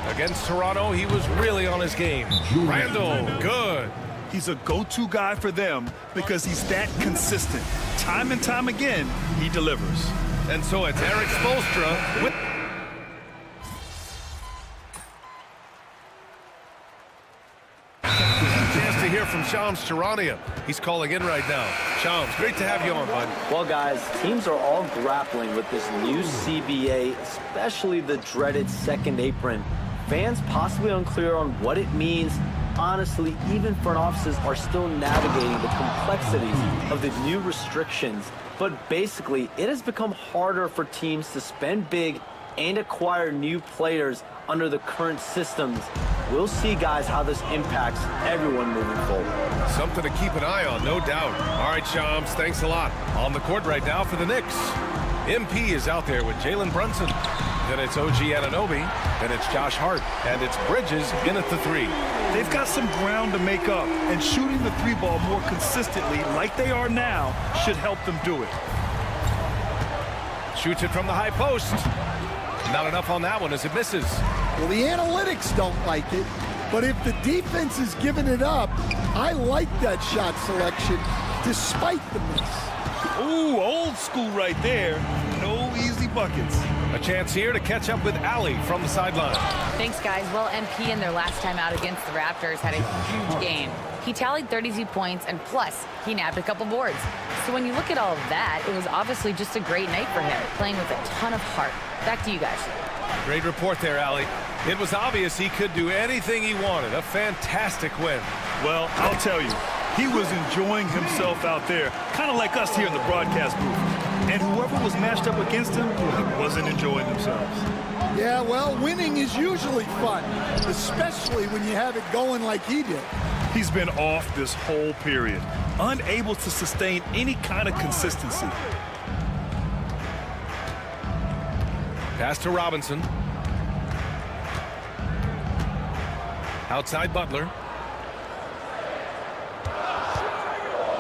Against Toronto, he was really on his game. Randall, good. He's a go-to guy for them because he's that consistent. Time and time again, he delivers. And so it's Eric Spoelstra with... Chance to hear from Shams Charania. He's calling in right now. Shams, great to have you on, bud. Well, guys, teams are all grappling with this new CBA, especially the dreaded second apron. Fans possibly unclear on what it means. Honestly, even front offices are still navigating the complexities of the new restrictions. But basically, it has become harder for teams to spend big and acquire new players under the current systems. We'll see, guys, how this impacts everyone moving forward. Something to keep an eye on, no doubt. All right, Shams, thanks a lot. On the court right now for the Knicks. MP is out there with Jalen Brunson. Then it's OG Anunoby. Then it's Josh Hart. And it's Bridges in at the 3. They've got some ground to make up, and shooting the 3-ball more consistently like they are now should help them do it. Shoots it from the high post. Not enough on that one as it misses. Well, the analytics don't like it, but if the defense is giving it up, I like that shot selection despite the miss. Ooh, old school right there. No easy buckets. A chance here to catch up with Allie from the sideline. Thanks, guys. Well, MP in their last time out against the Raptors had a huge game. He tallied 32 points, and plus, he nabbed a couple boards. So when you look at all of that, it was obviously just a great night for him, playing with a ton of heart. Back to you guys. Great report there, Allie. It was obvious he could do anything he wanted. A fantastic win. Well, I'll tell you, he was enjoying himself out there, kind of like us here in the broadcast booth. And whoever was matched up against him wasn't enjoying themselves. Yeah, well, winning is usually fun, especially when you have it going like he did. He's been off this whole period, unable to sustain any kind of consistency. Pass to Robinson. Outside Butler.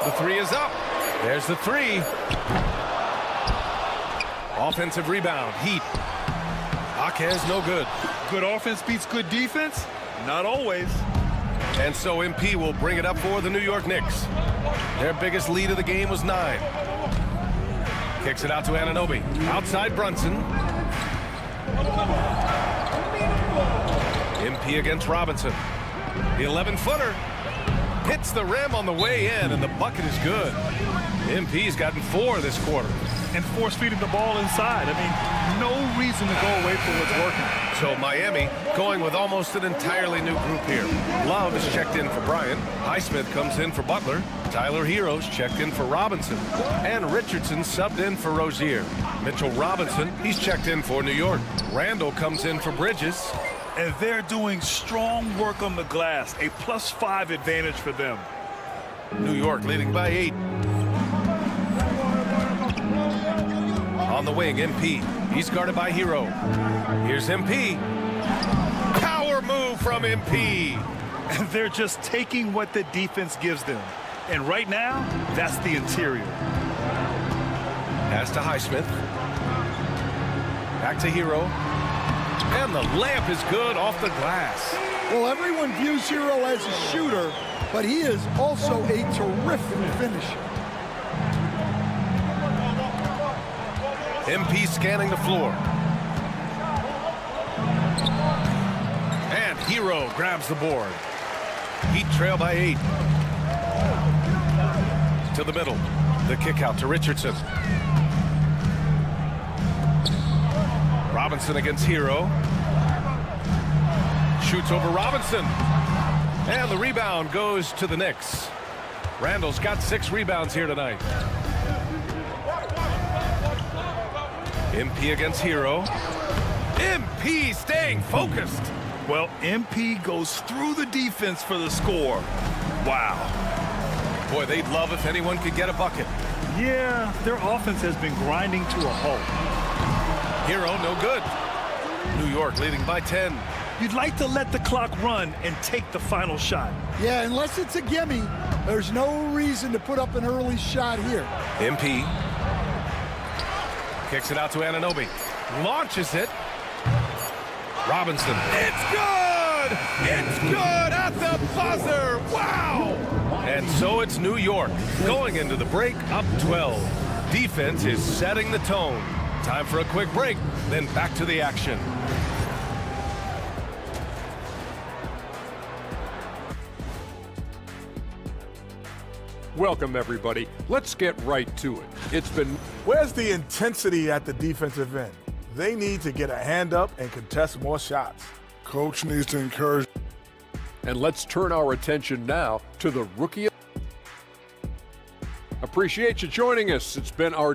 The 3 is up. There's the 3. Offensive rebound. Heat. Akez no good. Good offense beats good defense? Not always. And so MP will bring it up for the New York Knicks. Their biggest lead of the game was 9. Kicks it out to Anunoby. Outside Brunson. MP against Robinson. The 11-footer. Hits the rim on the way in, and the bucket is good. MP's gotten 4 this quarter. And force-feeding the ball inside. I mean, no reason to go away from what's working. So Miami going with almost an entirely new group here. Love is checked in for Bryant. Highsmith comes in for Butler. Tyler Hero's checked in for Robinson. And Richardson subbed in for Rozier. Mitchell Robinson, he's checked in for New York. Randall comes in for Bridges. And they're doing strong work on the glass. A +5 advantage for them. New York leading by 8. On the wing, MP. He's guarded by Hero. Here's MP. Power move from MP. And they're just taking what the defense gives them. And right now, that's the interior. Pass to Highsmith. Back to Hero. And the layup is good off the glass. Well, everyone views Hero as a shooter, but he is also a terrific finisher. MP scanning the floor. And Hero grabs the board. Heat trail by 8. To the middle. The kick out to Richardson. Robinson against Hero. Shoots over Robinson. And the rebound goes to the Knicks. Randall's got 6 rebounds here tonight. MP against Hero. MP staying focused. Well, MP goes through the defense for the score. Wow. Boy, they'd love if anyone could get a bucket. Yeah, their offense has been grinding to a halt. Hero, no good. New York leading by 10. You'd like to let the clock run and take the final shot. Yeah, unless it's a gimme, there's no reason to put up an early shot here. MP kicks it out to Anunoby. Launches it. Robinson. It's good! It's good at the buzzer! Wow! And so it's New York going into the break up 12. Defense is setting the tone. Time for a quick break, then back to the action. Welcome, everybody. Let's get right to it. It's been... Where's the intensity at the defensive end? They need to get a hand up and contest more shots. Coach needs to encourage. And let's turn our attention now to the rookie. Appreciate you joining us. It's been our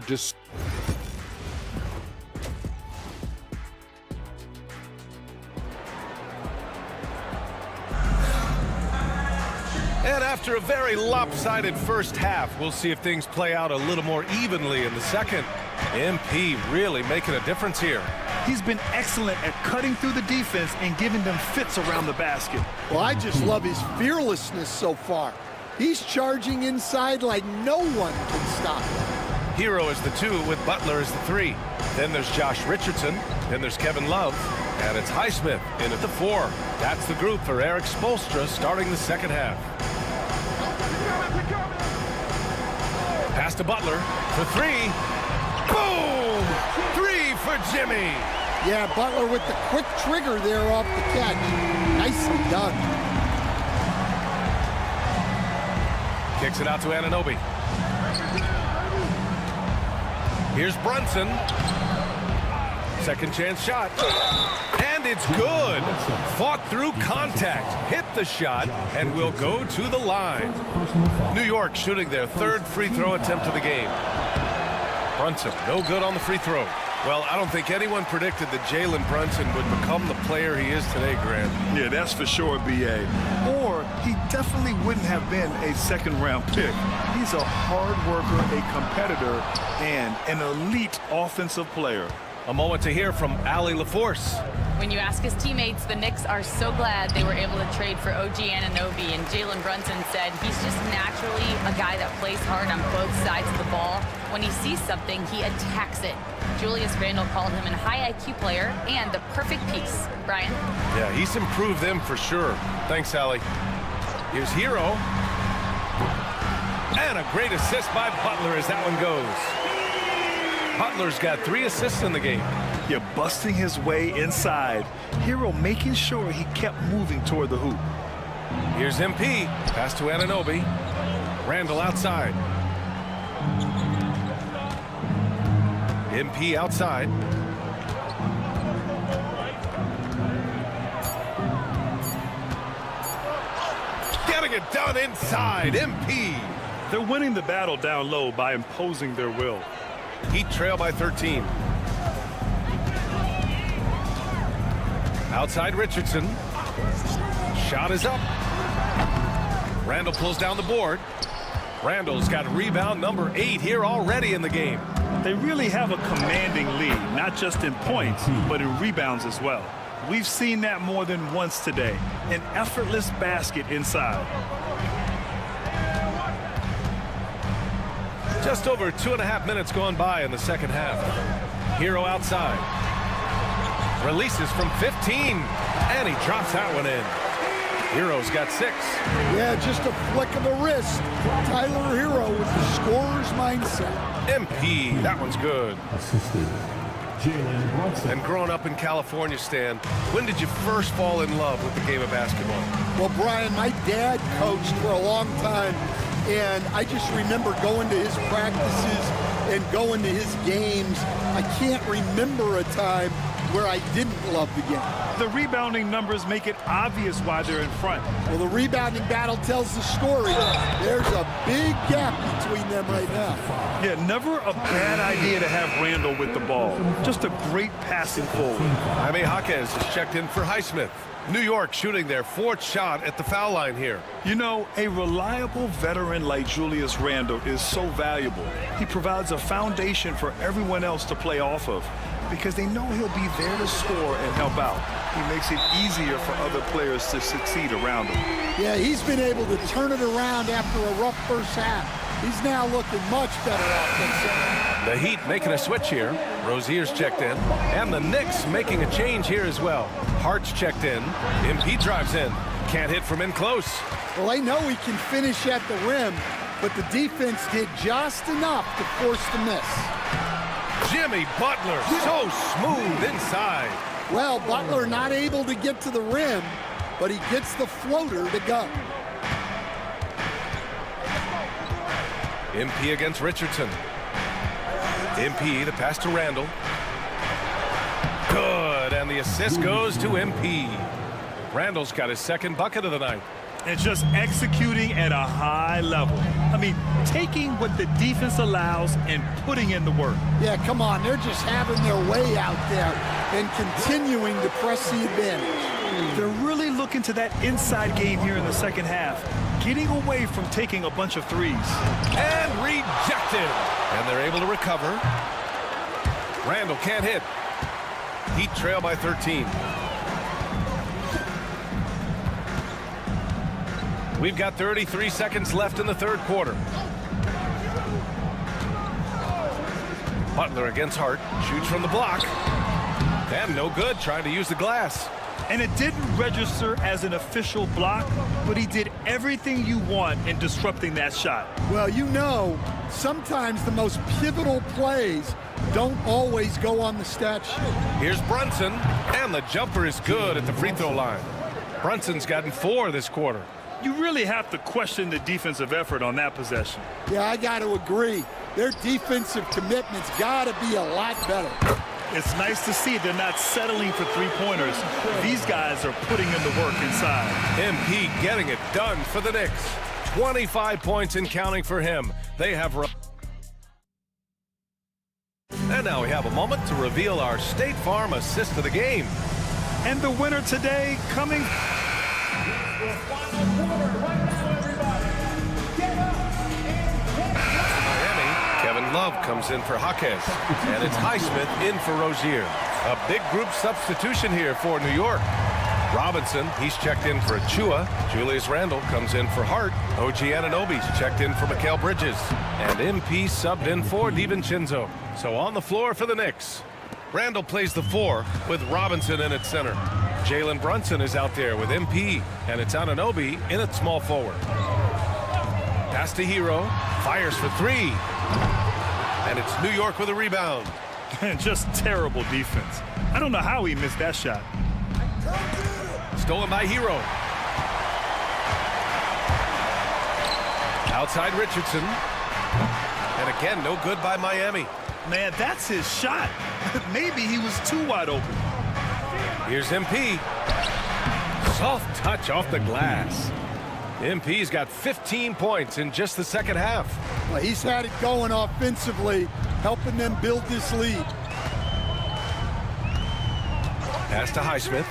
And after a very lopsided first half, we'll see if things play out a little more evenly in the second. MP really making a difference here. He's been excellent at cutting through the defense and giving them fits around the basket. Well, I just love his fearlessness so far. He's charging inside like no one can stop him. Hero is the 2 with Butler as the 3. Then there's Josh Richardson. Then there's Kevin Love. And it's Highsmith in at the 4. That's the group for Eric Spoelstra starting the second half. Pass to Butler for 3. Boom! 3 for Jimmy. Yeah, Butler with the quick trigger there off the catch. Nicely done. Kicks it out to Anunoby. Here's Brunson. Second chance shot. And it's good. Fought through contact. Hit the shot and will go to the line. New York shooting their 3rd free throw attempt of the game. Brunson, no good on the free throw. Well, I don't think anyone predicted that Jalen Brunson would become the player he is today, Grant. Yeah, that's for sure, B.A. Or he definitely wouldn't have been a second-round pick. He's a hard worker, a competitor, and an elite offensive player. A moment to hear from Allie LaForce. When you ask his teammates, the Knicks are so glad they were able to trade for OG Anunoby, and Jalen Brunson said he's just naturally a guy that plays hard on both sides of the ball. When he sees something, he attacks it. Julius Randle called him a high IQ player and the perfect piece. Brian? Yeah, he's improved them for sure. Thanks, Allie. Here's Hero. And a great assist by Butler as that one goes. Butler's got 3 assists in the game. You're busting his way inside. Hero making sure he kept moving toward the hoop. Here's MP. Pass to Anunoby. Randall outside. MP outside. Getting it done inside. MP. They're winning the battle down low by imposing their will. Heat trail by 13. Outside Richardson. Shot is up. Randall pulls down the board. Randall's got rebound number 8 here already in the game. They really have a commanding lead, not just in points, but in rebounds as well. We've seen that more than once today. An effortless basket inside. Just over 2.5 minutes gone by in the second half. Hero outside. Releases from 15, and he drops that one in. Hero's got 6. Yeah, just a flick of a wrist. Tyler Hero with the scorer's mindset. MP, that one's good. And growing up in California, Stan, when did you first fall in love with the game of basketball? Well, Brian, my dad coached for a long time, and I just remember going to his practices and going to his games. I can't remember a time where I didn't love the game. The rebounding numbers make it obvious why they're in front. Well, the rebounding battle tells the story. There's a big gap between them right now. Yeah, never a bad idea to have Randall with the ball. Just a great passing forward. Jaime Jaquez is checked in for Highsmith. New York shooting their 4th shot at the foul line here. You know, a reliable veteran like Julius Randle is so valuable. He provides a foundation for everyone else to play off of because they know he'll be there to score and help out. He makes it easier for other players to succeed around him. Yeah, he's been able to turn it around after a rough first half. He's now looking much better offensively. The Heat making a switch here. Rozier's checked in. And the Knicks making a change here as well. Hart's checked in. MP drives in. Can't hit from in close. Well, they know he can finish at the rim, but the defense did just enough to force the miss. Jimmy Butler, so smooth inside. Well, Butler not able to get to the rim, but he gets the floater to go. MP against Richardson. MP, the pass to Randall. Good, and the assist goes to MP. Randall's got his 2nd bucket of the night. And just executing at a high level. I mean, taking what the defense allows and putting in the work. Yeah, come on, they're just having their way out there and continuing to press the advantage. They're really looking to that inside game here in the second half, getting away from taking a bunch of threes. And rejected. And they're able to recover. Randall can't hit. Heat trail by 13. We've got 33 seconds left in the 3rd quarter. Butler against Hart. Shoots from the block. And no good, trying to use the glass. And it didn't register as an official block, but he did everything you want in disrupting that shot. Well, you know, sometimes the most pivotal plays don't always go on the stat sheet. Here's Brunson, and the jumper is good at the free throw line. Brunson's gotten 4 this quarter. You really have to question the defensive effort on that possession. Yeah, I got to agree. Their defensive commitment's got to be a lot better. It's nice to see they're not settling for three-pointers. These guys are putting in the work inside. MP getting it done for the Knicks. 25 points and counting for him. They have... And now we have a moment to reveal our State Farm assist of the game. And the winner today coming... Kevin Love comes in for Jaquez, and it's Highsmith in for Rozier. A big group substitution here for New York. Robinson, he's checked in for Achua. Julius Randle comes in for Hart. OG Anunoby's checked in for Mikal Bridges. And MP subbed in for DiVincenzo. So on the floor for the Knicks. Randle plays the 4 with Robinson in at center. Jalen Brunson is out there with MP, and it's Anunoby in at small forward. Pass to Hero, fires for 3. And it's New York with a rebound. Just terrible defense. I don't know how he missed that shot. Stolen by Hero. Outside Richardson. And again, no good by Miami. Man, that's his shot. Maybe he was too wide open. Here's MP. Soft touch off the glass. MP's got 15 points in just the second half. Well, he's had it going offensively, helping them build this lead. Pass to Highsmith.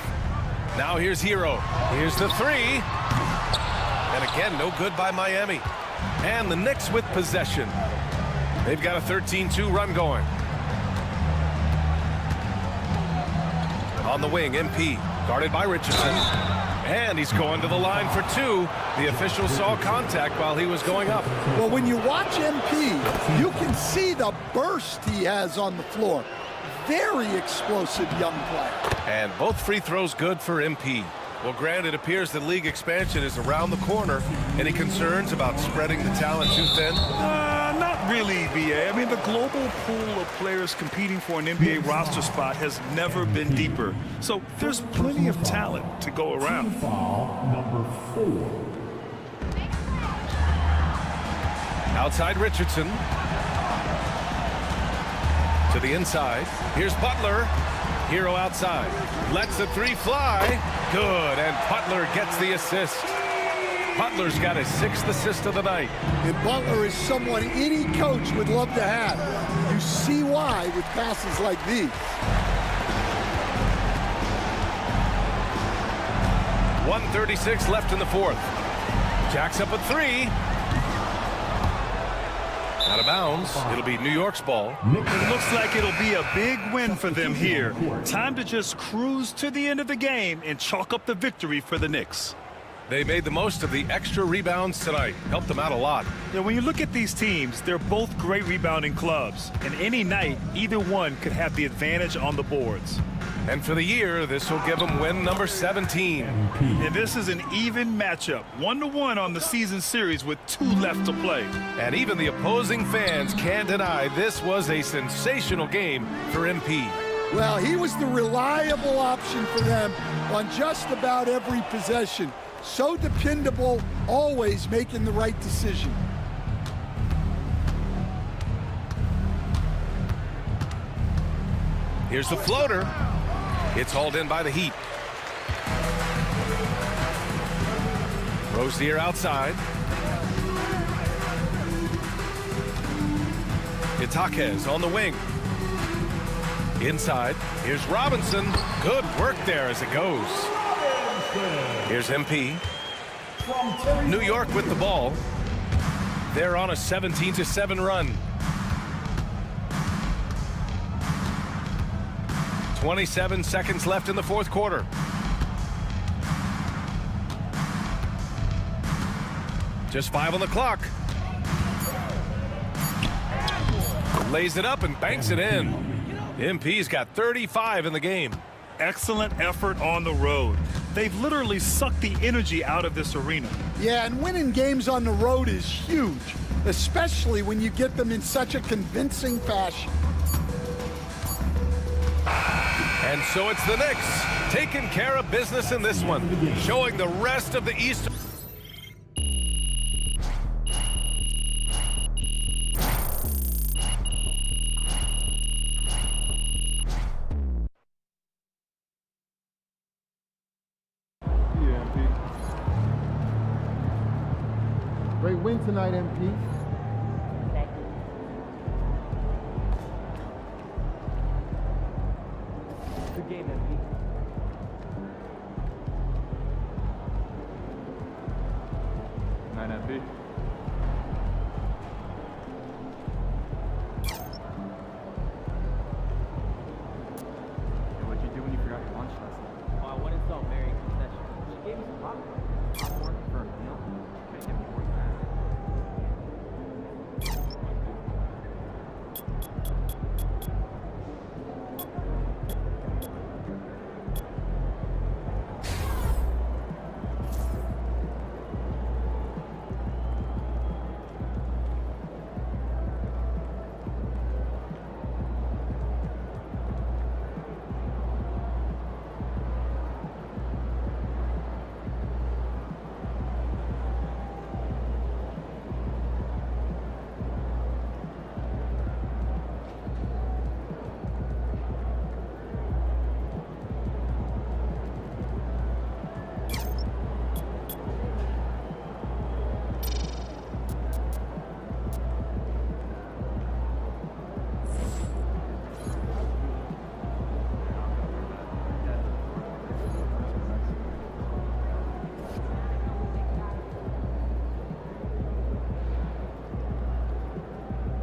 Now here's Hero. Here's the 3. And again, no good by Miami. And the Knicks with possession. They've got a 13-2 run going. On the wing, MP, guarded by Richardson. And he's going to the line for two. The official saw contact while he was going up. Well, when you watch MP, you can see the burst he has on the floor. Very explosive young player. And both free throws good for MP. Well, Grant, it appears that league expansion is around the corner. Any concerns about spreading the talent too thin? Not really, BA. I mean, the global pool of players competing for an NBA roster spot has never been deeper. So there's plenty of talent to go around. Foul number 4. Outside Richardson. To the inside. Here's Butler. Hero outside. Lets the three fly. Good. And Butler gets the assist. Butler's got his 6th assist of the night. And Butler is someone any coach would love to have. You see why with passes like these. 1:36 left in the fourth. Jacks up a three. Out of bounds. It'll be New York's ball. It looks like it'll be a big win for them here. Time to just cruise to the end of the game and chalk up the victory for the Knicks. They made the most of the extra rebounds tonight. Helped them out a lot. Yeah, when you look at these teams, they're both great rebounding clubs. And any night, either one could have the advantage on the boards. And for the year, this will give them win number 17. And this is an even matchup. 1-1 on the season series with 2 left to play. And even the opposing fans can't deny this was a sensational game for MP. Well, he was the reliable option for them on just about every possession. So dependable, always making the right decision. Here's the floater. It's hauled in by the Heat. Rozier outside. Itaquez on the wing. Inside. Here's Robinson. Good work there as it goes. Here's MP. New York with the ball. They're on a 17-7 run. 27 seconds left in the fourth quarter. Just 5 on the clock. Lays it up and banks it in. MP's got 35 in the game. Excellent effort on the road. They've literally sucked the energy out of this arena. Yeah, and winning games on the road is huge, especially when you get them in such a convincing fashion. And so it's the Knicks taking care of business in this one, showing the rest of the East. Great win tonight, MP. Good game, MP.